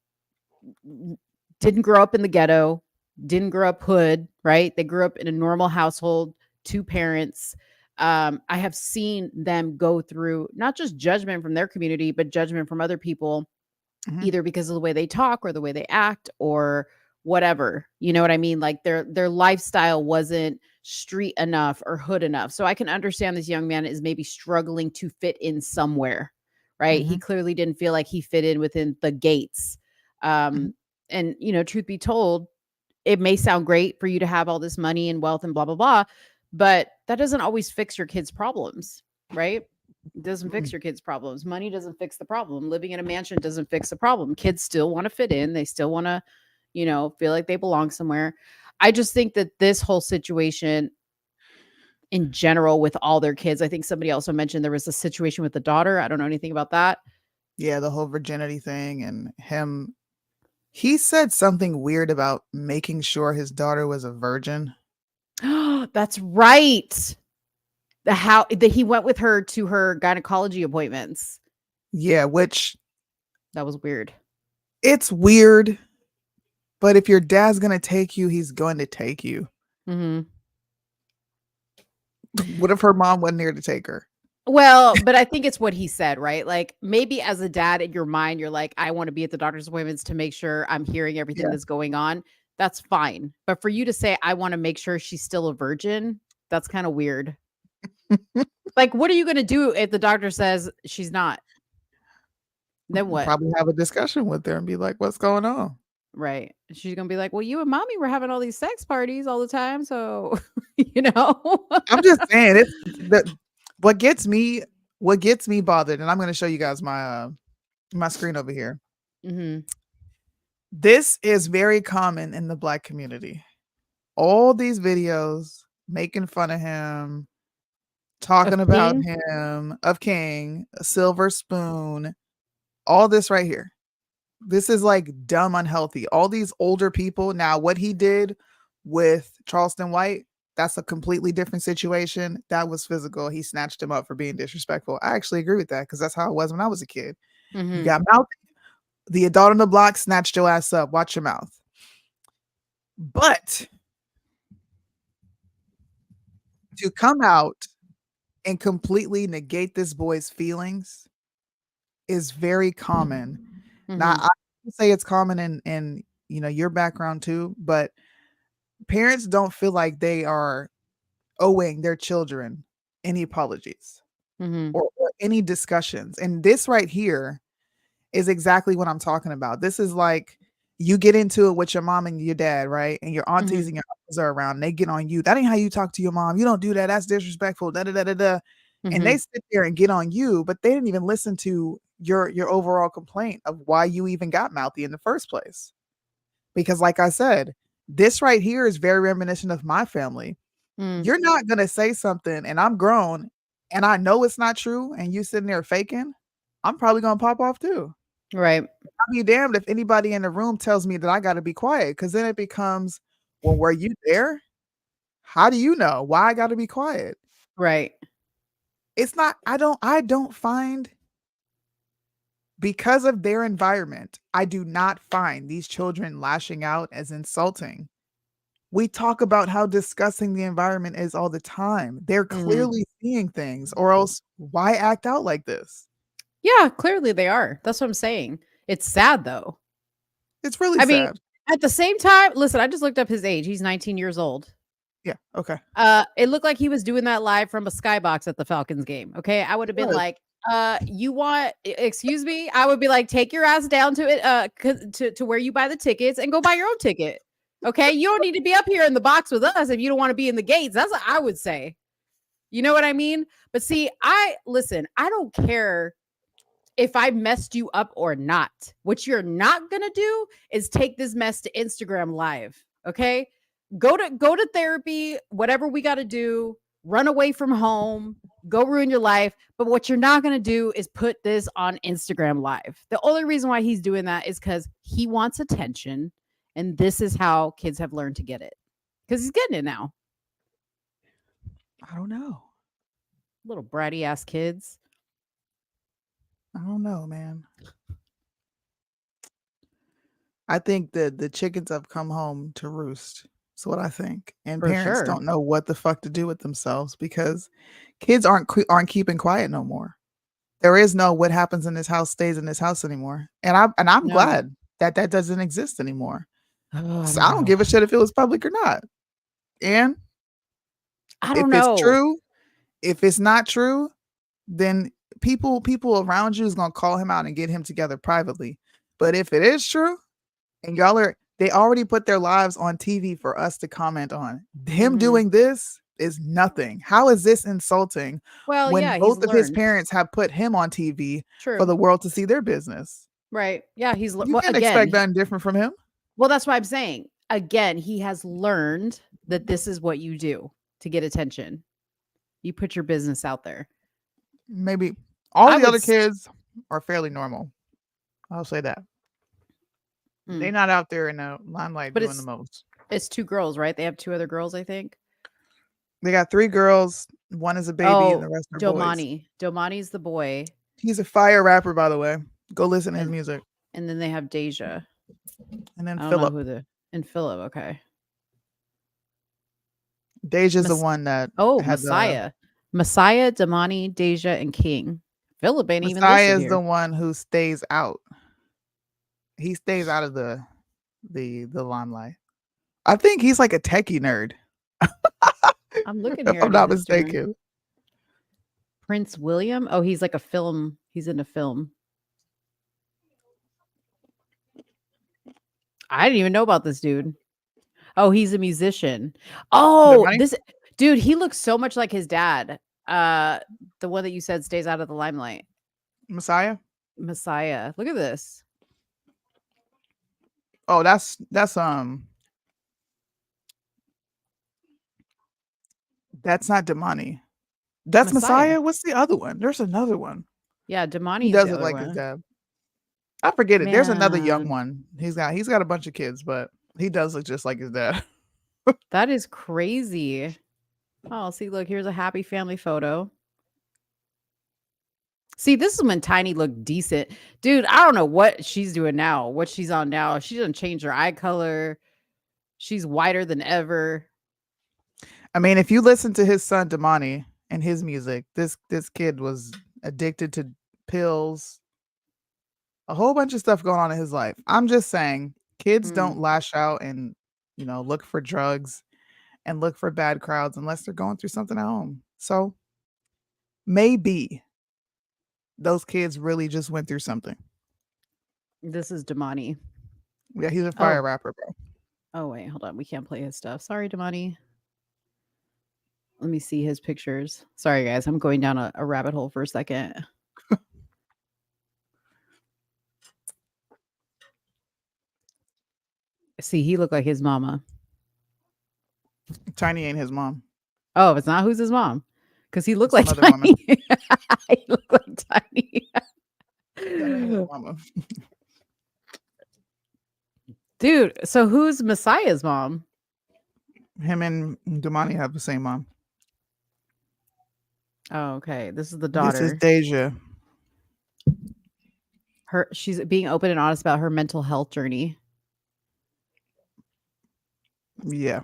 grow up in the ghetto, didn't grow up hood, right? They grew up in a normal household, 2 parents. I have seen them go through not just judgment from their community, but judgment from other people, either because of the way they talk or the way they act or whatever. You know what I mean? Like their lifestyle wasn't street enough or hood enough. So I can understand this young man is maybe struggling to fit in somewhere, right? He clearly didn't feel like he fit in within the gates. And truth be told, it may sound great for you to have all this money and wealth and blah, blah, blah, but that doesn't always fix your kids' problems, right? It doesn't fix your kids' problems. Money doesn't fix the problem. Living in a mansion doesn't fix the problem. Kids still want to fit in. They still want to, feel like they belong somewhere. I just think that this whole situation in general with all their kids, I think somebody also mentioned there was a situation with the daughter. I don't know anything about that. Yeah, the whole virginity thing and him. He said something weird about making sure his daughter was a virgin. That's right. He went with her to her gynecology appointments. Yeah, which that was weird. It's weird, but if your dad's gonna take you, he's going to take you. Mm-hmm. What if her mom wasn't there to take her? Well, but I think it's what he said, right? Like maybe as a dad in your mind, you're like, I want to be at the doctor's appointments to make sure I'm hearing everything that's going on. That's fine. But for you to say, I want to make sure she's still a virgin, that's kind of weird. Like, what are you going to do if the doctor says she's not? Then what? Probably have a discussion with her and be like, what's going on? Right. She's going to be like, well, you and mommy were having all these sex parties all the time. So, I'm just saying it's what gets me bothered. And I'm going to show you guys my screen over here. Mm-hmm. This is very common in the Black community. All these videos making fun of him, talking about him, of King, a silver spoon, all this right here. This is like dumb unhealthy. All these older people. Now, what he did with Charleston White, that's a completely different situation. That was physical. He snatched him up for being disrespectful. I actually agree with that because that's how it was when I was a kid. You got mouthy. The adult on the block snatched your ass up. Watch your mouth. But to come out and completely negate this boy's feelings is very common. Now, I would say it's common in your background too, but parents don't feel like they are owing their children any apologies or any discussions. And this right here is exactly what I'm talking about. This is like you get into it with your mom and your dad, right? And your aunties and your uncles are around. And they get on you. That ain't how you talk to your mom. You don't do that. That's disrespectful. Da da da da da. And they sit there and get on you, but they didn't even listen to your overall complaint of why you even got mouthy in the first place. Because, like I said, this right here is very reminiscent of my family. You're not gonna say something, and I'm grown, and I know it's not true, and you sitting there faking. I'm probably gonna pop off too. Right. I'll be damned if anybody in the room tells me that I got to be quiet, because then it becomes, well, were you there? How do you know why I got to be quiet? Right. It's not. I don't find, because of their environment, I do not find these children lashing out as insulting. We talk about how disgusting the environment is all the time. They're clearly seeing things, or else why act out like this? Yeah, clearly they are. That's what I'm saying. It's sad though. It's really I sad. mean, at the same time, listen, I just looked up his age. He's 19 years old. Yeah. Okay. It looked like he was doing that live from a skybox at the Falcons game. Okay. I would have been like, you want, excuse me? I would be like, take your ass down to it, to where you buy the tickets and go buy your own ticket. Okay. You don't need to be up here in the box with us if you don't want to be in the gates. That's what I would say. You know what I mean? But see, I don't care if I messed you up or not. What you're not going to do is take this mess to Instagram Live. Okay. Go to therapy, whatever we got to do, run away from home, go ruin your life. But what you're not going to do is put this on Instagram Live. The only reason why he's doing that is because he wants attention. And this is how kids have learned to get it. Because he's getting it now. I don't know. Little bratty ass kids. I don't know, man. I think that the chickens have come home to roost. That's what I think. And parents don't know what the fuck to do with themselves, because kids aren't keeping quiet no more. There is no what happens in this house stays in this house anymore. And I'm glad that doesn't exist anymore. So I don't give a shit if it was public or not. And I don't know. It's true, if it's not true, then people around you is gonna call him out and get him together privately. But if it is true, and they already put their lives on TV for us to comment on. Him doing this is nothing. How is this insulting? Well, when yeah, both of his parents have put him on TV for the world to see their business. Right. Yeah, you can't expect nothing different from him. Well, that's why I'm saying. Again, he has learned that this is what you do to get attention. You put your business out there. Maybe all the other kids are fairly normal. I'll say that. They're not out there in the limelight doing the most. It's 2 girls, right? They have 2 other girls, I think. They got 3 girls. One is a baby, and the rest are boys. Domani's the boy. He's a fire rapper, by the way. Go listen to his music. And then they have Deja. And then Philip. Philip, okay. Deja's the one that Messiah. Messiah, Damani, Deja, and King. Philip ain't even listed Messiah is here. the one who stays out. He stays out of the limelight. I think he's like a techie nerd. I'm looking here. If I'm not mistaken. Prince William. Oh, he's like a film. He's in a film. I didn't even know about this dude. Oh, he's a musician. Oh, this dude, he looks so much like his dad. The one that you said stays out of the limelight. Messiah. Look at this. Oh, that's not Damani. That's Messiah. What's the other one? There's another one. Yeah, Damani. He does look like his dad. I forget it. There's another young one. He's got a bunch of kids, but he does look just like his dad. That is crazy. Oh, see, look, here's a happy family photo. See, this is when Tiny looked decent. Dude, I don't know what she's doing now, what she's on now. She doesn't change her eye color. She's whiter than ever. I mean, if you listen to his son, Damani, and his music. This kid was addicted to pills, a whole bunch of stuff going on in his life. I'm just saying, kids don't lash out and, look for drugs and look for bad crowds unless they're going through something at home. So maybe those kids really just went through something. This is Damani. Yeah, he's a fire rapper, bro. Oh, wait, hold on. We can't play his stuff. Sorry, Damani. Let me see his pictures. Sorry, guys. I'm going down a rabbit hole for a second. See, he looked like his mama. Tiny ain't his mom. Oh, it's not? Who's his mom? Because he looked like Tiny. He looked like Tiny. Dude, so who's Messiah's mom? Him and Damani have the same mom. Oh, okay. This is the daughter. This is Deja. She's being open and honest about her mental health journey. Yeah.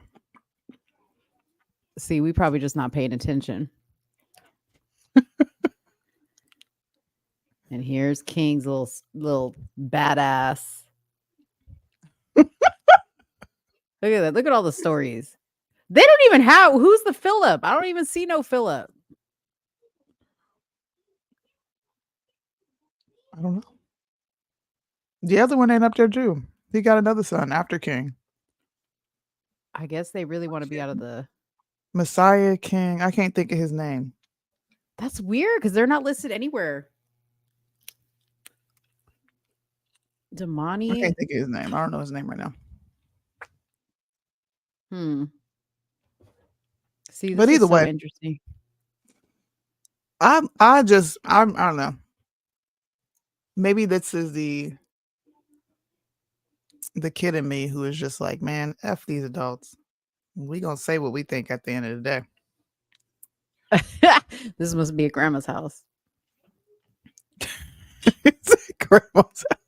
See, we probably just not paying attention. And here's King's little badass. Look at that. Look at all the stories. They don't even have who's the Philip? I don't even see no Philip. I don't know. The other one ain't up there too. He got another son after King. I guess they really want to be out of the Messiah King. I can't think of his name. That's weird because they're not listed anywhere. Damani. I can't think of his name. I don't know his name right now. See, this but either is so way, interesting. I don't know. Maybe this is the kid in me who is just like, man, F these adults. We gonna say what we think at the end of the day. This must be a grandma's house. It's a grandma's house.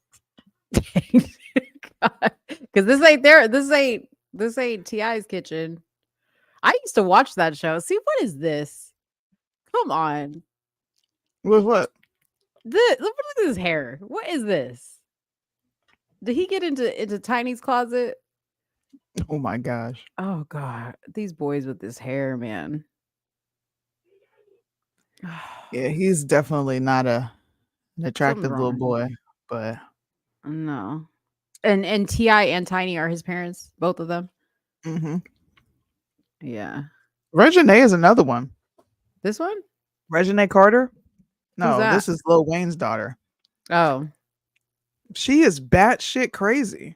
Because this ain't T.I.'s kitchen. I used to watch that show. See, what is this? Come on. With what? Look at his hair. What is this? Did he get into Tiny's closet? Oh my gosh. Oh God. These boys with this hair, man. Yeah, he's definitely not an attractive little boy, but no. And T.I. and Tiny are his parents, both of them. Mm-hmm. Yeah. Reginae is another one. This one? Reginae Carter? No, this is Lil Wayne's daughter. Oh. She is batshit crazy.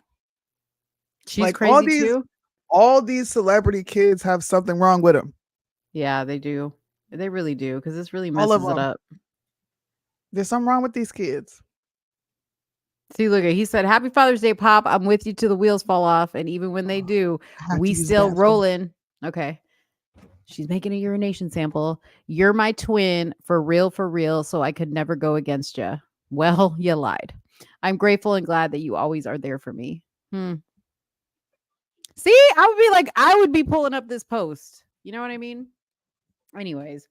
She's like crazy too? All these celebrity kids have something wrong with them. Yeah, they do. They really do, because this really messes it up. There's something wrong with these kids. See, look, he said, "Happy Father's Day, Pop. I'm with you till the wheels fall off. And even when they do, we still rolling." Okay. She's making a urination sample. You're my twin for real, so I could never go against you. Well, you lied. I'm grateful and glad that you always are there for me. See, I would be pulling up this post. You know what I mean? Anyways,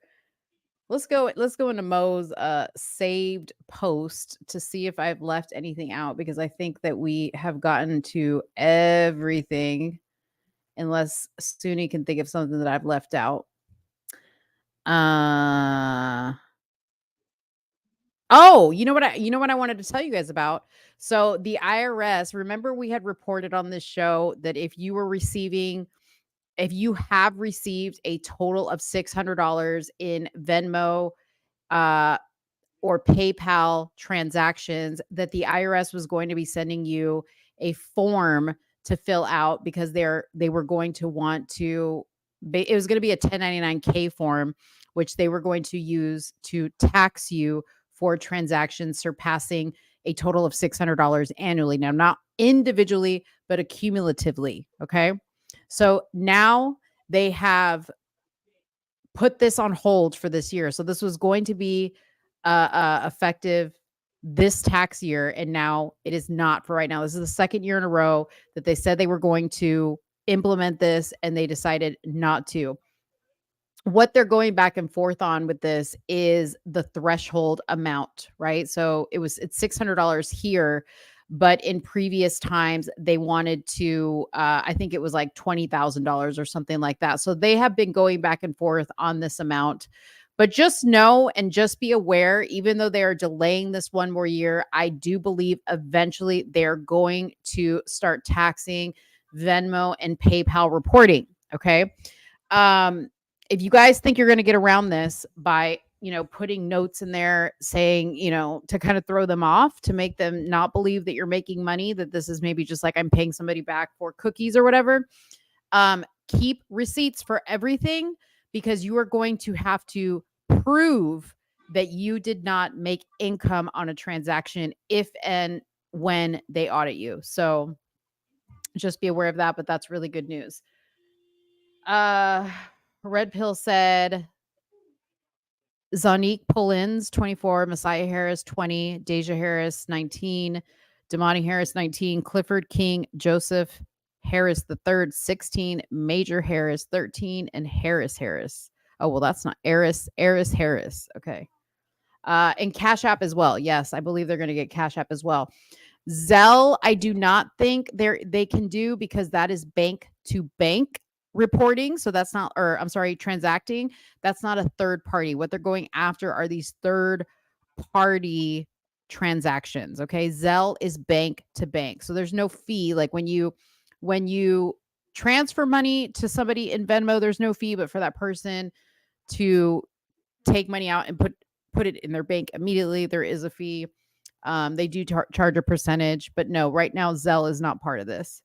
let's go into Mo's saved post to see if I've left anything out, because I think that we have gotten to everything, unless Soonie can think of something that I've left out. Oh, you know what I wanted to tell you guys about? So the IRS, remember we had reported on this show that if you have received a total of $600 in Venmo or PayPal transactions, that the IRS was going to be sending you a form to fill out, because they were going to want to, it was going to be a 1099-K form, which they were going to use to tax you for transactions surpassing a total of $600 annually. Now, not individually, but accumulatively. Okay. So now they have put this on hold for this year. So this was going to be effective this tax year, and now it is not for right now. This is the second year in a row that they said they were going to implement this, and they decided not to. what they're going back and forth on with this is the threshold amount, right? So it's $600 here, but in previous times they wanted to, I think it was like $20,000 or something like that. So they have been going back and forth on this amount. But just know and just be aware, even though they are delaying this one more year, I do believe eventually they're going to start taxing Venmo and PayPal reporting. Okay. If you guys think you're going to get around this by, putting notes in there saying, to kind of throw them off, to make them not believe that you're making money, that this is maybe just like I'm paying somebody back for cookies or whatever, keep receipts for everything, because you are going to have to prove that you did not make income on a transaction if and when they audit you. So just be aware of that, but that's really good news. Red Pill said Zonique Pullins 24, Messiah Harris 20, Deja Harris 19, Damani Harris 19, Clifford King Joseph Harris the third 16, Major Harris 13, and Harris. Oh, well, that's not Eris Harris. Okay. And Cash App as well. Yes, I believe they're going to get Cash App as well. Zelle, I do not think they can do, because that is bank to bank reporting. So that's not, or I'm sorry, transacting. That's not a third party. What they're going after are these third party transactions. Okay. Zelle is bank to bank. So there's no fee. Like when you transfer money to somebody in Venmo, there's no fee, but for that person to take money out and put it in their bank immediately, there is a fee. They do charge a percentage, but no, right now Zelle is not part of this.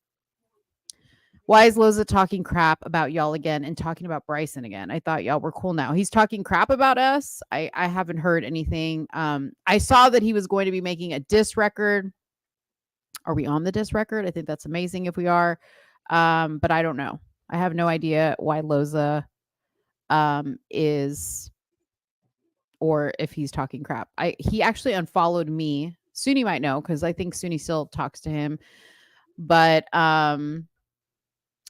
Why is Loza talking crap about y'all again and talking about Bryson again? I thought y'all were cool now. He's talking crap about us. I haven't heard anything. I saw that he was going to be making a diss record. Are we on the diss record? I think that's amazing if we are. But I don't know. I have no idea why Loza is, or if he's talking crap. He actually unfollowed me. Soonie might know, because I think Soonie still talks to him. But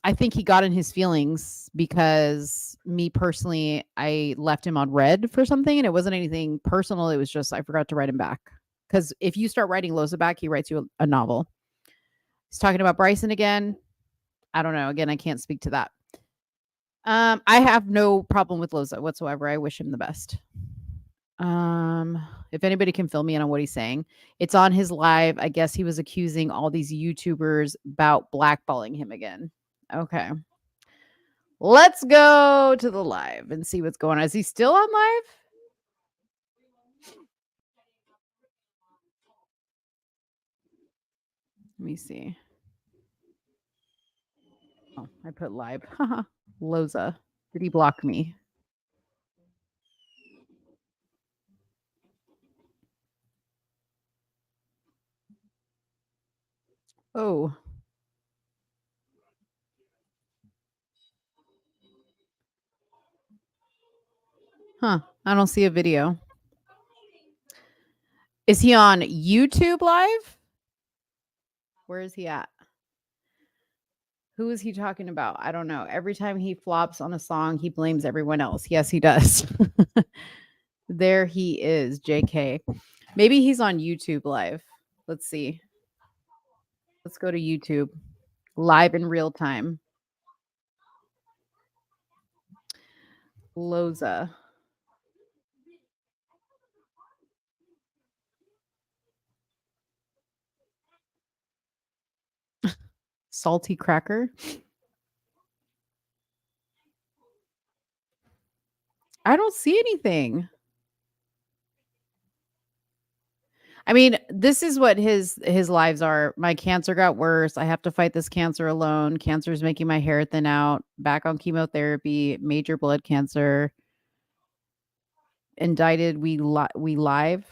I think he got in his feelings because me personally, I left him on red for something, and it wasn't anything personal. It was just I forgot to write him back. Because if you start writing Loza back, he writes you a novel. He's talking about Bryson again. I don't know. Again, I can't speak to that. I have no problem with Loza whatsoever. I wish him the best. If anybody can fill me in on what he's saying, it's on his live. I guess he was accusing all these YouTubers about blackballing him again. Okay. Let's go to the live and see what's going on. Is he still on live? Let me see. Oh, I put live. Loza. Did he block me? Oh. Huh. I don't see a video. Is he on YouTube live? Where is he at? Who is he talking about? I don't know. Every time he flops on a song, he blames everyone else. Yes, he does. There he is, JK. Maybe he's on YouTube live. Let's see. Let's go to YouTube. Live in real time. Loza. Salty cracker. I don't see anything. I mean, this is what his lives are. My cancer got worse. I have to fight this cancer alone. Cancer is making my hair thin out. Back on chemotherapy. Major blood cancer. Indicted. We live.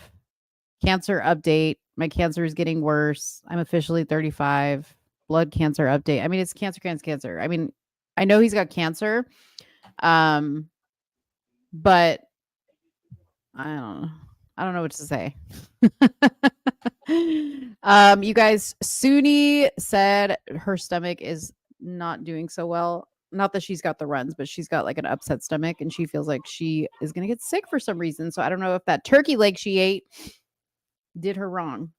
Cancer update. My cancer is getting worse. I'm officially 35. Blood cancer update. I mean, it's cancer. I mean, I know he's got cancer. But I don't know what to say. You guys, Soonie said her stomach is not doing so well. not that she's got the runs, but she's got like an upset stomach and she feels like she is going to get sick for some reason. So I don't know if that turkey leg she ate did her wrong.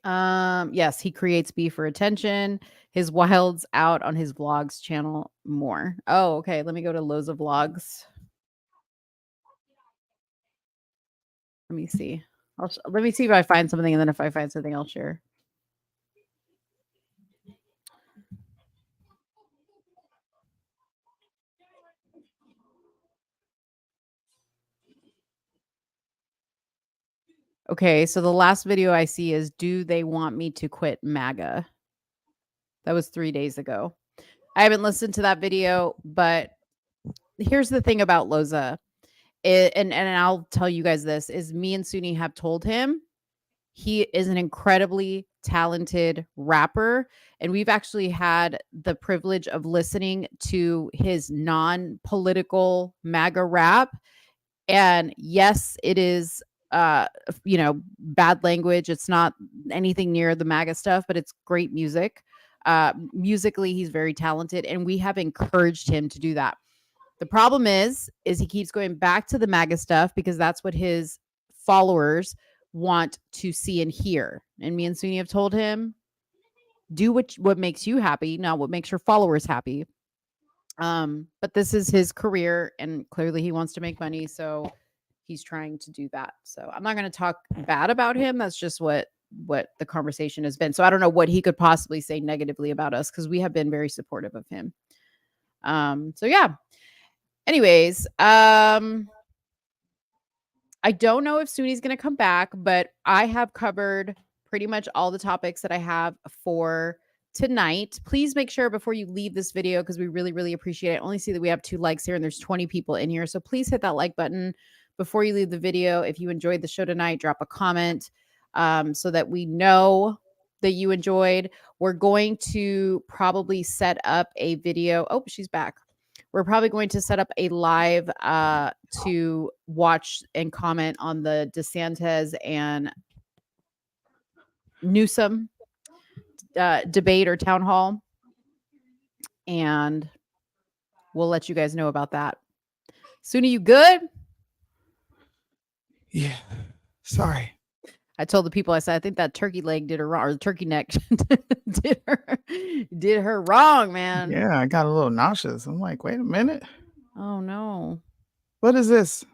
Yes, he creates beef for attention. His wilds out on his vlogs channel more. Oh, okay. Let me go to Loza Vlogs. Let me see. Let me see if I find something, and then if I find something, I'll share. Okay, so the last video I see is, do they want me to quit MAGA? That was 3 days ago. I haven't listened to that video, but here's the thing about Loza. And I'll tell you guys this, is me and Soonie have told him he is an incredibly talented rapper. And we've actually had the privilege of listening to his non-political MAGA rap. And yes, it is bad language. It's not anything near the MAGA stuff, but it's great music. Musically, he's very talented, and we have encouraged him to do that. The problem is he keeps going back to the MAGA stuff because that's what his followers want to see and hear. And me and Soonie have told him, do what makes you happy, not what makes your followers happy. But this is his career, and clearly he wants to make money, so he's trying to do that. So I'm not going to talk bad about him. That's just what the conversation has been. So I don't know what he could possibly say negatively about us, because we have been very supportive of him. So yeah. Anyways, I don't know if Soonie's going to come back, but I have covered pretty much all the topics that I have for tonight. Please make sure before you leave this video, because we really, really appreciate it. I only see that we have 2 likes here and there's 20 people in here. So please hit that like button before you leave the video. If you enjoyed the show tonight, drop a comment so that we know that you enjoyed. We're going to probably set up a video. Oh, she's back. We're probably going to set up a live to watch and comment on the DeSantis and Newsom debate or town hall. And we'll let you guys know about that. Soonie, you good? Yeah. Sorry. I told the people, I said, I think that turkey leg did her wrong, or the turkey neck did her wrong, man. Yeah, I got a little nauseous. I'm like, wait a minute. Oh no. What is this?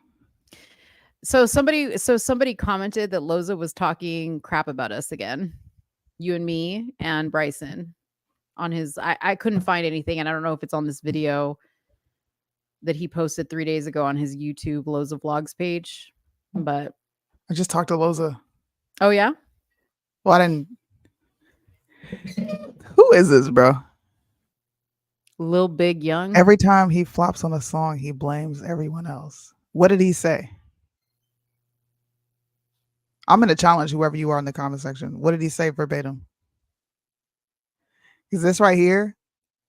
So somebody commented that Loza was talking crap about us again. You and me and Bryson on his, I couldn't find anything, and I don't know if it's on this video that he posted 3 days ago on his YouTube Loza Vlogs page, but I just talked to Loza. Oh yeah? Well, I didn't. Who is this, bro? Lil Big Young. Every time he flops on a song, he blames everyone else. What did he say? I'm going to challenge whoever you are in the comment section. What did he say verbatim? Because this right here,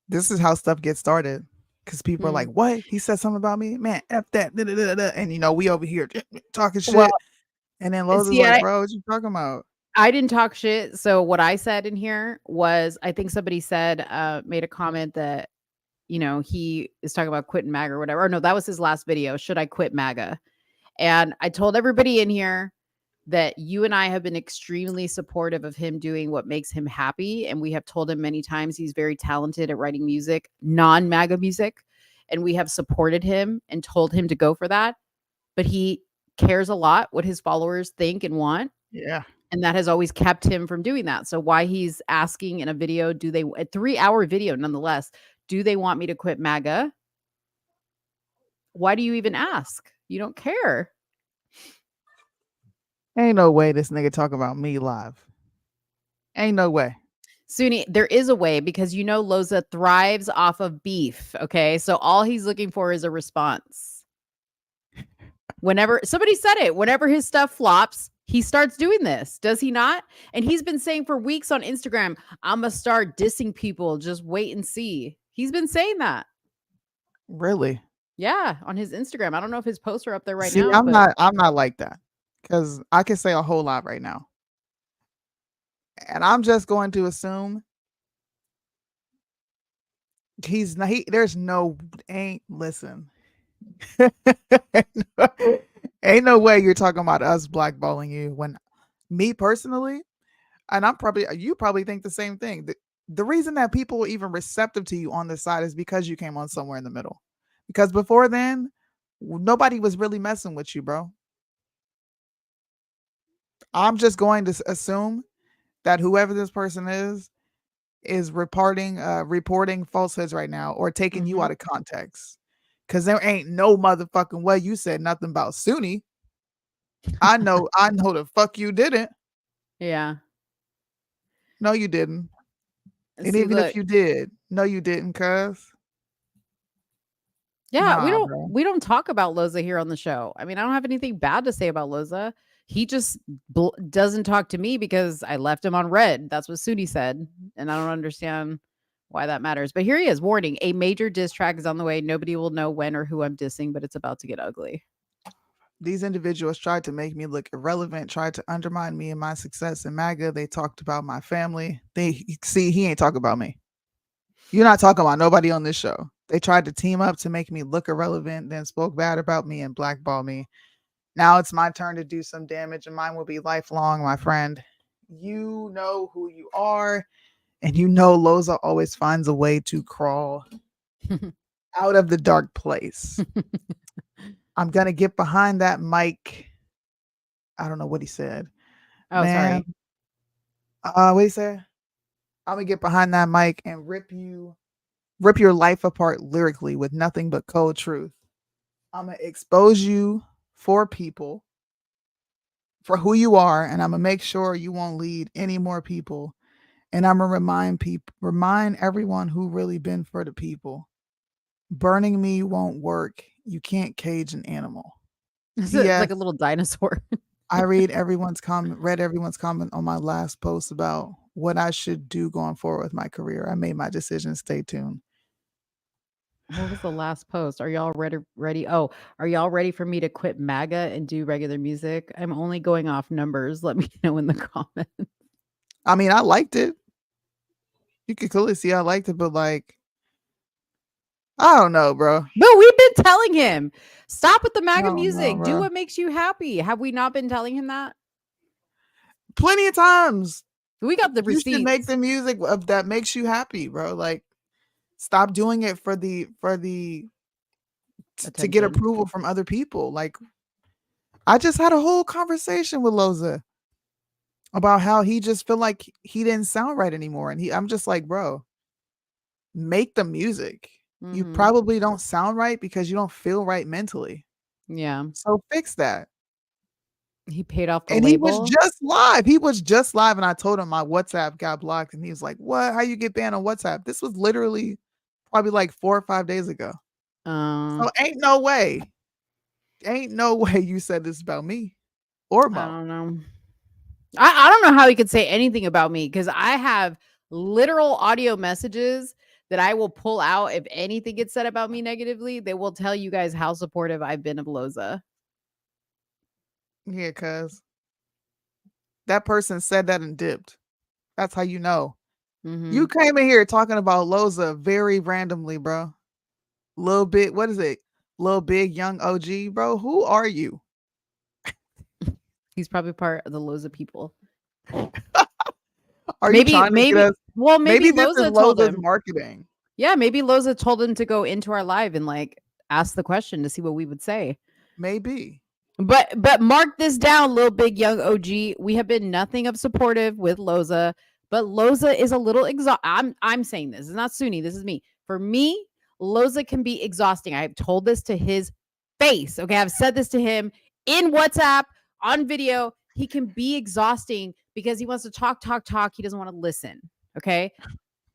this is how stuff gets started. Because people are like, what? He said something about me? Man, F that. Da, da, da, da. And, we over here talking shit. Well, and then Loza's like, bro, what you talking about? I didn't talk shit. So what I said in here was, I think somebody said, made a comment that, he is talking about quitting MAGA or whatever. Or no, that was his last video. Should I quit MAGA? And I told everybody in here that you and I have been extremely supportive of him doing what makes him happy. And we have told him many times he's very talented at writing music, non-MAGA music. And we have supported him and told him to go for that. But he cares a lot what his followers think and want. Yeah. And that has always kept him from doing that. So why he's asking in a video, a 3-hour video nonetheless, do they want me to quit MAGA? Why do you even ask? You don't care. Ain't no way this nigga talk about me live. Ain't no way. Soonie, there is a way, because Loza thrives off of beef. Okay. So all he's looking for is a response. Whenever somebody said it, whenever his stuff flops, he starts doing this. Does he not? And he's been saying for weeks on Instagram, I'm going to start dissing people. Just wait and see. He's been saying that. Really? Yeah. On his Instagram. I don't know if his posts are up there right See, now. I'm not like that, because I can say a whole lot right now. And I'm just going to assume He's not. There's no. Listen. Ain't no way you're talking about us blackballing you when me personally, and you probably think the same thing. The reason that people are even receptive to you on this side is because you came on somewhere in the middle. Because before then, nobody was really messing with you, bro. I'm just going to assume that whoever this person is reporting falsehoods right now or taking you out of context. Cause there ain't no motherfucking way you said nothing about Soonie. I know the fuck you didn't. Yeah. No, you didn't. And See, even look, if you did, no, you didn't, cuz. yeah, Nah, bro. we don't talk about Loza here on the show. I mean, I don't have anything bad to say about Loza. He just doesn't talk to me because I left him on red. That's what Soonie said, and I don't understand why that matters. But here he is, warning: a major diss track is on the way. Nobody will know when or who I'm dissing, but it's about to get ugly. These individuals tried to make me look irrelevant, tried to undermine me and my success in MAGA. They talked about my family. He ain't talking about me. You're not talking about nobody on this show. They tried to team up to make me look irrelevant, then spoke bad about me and blackball me. Now it's my turn to do some damage, and mine will be lifelong, my friend. You know who you are, and you know Loza always finds a way to crawl out of the dark place. I'm gonna get behind that mic. I don't know what he said. Oh, Man. sorry. What he said? I'm gonna get behind that mic and rip your life apart lyrically with nothing but cold truth. I'm gonna expose you for people for who you are, and I'm gonna make sure you won't lead any more people. And I'm gonna remind everyone who really been for the people. Burning me won't work. You can't cage an animal. It's Yes. like a little dinosaur. I read everyone's comment on my last post about what I should do going forward with my career. I made my decision. Stay tuned. What was the last post? Are y'all ready? Oh, are y'all ready for me to quit MAGA and do regular music? I'm only going off numbers. Let me know in the comments. I mean, I liked it. You could clearly see I liked it, but like, I don't know, bro. No, we've been telling him, stop with the MAGA music. No, do what makes you happy. Have we not been telling him that? Plenty of times. We got the receipts. You should make the music that makes you happy, bro. Like, stop doing it to get approval from other people. Like, I just had a whole conversation with Loza about how he just feel like he didn't sound right anymore. And I'm just like, bro, make the music. Mm-hmm. You probably don't sound right because you don't feel right mentally. Yeah. So fix that. He paid off the and label. He was just live. And I told him my WhatsApp got blocked. And he was like, what? How you get banned on WhatsApp? This was literally probably like 4 or 5 days ago. So ain't no way. Ain't no way you said this about me or Mo. I don't know. I don't know how he could say anything about me because I have literal audio messages that I will pull out if anything gets said about me negatively. They will tell you guys how supportive I've been of Loza. Yeah, cuz that person said that and dipped. That's how you know. Mm-hmm. You came in here talking about Loza very randomly, bro. Little bit, what is it? Little big young OG, bro. Who are you? He's probably part of the Loza people. Maybe this is Loza's marketing. Yeah, maybe Loza told him to go into our live and like ask the question to see what we would say. Maybe. But mark this down, little big young OG. We have been nothing of supportive with Loza, but Loza is a little I'm saying this. It's not Soonie. This is me. For me, Loza can be exhausting. I have told this to his face. Okay, I've said this to him in WhatsApp, on video. He can be exhausting because he wants to talk. He doesn't want to listen. Okay.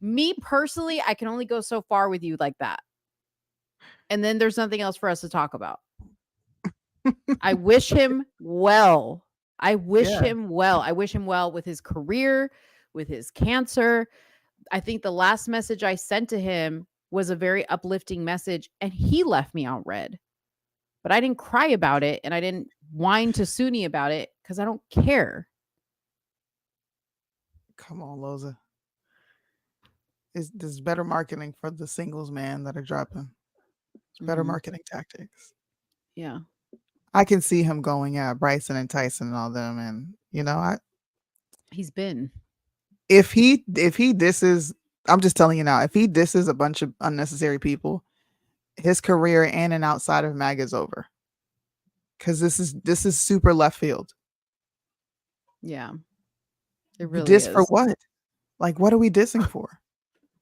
Me personally, I can only go so far with you like that. And then there's nothing else for us to talk about. I wish him well. I wish him well with his career, with his cancer. I think the last message I sent to him was a very uplifting message, and he left me on red. But I didn't cry about it, and I didn't whine to Soonie about it because I don't care. Come on, Loza. there's better marketing for the singles, man, that are dropping. It's better marketing tactics. Yeah. I can see him going at Bryson and Tyson and all them, and he's been. If he disses, I'm just telling you now, if he disses a bunch of unnecessary people, his career in and outside of MAG is over. Because this is super left field. Yeah. It really diss is. for what? Like, what are we dissing for?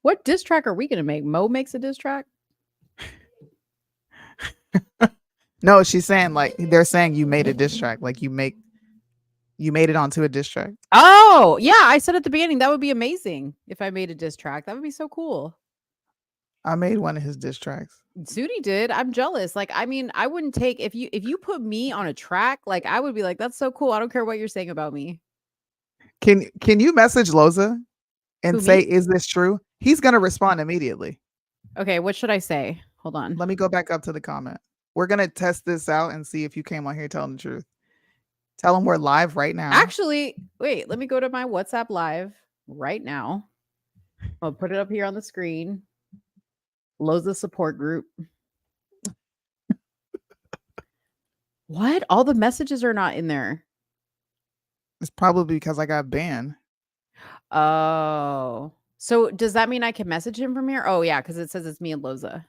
What diss track are we gonna make? Mo makes a diss track? No, she's saying like they're saying you made a diss track. Like you made it onto a diss track. Oh, yeah. I said at the beginning that would be amazing if I made a diss track. That would be so cool. I made one of his diss tracks. Soonie did. I'm jealous. Like, I mean, I wouldn't take if you put me on a track, like I would be like, that's so cool. I don't care what you're saying about me. Can you message Loza and say, me? is this true? He's gonna respond immediately. Okay, what should I say? Hold on. Let me go back up to the comment. We're gonna test this out and see if you came on here telling the truth. Tell him we're live right now. Actually, wait, let me go to my WhatsApp live right now. I'll put it up here on the screen. Loza support group. What? All the messages are not in there. It's probably because I got banned. Oh. So does that mean I can message him from here? Oh yeah, because it says it's me and Loza.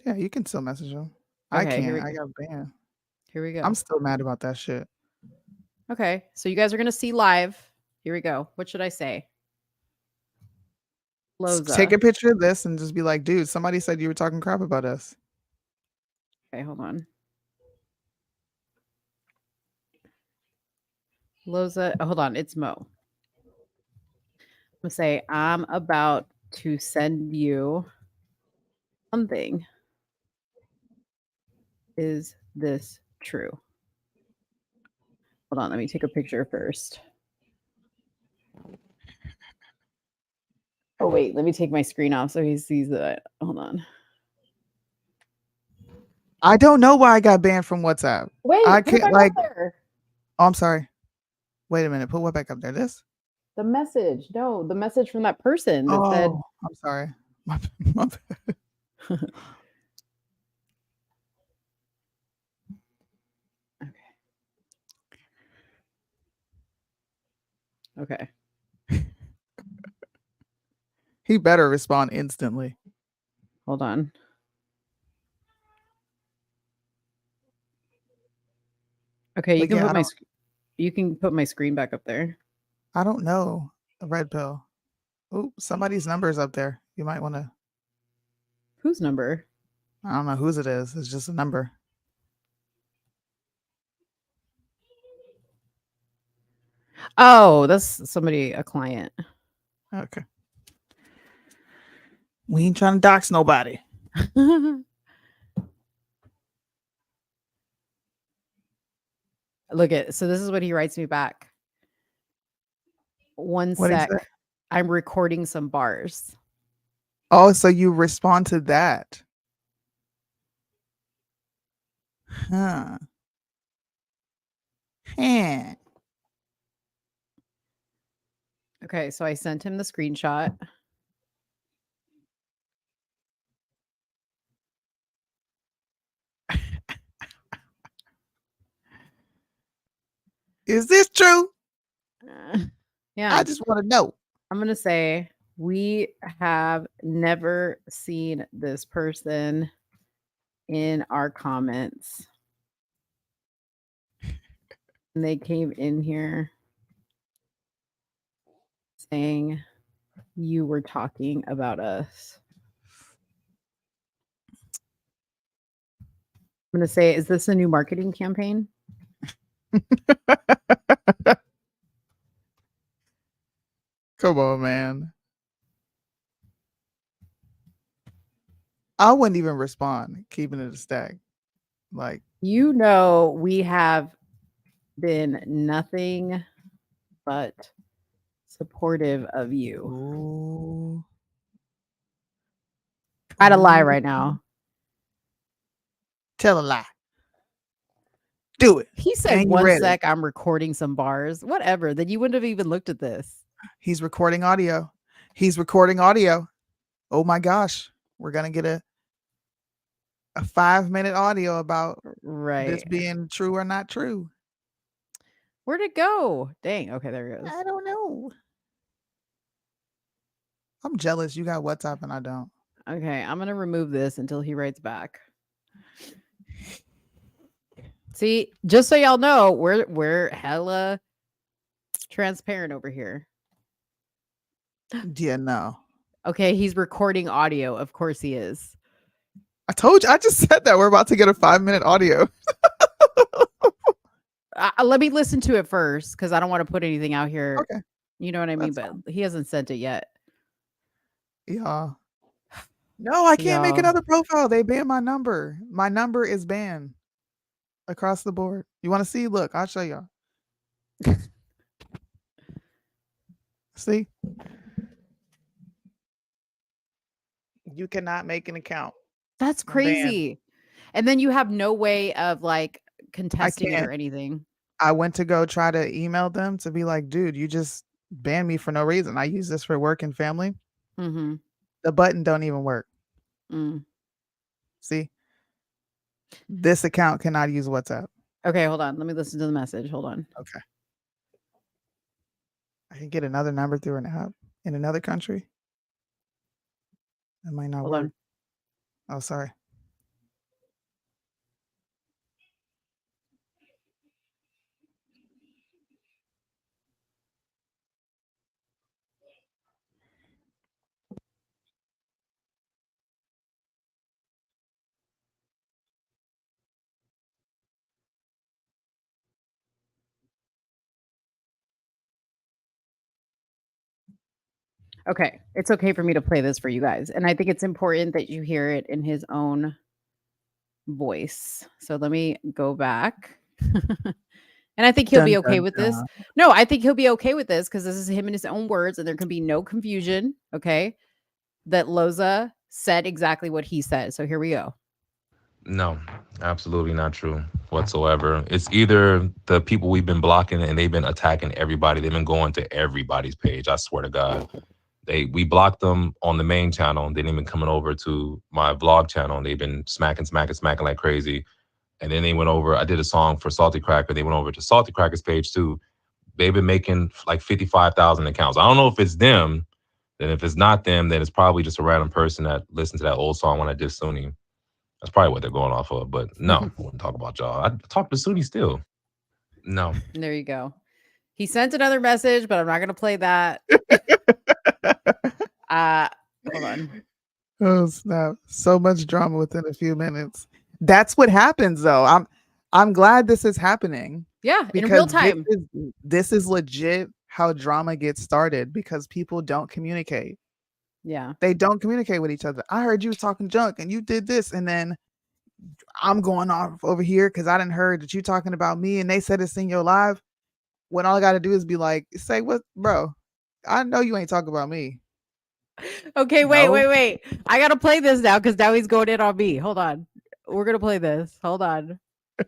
Yeah, you can still message him. Okay, I can't. I got banned. Here we go. I'm still mad about that shit. Okay, so you guys are gonna see live. Here we go. What should I say? Loza. Take a picture of this and just be like, dude, somebody said you were talking crap about us. Okay, hold on. Loza, hold on, it's Mo. I'm gonna say, I'm about to send you something. Is this true? Hold on, let me take a picture first. Oh, wait, let me take my screen off so he sees that. Hold on. I don't know why I got banned from WhatsApp. Wait, I put it can't back up there. Oh, I'm sorry. Wait a minute. Put what back up there? This? The message. No, the message from that person that said. I'm sorry. My bad. Okay. He better respond instantly. Hold on. Okay, you can put my screen back up there. I don't know. A red pill. Oh, somebody's number is up there. You might want to. Whose number? I don't know whose it is. It's just a number. Oh, that's somebody, a client. Okay. We ain't trying to dox nobody. Look at, so this is what he writes me back. One sec. I'm recording some bars. Oh, so you respond to that. Huh. Okay, so I sent him the screenshot. Is this true? Yeah. I just want to know. I'm going to say, we have never seen this person in our comments. And they came in here saying you were talking about us. I'm going to say, is this a new marketing campaign? Come on, man. I wouldn't even respond, keeping it a stack. Like, you know, we have been nothing but supportive of you. Ooh. I'd lie right now. Tell a lie. Do it. He said, one sec, I'm recording some bars. Whatever. Then you wouldn't have even looked at this. He's recording audio. He's recording audio. Oh my gosh. We're going to get a 5-minute audio about this being true or not true. Where'd it go? Dang. Okay, there it goes. I don't know. I'm jealous. You got WhatsApp and I don't. Okay, I'm going to remove this until he writes back. See, just so y'all know, we're hella transparent over here. Yeah, no. Okay, he's recording audio. Of course he is. I told you. I just said that. We're about to get a 5-minute audio. Let me listen to it first because I don't want to put anything out here. Okay. You know what I mean? That's But he hasn't sent it yet. Yeah. No, I can't make another profile. They banned my number. My number is banned across the board. You want to see? Look, I'll show y'all. See? You cannot make an account. That's crazy. And then you have no way of like contesting it or anything. I went to go try to email them to be like, dude, you just banned me for no reason. I use this for work and family. Mm-hmm. The button don't even work. Mm. See? This account cannot use WhatsApp. Okay, hold on. Let me listen to the message. Hold on. Okay. I can get another number through an app in another country. It might not Hold work. on. Oh, sorry. Okay, it's okay for me to play this for you guys. And I think it's important that you hear it in his own voice. So let me go back. And I think he'll be okay with this. No, I think he'll be okay with this because this is him in his own words and there can be no confusion. Okay. That Loza said exactly what he said. So here we go. No, absolutely not true whatsoever. It's either the people we've been blocking and they've been attacking everybody. They've been going to everybody's page. I swear to God. We blocked them on the main channel and they've been coming over to my vlog channel and they've been smacking like crazy. And then they went over, I did a song for Salty Cracker. They went over to Salty Cracker's page too. They've been making like 55,000 accounts. I don't know if it's them. Then if it's not them, then it's probably just a random person that listened to that old song when I did Soonie. That's probably what they're going off of. But no, I wouldn't talk about y'all. I talk to Soonie still. No. There you go. He sent another message, but I'm not going to play that. Hold on. Oh snap! So much drama within a few minutes. That's what happens, though. I'm glad this is happening. Yeah, in real time. This is legit how drama gets started because people don't communicate. Yeah, they don't communicate with each other. I heard you talking junk and you did this, and then I'm going off over here because I didn't heard that you talking about me, and they said it's in your live. When all I got to do is be like, say what, bro? I know you ain't talking about me. Okay, wait. I gotta play this now because now he's going in on me. Hold on. We're gonna play this. Hold on.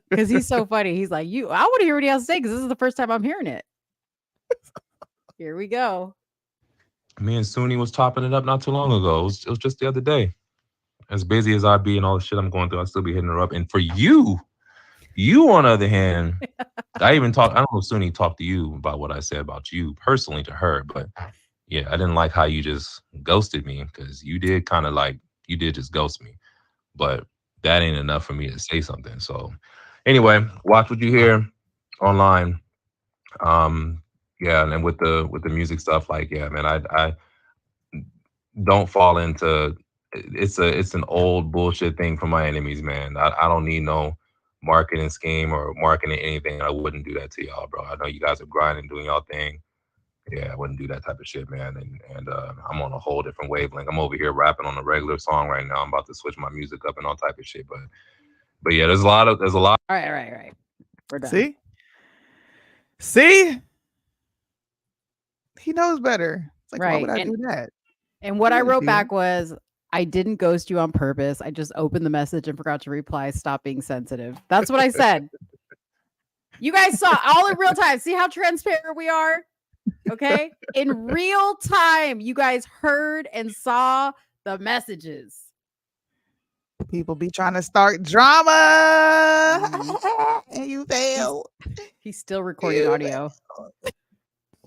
Because he's so funny. He's like, I want to hear what he has to say because this is the first time I'm hearing it. Here we go. Me and Soonie was topping it up not too long ago. It was just the other day. As busy as I be and all the shit I'm going through, I still be hitting her up. And for you on the other hand, I don't know if Soonie talked to you about what I said about you personally to her, but yeah, I didn't like how you just ghosted me because you did just ghost me. But that ain't enough for me to say something. So anyway, watch what you hear online. Yeah, and then with the music stuff, like, yeah, man, I don't fall into it's an old bullshit thing for my enemies, man. I don't need no marketing scheme or marketing anything. I wouldn't do that to y'all, bro. I know you guys are grinding, doing y'all thing. Yeah, I wouldn't do that type of shit, man. And I'm on a whole different wavelength. I'm over here rapping on a regular song right now. I'm about to switch my music up and all type of shit. But yeah, there's a lot. All right. We're done. See? He knows better. It's like, right. Why would I do that? And what I wrote back was, I didn't ghost you on purpose. I just opened the message and forgot to reply. Stop being sensitive. That's what I said. You guys saw all in real time. See how transparent we are? Okay. In real time, you guys heard and saw the messages. People be trying to start drama and you fail. He's still recording audio.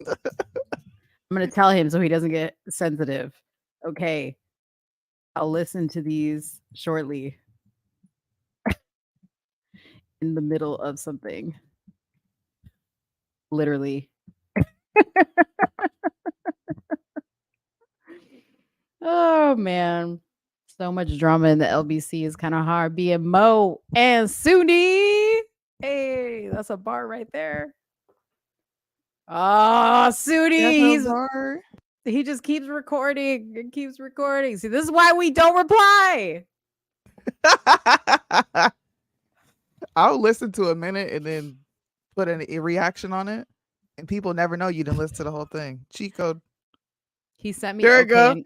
I'm going to tell him so he doesn't get sensitive. Okay. I'll listen to these shortly. In the middle of something. Literally. Oh, man. So much drama in the LBC is kind of hard. Being Mo and Soonie. Hey, that's a bar right there. Oh, Soonie. He just keeps recording and keeps recording. See, this is why we don't reply. I'll listen to a minute and then put a reaction on it. And people never know you didn't listen to the whole thing. Cheat code. He sent me. There you go.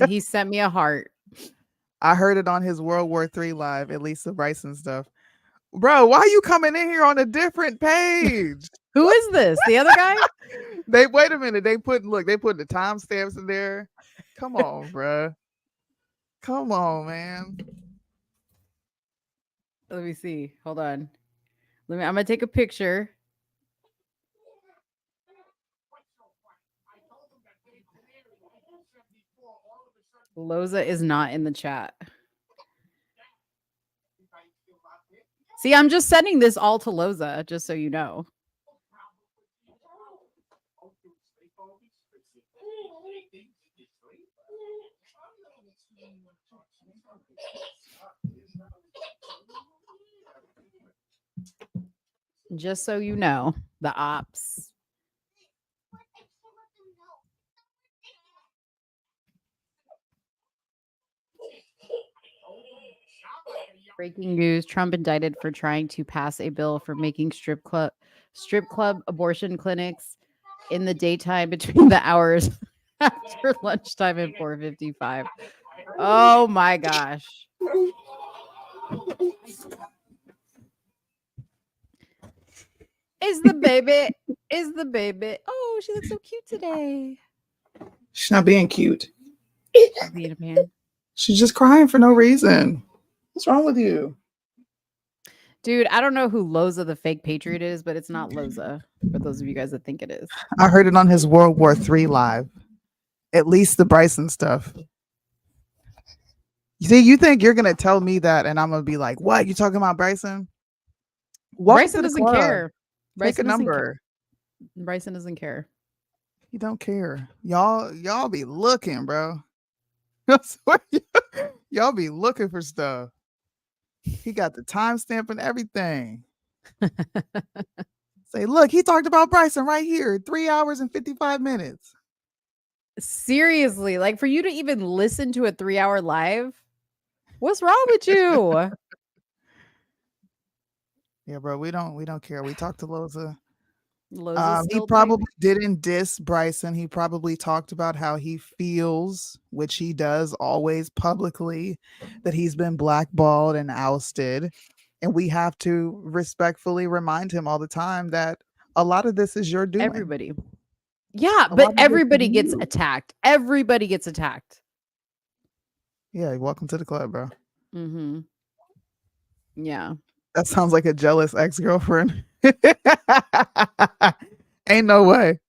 He sent me a heart. I heard it on his World War III live, at least the Bryson stuff. Bro, why are you coming in here on a different page? Who is this? The other guy? Wait a minute. They put the timestamps in there. Come on, bro. Come on, man. Let me see. Hold on. I'm gonna take a picture. Loza is not in the chat. See, I'm just sending this all to Loza, just so you know. Just so you know, the ops. Breaking news: Trump indicted for trying to pass a bill for making strip club abortion clinics in the daytime between the hours after lunchtime and 4:55. Oh my gosh. Is the baby. Oh, she looks so cute today. She's not being cute. She's being a man. She's just crying for no reason. What's wrong with you? Dude, I don't know who Loza the fake patriot is, but it's not Loza. For those of you guys that think it is. I heard it on his World War III live. At least the Bryson stuff. You see, you think you're gonna tell me that, and I'm gonna be like, "What? You talking about Bryson?" Bryson doesn't care. Take a number. Bryson doesn't care. He don't care. Y'all be looking, bro. I swear, y'all be looking for stuff. He got the timestamp and everything. Say, look, he talked about Bryson right here, 3 hours and 55 minutes. Seriously, like for you to even listen to a 3-hour live, what's wrong with you? Yeah, bro, we don't care. We talked to Loza. He probably didn't diss Bryson. He probably talked about how he feels, which he does always publicly, that he's been blackballed and ousted. And we have to respectfully remind him all the time that a lot of this is your doing. Everybody. Yeah, but everybody gets attacked. Everybody gets attacked. Yeah, welcome to the club, bro. Mm-hmm. Yeah. That sounds like a jealous ex-girlfriend. Ain't no way.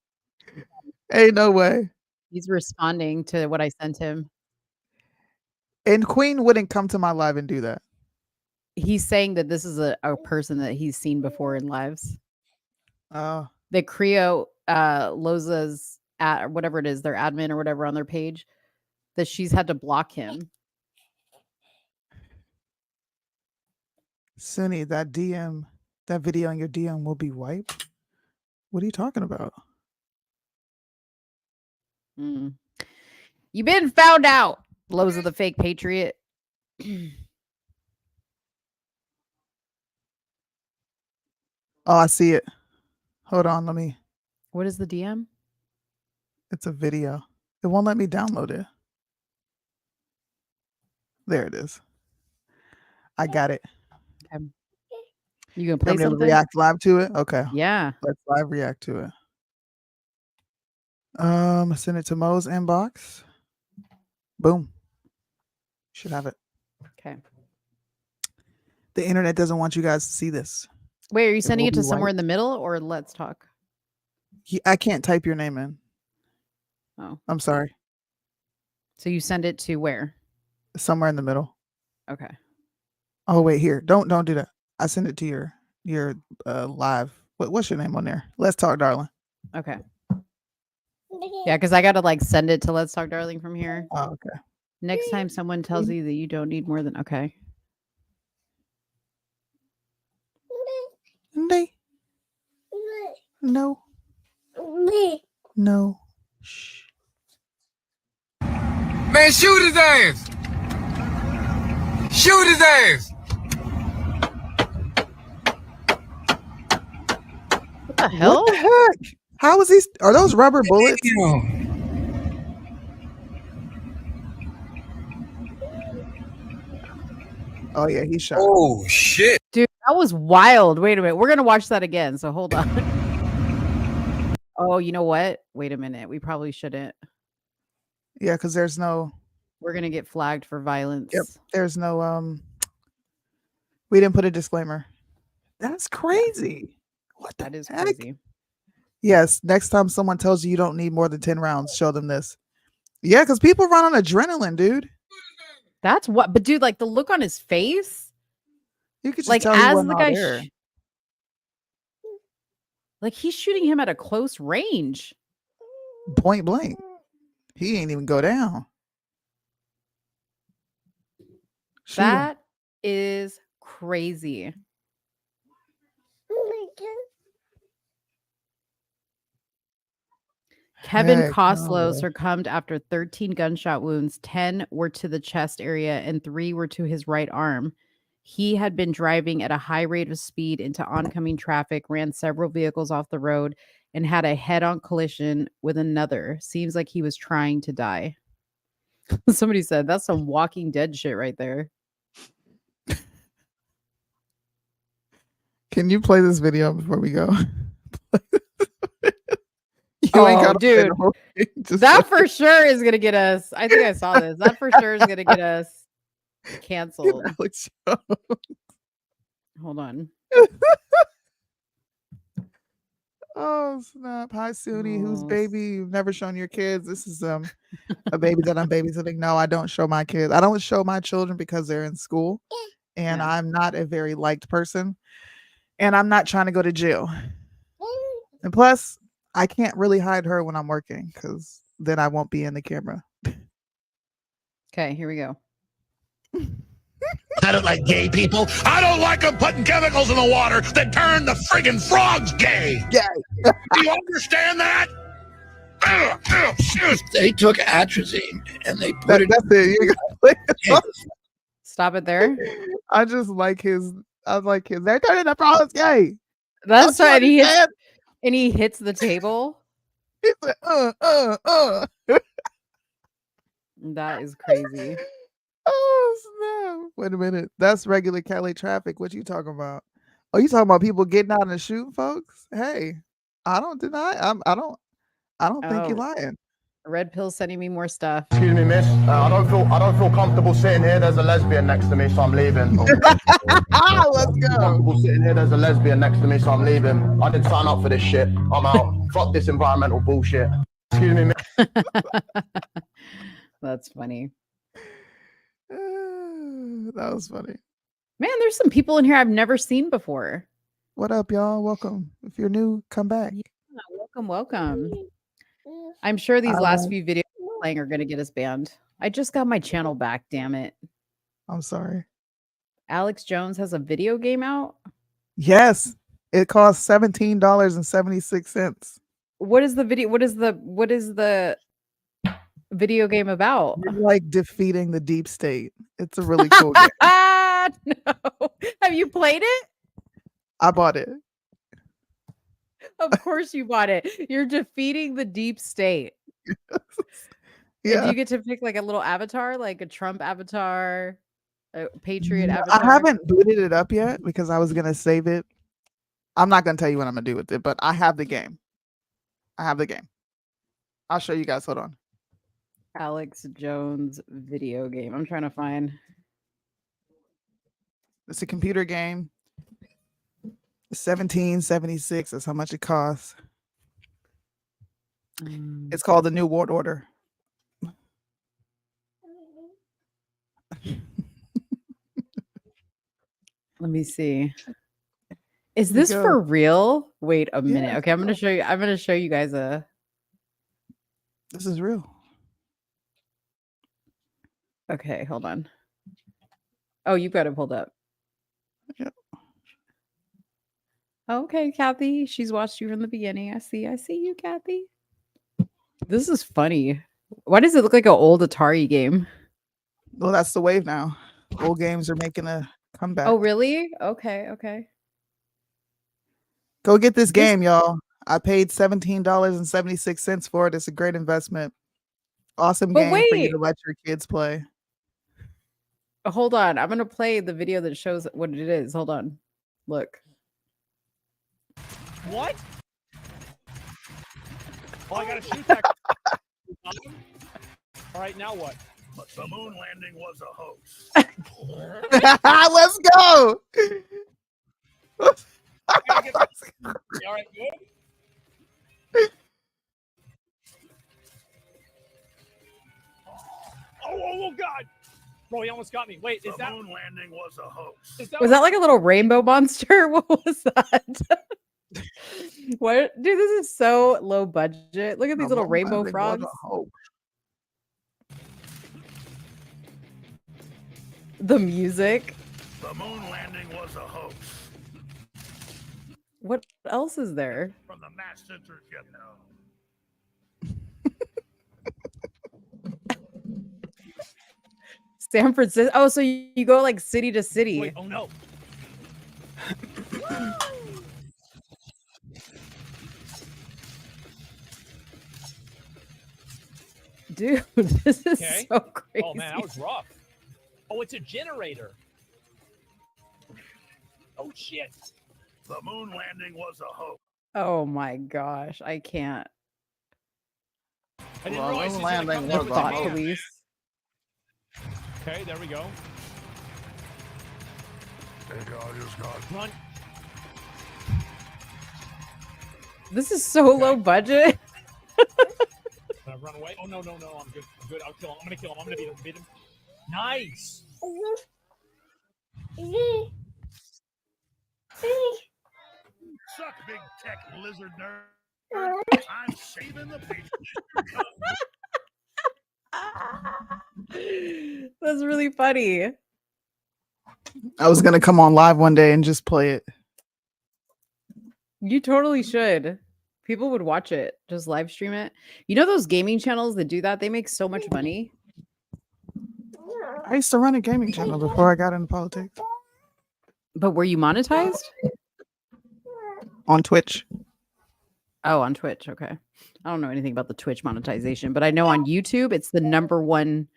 Ain't no way. He's responding to what I sent him. And Queen wouldn't come to my live and do that. He's saying that this is a person that he's seen before in lives. Oh. The Creo Loza's at whatever it is, their admin or whatever on their page, that she's had to block him. Soonie, that video on your DM will be wiped. What are you talking about? You've been found out. Loza the fake patriot. Oh, I see it. Hold on, let me. What is the DM? It's a video. It won't let me download it. There it is. I got it. Okay. You gonna play something? React live to it? Okay. Yeah. Let's live react to it. Send it to Mo's inbox. Boom. Should have it. Okay. The internet doesn't want you guys to see this. Wait, are you sending it to somewhere in the middle or let's talk? I can't type your name in. Oh. I'm sorry. So you send it to where? Somewhere in the middle. Okay. Oh wait, here. Don't do that. I send it to your live. What's your name on there? Let's Talk Darling. Okay. Yeah, because I gotta like send it to Let's Talk Darling from here. Oh, okay. Next time someone tells you that you don't need more than okay. No. No. Shh. Man, shoot his ass! Shoot his ass! What the hell? What the heck? How is he? Are those rubber bullets? Oh yeah, he shot. Oh shit. Dude, that was wild. Wait a minute. We're gonna watch that again. So hold on. Oh, you know what? Wait a minute. We probably shouldn't. Yeah, because there's no. We're gonna get flagged for violence. Yep. There's no. We didn't put a disclaimer. That's crazy. What the That is heck? crazy. Yes. Next time someone tells you you don't need more than 10 rounds, show them this. Yeah, because people run on adrenaline, dude. That's what. But dude, like the look on his face. You could just Like tell he as wasn't the out guy. there. Like he's shooting him at a close range. Point blank. He ain't even go down. Shoot him. That is crazy. Kevin Heck Koslow no. succumbed after 13 gunshot wounds. 10 were to the chest area and 3 were to his right arm. He had been driving at a high rate of speed into oncoming traffic, ran several vehicles off the road, and had a head-on collision with another. Seems like he was trying to die. Somebody said that's some Walking Dead shit right there. Can you play this video before we go? Dude, that for sure is gonna get us. I think I saw this. That for sure is gonna get us canceled. Hold on. Oh snap! Hi, Soonie. Who's baby? You've never shown your kids. This is a baby that I'm babysitting. No, I don't show my kids. I don't show my children because they're in school, and I'm not a very liked person, and I'm not trying to go to jail. And plus, I can't really hide her when I'm working because then I won't be in the camera. Okay, here we go. I don't like gay people. I don't like them putting chemicals in the water that turn the friggin' frogs gay. Yeah. Do you understand that? They took atrazine and they put it. That's it. You gotta play it. Stop it there. I just like his. I like his. They're turning the frogs gay. That's Don't you right. understand? And he hits the table. He's like, That is crazy. Oh snap! Wait a minute. That's regular Cali traffic. What you talking about? Oh, you talking about people getting out and shooting folks? Hey, I don't deny. I don't think you're lying. Red Pill sending me more stuff. Excuse me, miss. I don't feel comfortable sitting here. There's a lesbian next to me, so I'm leaving. Let's go. Comfortable sitting here. There's a lesbian next to me, so I'm leaving. I didn't sign up for this shit. I'm out. Fuck this environmental bullshit. Excuse me, miss. That's funny. That was funny. Man, there's some people in here I've never seen before. What up, y'all? Welcome. If you're new, come back. Yeah, welcome. I'm sure these last few videos playing are going to get us banned. I just got my channel back, damn it. I'm sorry. Alex Jones has a video game out. Yes, it costs $17.76. What is the video? What is the video game about? You're like defeating the deep state. It's a really cool game. No. Have you played it? I bought it. Of course you bought it. You're defeating the deep state. Yeah. Do you get to pick like a little avatar, like a Trump avatar, a Patriot avatar? I haven't booted it up yet because I was going to save it. I'm not going to tell you what I'm going to do with it, but I have the game. I'll show you guys. Hold on. Alex Jones video game. I'm trying to find. It's a computer game. $17.76 is how much it costs. It's called the New World Order. Let me see. Is this for real? Wait a minute. Yeah, okay, I'm gonna show you. I'm gonna show you guys a. This is real. Okay, hold on. Oh, you've got it pulled up. Yep. Okay, Kathy. She's watched you from the beginning. I see you, Kathy. This is funny. Why does it look like an old Atari game? Well, that's the wave now. Old games are making a comeback. Oh, really? Okay. Go get this game, y'all. I paid $17.76 for it. It's a great investment. Awesome game for you to let your kids play. Hold on. I'm going to play the video that shows what it is. Hold on. Look. What? Oh, I got to shoot that. All right, now what? But the moon landing was a hoax. Let's go. All right, good. Oh, God. Bro, he almost got me. Wait, is that... The moon landing was a hoax. Was that like a little rainbow monster? What was that? What? Dude, this is so low budget. Look at these little rainbow frogs. The music. The moon landing was a hoax. What else is there? From the mass censorship now. San Francisco. Oh, so you go like city to city. Wait, oh no. Dude, this is so crazy. Oh man, that was rough. Oh, it's a generator. Oh shit. The moon landing was a hoax. Oh my gosh, I can't. I didn't realize landing The thought police. Okay, there we go. Run. This is so low budget. Run away. Oh no, I'm good. I'll kill him. I'm gonna kill him. I'm gonna beat him. Nice. Suck, big tech lizard nerd. I'm saving the people. That's really funny. I was gonna come on live one day and just play it. You totally should. People would watch it, just live stream it. You know those gaming channels that do that? They make so much money. I used to run a gaming channel before I got into politics. But were you monetized? On Twitch. Oh, on Twitch. Okay. I don't know anything about the Twitch monetization, but I know on YouTube it's the number one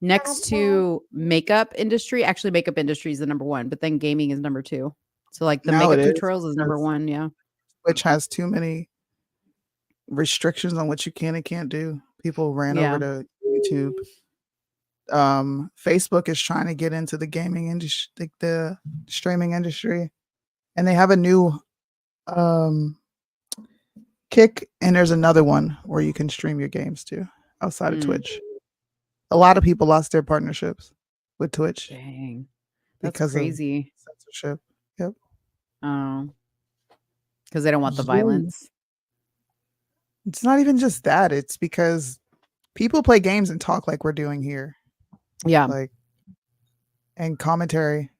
next to makeup industry. Actually, makeup industry is the number one, but then gaming is number two. So like the makeup tutorials is number one. Yeah. Twitch has too many restrictions on what you can and can't do. People ran over to YouTube. Facebook is trying to get into the gaming industry, the streaming industry, and they have a new Kick, and there's another one where you can stream your games too outside of Twitch. A lot of people lost their partnerships with Twitch. Dang, that's because crazy. Of censorship. Yep. Oh, because they don't want the violence. It's not even just that. It's because people play games and talk like we're doing here. Yeah. Like, and commentary.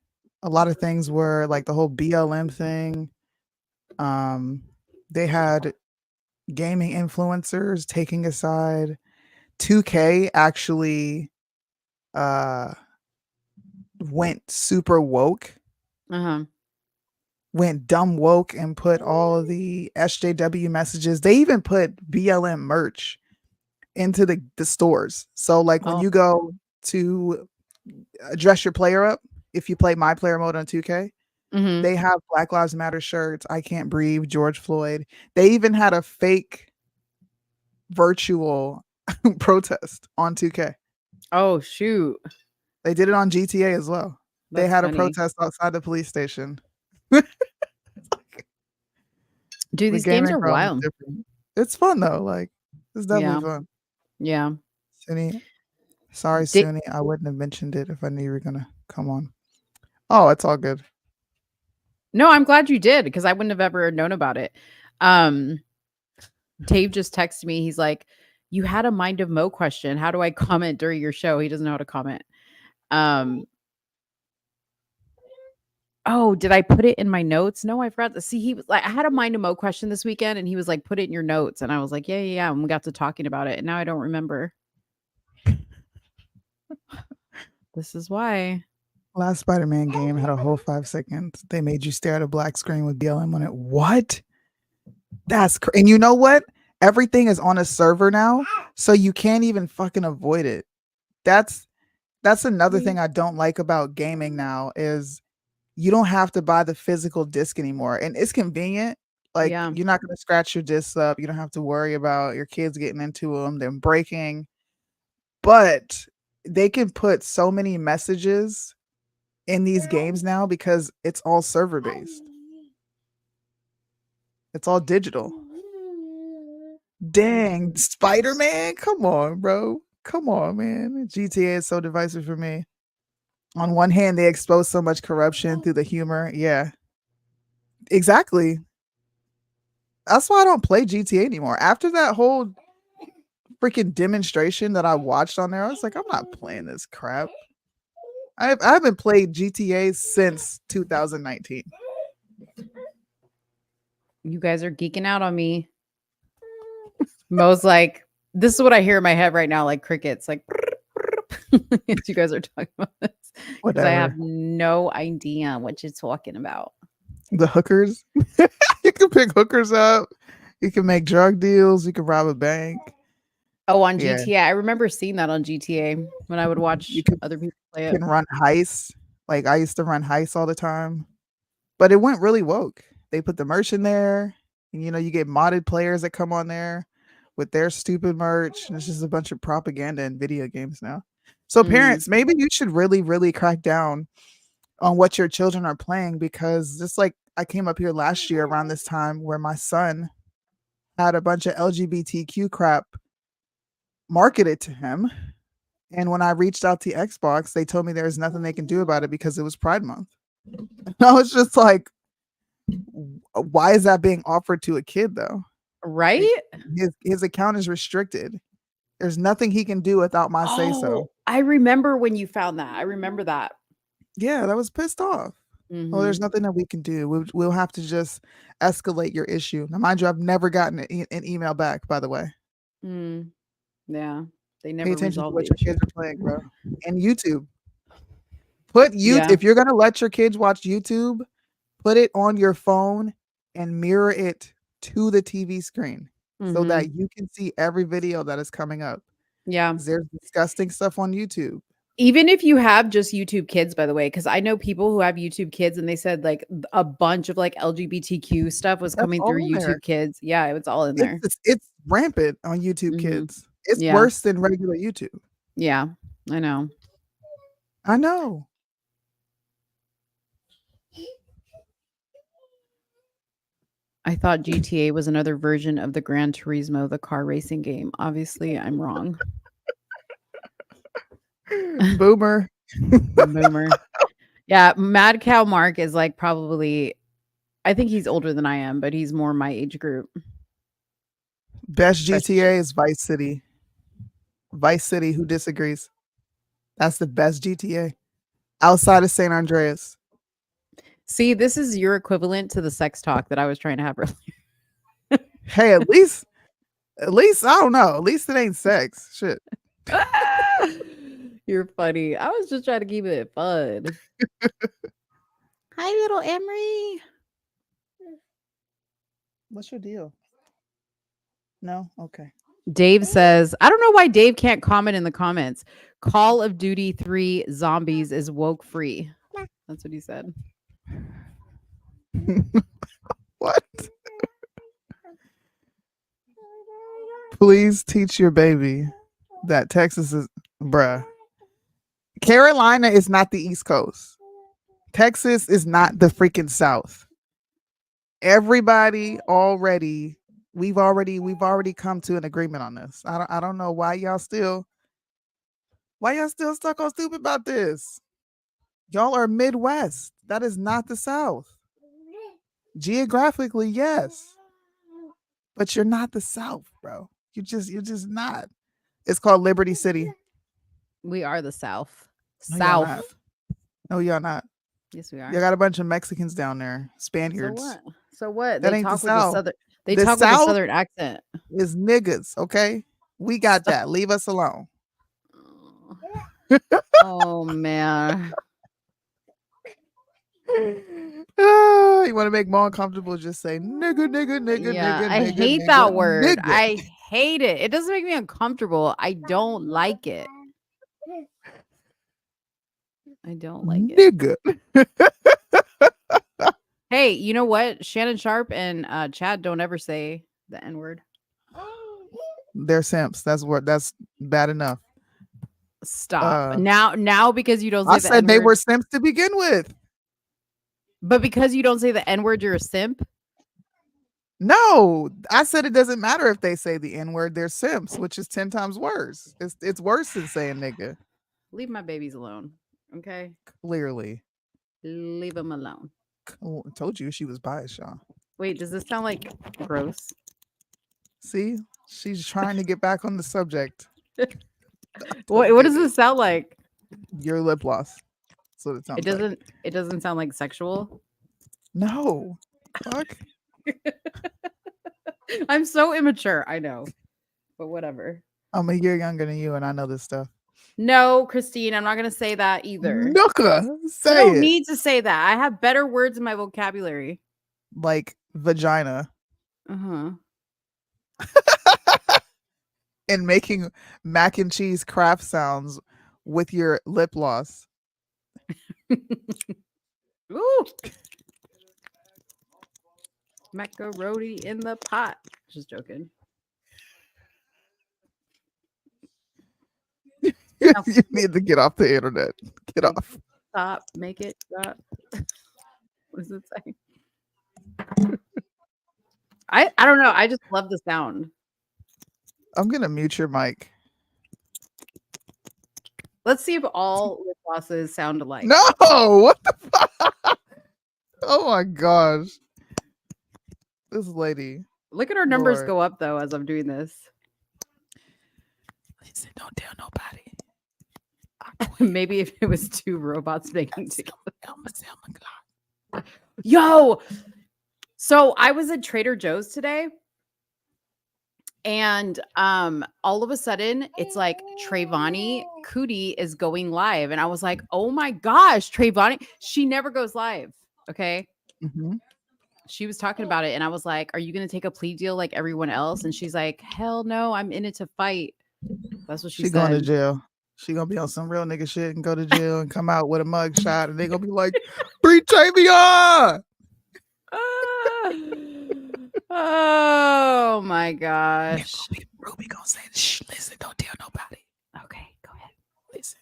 A lot of things were like the whole BLM thing. They had gaming influencers taking a side. 2K actually went super woke. Went dumb woke and put all of the SJW messages. They even put BLM merch into the stores. So like when you go to dress your player up, if you play my player mode on 2K, they have Black Lives Matter shirts, I Can't Breathe, George Floyd. They even had a fake virtual protest on 2K. Oh shoot! They did it on GTA as well. They had funny. a protest outside the police station. Dude, these games are wild. It's fun though. Like it's definitely fun. Yeah. Soonie, sorry, Soonie. I wouldn't have mentioned it if I knew you were gonna come on. Oh, it's all good. No, I'm glad you did because I wouldn't have ever known about it. Dave just texted me. He's like, "You had a Mind of Mo question. How do I comment during your show?" He doesn't know how to comment. Oh, did I put it in my notes? No, I forgot to see. He was like, I had a Mind of Mo question this weekend, and he was like, "Put it in your notes," and I was like, "Yeah." And we got to talking about it, and now I don't remember. This is why. Last Spider-Man game had a whole 5 seconds. They made you stare at a black screen with BLM on it. What? That's crazy. And you know what? Everything is on a server now, so you can't even fucking avoid it. That's another thing I don't like about gaming now is you don't have to buy the physical disc anymore, and it's convenient. Like you're not gonna scratch your discs up. You don't have to worry about your kids getting into them, them breaking. But they can put so many messages in these games now because it's all server based. It's all digital. Dang, Spider-Man, come on, bro. Come on, man. GTA is so divisive for me. On one hand, they expose so much corruption through the humor. Yeah. Exactly. That's why I don't play GTA anymore. After that whole freaking demonstration that I watched on there, I was like, I'm not playing this crap. I haven't played GTA since 2019. You guys are geeking out on me. Mo's like, this is what I hear in my head right now, like crickets, like you guys are talking about this. Because I have no idea what you're talking about. The hookers. You can pick hookers up. You can make drug deals. You can rob a bank. Oh, on GTA. I remember seeing that on GTA when I would watch other people play it. You can run heists. Like I used to run heists all the time. But it went really woke. They put the merch in there. And you get modded players that come on there with their stupid merch. And it's just a bunch of propaganda in video games now. So parents, maybe you should really, really crack down on what your children are playing, because just like I came up here last year around this time where my son had a bunch of LGBTQ crap marketed to him. And when I reached out to Xbox, they told me there's nothing they can do about it because it was Pride Month. And I was just like, why is that being offered to a kid though? Right? His account is restricted. There's nothing he can do without my say so. I remember when you found that. I remember that. Yeah, that was pissed off. Oh, there's nothing that we can do. We'll have to just escalate your issue. Now, mind you, I've never gotten an email back, by the way. Yeah, they never pay attention to resolved what the your issue. kids are playing, bro. And YouTube. If you're gonna let your kids watch YouTube, put it on your phone and mirror it to the TV screen so that you can see every video that is coming up. Yeah. There's disgusting stuff on YouTube. Even if you have just YouTube Kids, by the way, because I know people who have YouTube Kids and they said like a bunch of like LGBTQ stuff was coming through YouTube Kids. Yeah, it was all in there. It's rampant on YouTube Kids. It's worse than regular YouTube. Yeah, I know. I know. I thought GTA was another version of the Gran Turismo, the car racing game. Obviously, I'm wrong. Boomer. Boomer. Yeah, Mad Cow Mark is like probably, I think he's older than I am, but he's more my age group. Best GTA is Vice City. Vice City, who disagrees? That's the best GTA. Outside of San Andreas. See, this is your equivalent to the sex talk that I was trying to have earlier. Hey, at least, I don't know. At least it ain't sex. Shit. You're funny. I was just trying to keep it fun. Hi, little Emery. What's your deal? No? Okay. Dave says, I don't know why Dave can't comment in the comments. Call of Duty 3 Zombies is woke free. That's what he said. What? Please teach your baby that Texas is, bruh. Carolina is not the East Coast. Texas is not the freaking South. Everybody already, we've already come to an agreement on this. I don't know why y'all still stuck on stupid about this. Y'all are Midwest. That is not the South. Geographically, yes. But you're not the South, bro. You're just not. It's called Liberty City. We are the South. No, South. No, y'all not. Yes, we are. You got a bunch of Mexicans down there, Spaniards. So what? That They ain't talk the with a South. southern. They The talk with a South southern accent. is niggas, okay? We got that. Leave us alone. Oh man. You want to make more uncomfortable? Just say nigga, nigga, nigga, Yeah, nigga. I nigga, hate nigga, that word. nigga. I hate it. It doesn't make me uncomfortable. I don't like it. I don't like it. Nigga. Hey, you know what? Shannon Sharp and Chad don't ever say the N-word. They're simps. That's bad enough. Stop. Now because you don't say I the said they N-word. were simps to begin with. But because you don't say the N-word, you're a simp? No, I said it doesn't matter if they say the N-word, they're simps, which is 10 times worse. It's worse than saying nigga. Leave my babies alone. Okay? Clearly. Leave them alone. I told you she was biased, y'all. Wait, does this sound like gross? See? She's trying to get back on the subject. What does this sound like? Your lip gloss. That's what it sounds like. It doesn't sound like sexual. No. Fuck. I'm so immature, I know. But whatever. I'm a year younger than you and I know this stuff. No, Christine, I'm not gonna say that either. Nooka, say I don't it. need to say that. I have better words in my vocabulary. Like vagina. Uh-huh. And making mac and cheese craft sounds with your lip gloss. Ooh. Macaroni in the pot. Just joking. You need to get off the internet. Get off. Stop. Make it stop. What does it say? I don't know. I just love the sound. I'm gonna mute your mic. Let's see if all lip glosses sound alike. No, what the fuck? Oh my gosh. This lady. Look at our numbers Lord. go up though as I'm doing this. Listen, don't tell nobody. Maybe if it was two robots making together. Yo, so I was at Trader Joe's today, and all of a sudden it's like Trayvani Cootie is going live, and I was like, oh my gosh, Trayvani, she never goes live. Okay. Mm-hmm. She was talking about it, and I was like, are you gonna take a plea deal like everyone else? And she's like, hell no, I'm in it to fight. That's what she said. Going to jail. She gonna be on some real nigga shit and go to jail and come out with a mug shot, and they gonna be like, free Tavion. Oh my gosh. Ruby gonna say, shh, listen, don't tell nobody. Okay, go ahead. Listen,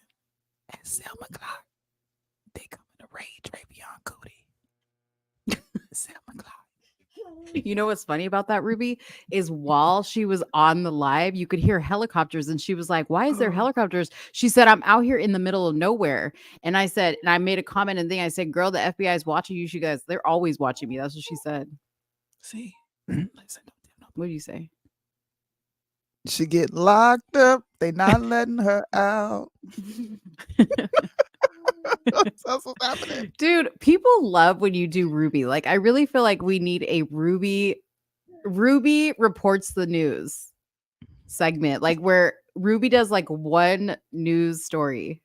at Selma Clark, they coming to raid Travion Cootie. Selma Clark. You know what's funny about that, Ruby, is while she was on the live, you could hear helicopters, and she was like, why is there helicopters? She said, I'm out here in the middle of nowhere. And I said, and I made a comment and thing. I said, girl, the FBI is watching you. She goes, they're always watching me. That's what she said. See, listen, what do you say? She get locked up. They not letting her out. That's what's happening. Dude, people love when you do Ruby. Like, I really feel like we need a Ruby reports the news segment, like where Ruby does like one news story.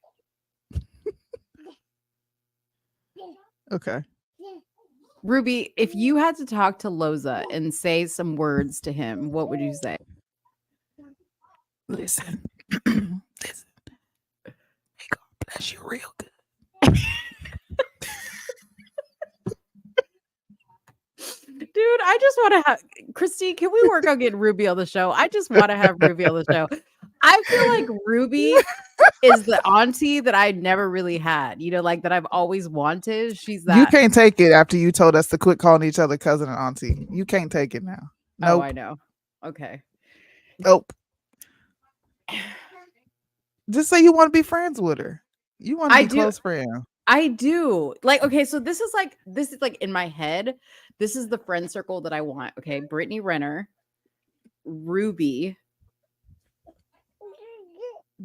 Okay. Ruby, if you had to talk to Loza and say some words to him, what would you say? Listen. Listen. May God bless you real good. Dude, I just want to have Christine, can we work on getting Ruby on the show? I just want to have Ruby on the show. I feel like Ruby is the auntie that I never really had, like that I've always wanted. She's that. You can't take it after you told us to quit calling each other cousin and auntie. You can't take it now. Nope. Oh, I know. Okay. Nope. Just say you want to be friends with her. You want to be close friend. I do. Like, okay, so this is like in my head. This is the friend circle that I want. Okay. Brittany Renner, Ruby,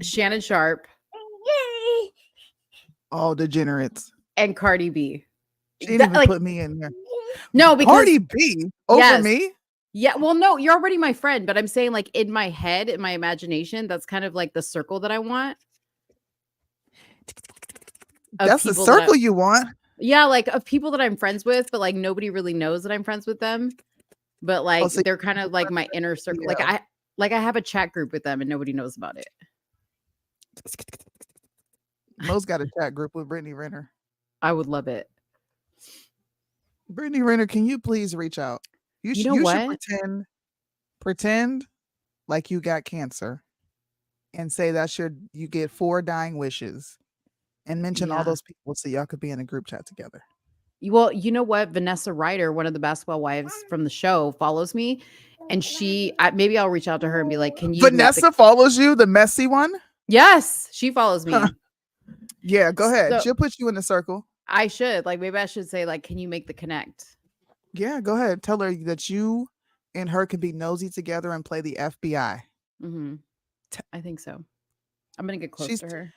Shannon Sharp, all degenerates, and Cardi B. She didn't even put me in there. No, because Cardi B over me. Yeah, well, no, you're already my friend, but I'm saying like in my head, in my imagination, that's kind of like the circle that I want. That's the circle you want. Yeah, like of people that I'm friends with, but like nobody really knows that I'm friends with them. But like so they're kind of like my inner circle. Yeah. Like I have a chat group with them and nobody knows about it. Mo's got a chat group with Brittany Renner. I would love it. Brittany Renner, can you please reach out? You should pretend like you got cancer and say you get 4 dying wishes and mention all those people so y'all could be in a group chat together. Well, you know what? Vanessa Ryder, one of the basketball wives from the show, follows me, and maybe I'll reach out to her and be like, "Can you?" Vanessa follows you, the messy one. Yes, she follows me. Yeah, go ahead. So, she'll put you in the circle. I should maybe I should say like, "Can you make the connect?" Yeah, go ahead. Tell her that you and her can be nosy together and play the FBI. Mm-hmm. I think so. I'm gonna get close to her.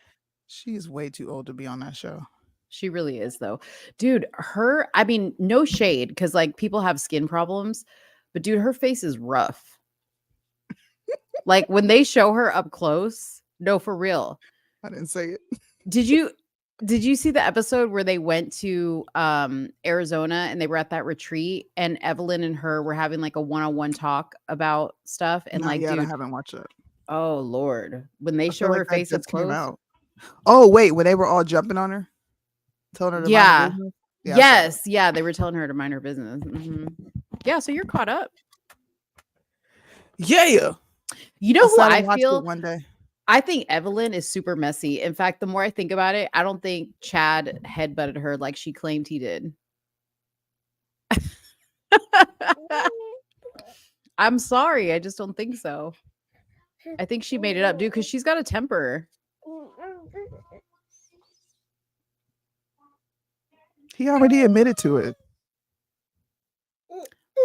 She's way too old to be on that show. She really is, though. Dude, I mean, no shade, because like people have skin problems, but dude, her face is rough. Like when they show her up close, no, for real. I didn't say it. Did you see the episode where they went to Arizona and they were at that retreat and Evelyn and her were having like a one-on-one talk about stuff? And dude, I haven't watched it. Oh Lord. When they show her face up close. Oh, wait, when they were all jumping on her, telling her to mind her business? Yeah, yes. Yeah, they were telling her to mind her business. Mm-hmm. Yeah, so you're caught up. Yeah. You know who I feel one day. I think Evelyn is super messy. In fact, the more I think about it, I don't think Chad headbutted her like she claimed he did. I'm sorry. I just don't think so. I think she made it up, dude, because she's got a temper. He already admitted to it.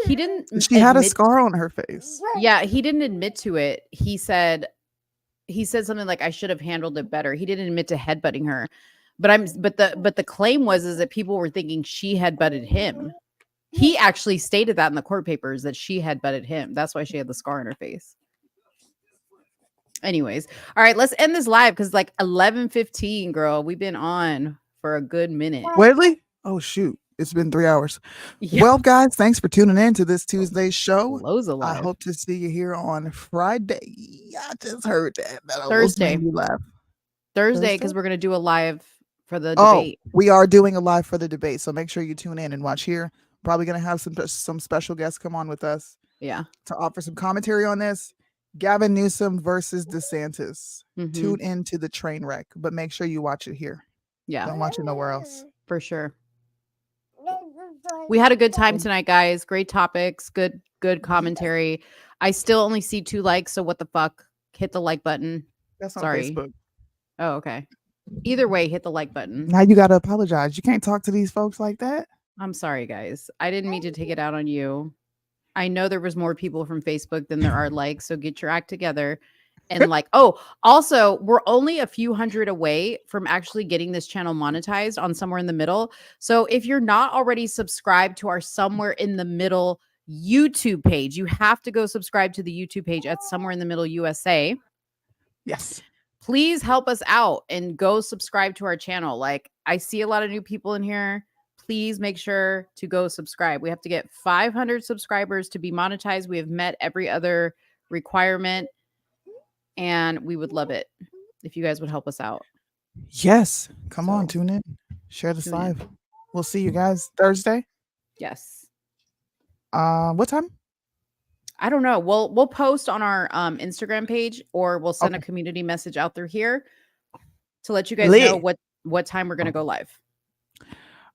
He didn't. She had a scar on her face. Yeah, he didn't admit to it. He said something like, "I should have handled it better." He didn't admit to headbutting her, but the claim was that people were thinking she headbutted him. He actually stated that in the court papers that she headbutted him. That's why she had the scar on her face. Anyways, all right, let's end this live because like 11:15, girl. We've been on for a good minute. Really? Oh shoot. It's been 3 hours. Yeah. Well, guys, thanks for tuning in to this Tuesday show. I hope to see you here on Friday. I just heard that. Thursday. Thursday, because we're going to do a live for the debate. We are doing a live for the debate. So make sure you tune in and watch here. Probably going to have some special guests come on with us. Yeah. To offer some commentary on this. Gavin Newsom versus DeSantis. Mm-hmm. Tune into the train wreck, but make sure you watch it here. Yeah. Don't watch it nowhere else. For sure. We had a good time tonight, guys. Great topics, good commentary. I still only see 2 likes, so what the fuck? Hit the like button. That's on Facebook. Oh, okay. Either way, hit the like button. Now you gotta apologize. You can't talk to these folks like that. I'm sorry, guys. I didn't mean to take it out on you. I know there was more people from Facebook than there are likes, so get your act together. And like, also, we're only a few hundred away from actually getting this channel monetized on Somewhere in the Middle. So if you're not already subscribed to our Somewhere in the Middle YouTube page, you have to go subscribe to the YouTube page at Somewhere in the Middle USA. Yes. Please help us out and go subscribe to our channel. Like, I see a lot of new people in here. Please make sure to go subscribe. We have to get 500 subscribers to be monetized. We have met every other requirement. And we would love it if you guys would help us out. Yes. Come on, tune in. Share this live. We'll see you guys Thursday. Yes. What time? I don't know. We'll post on our Instagram page, or we'll send a community message out through here to let you guys know what time we're gonna go live.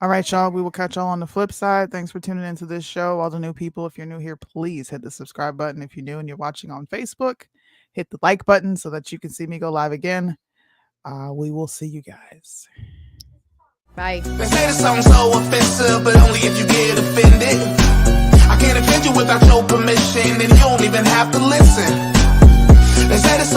All right, y'all. We will catch y'all on the flip side. Thanks for tuning into this show. All the new people, if you're new here, please hit the subscribe button. If you're new and you're watching on Facebook, hit the like button so that you can see me go live again. We will see you guys. Bye. They say the song's so offensive, but only if you get offended. I can't offend you without your permission, and you don't even have to listen. They say the song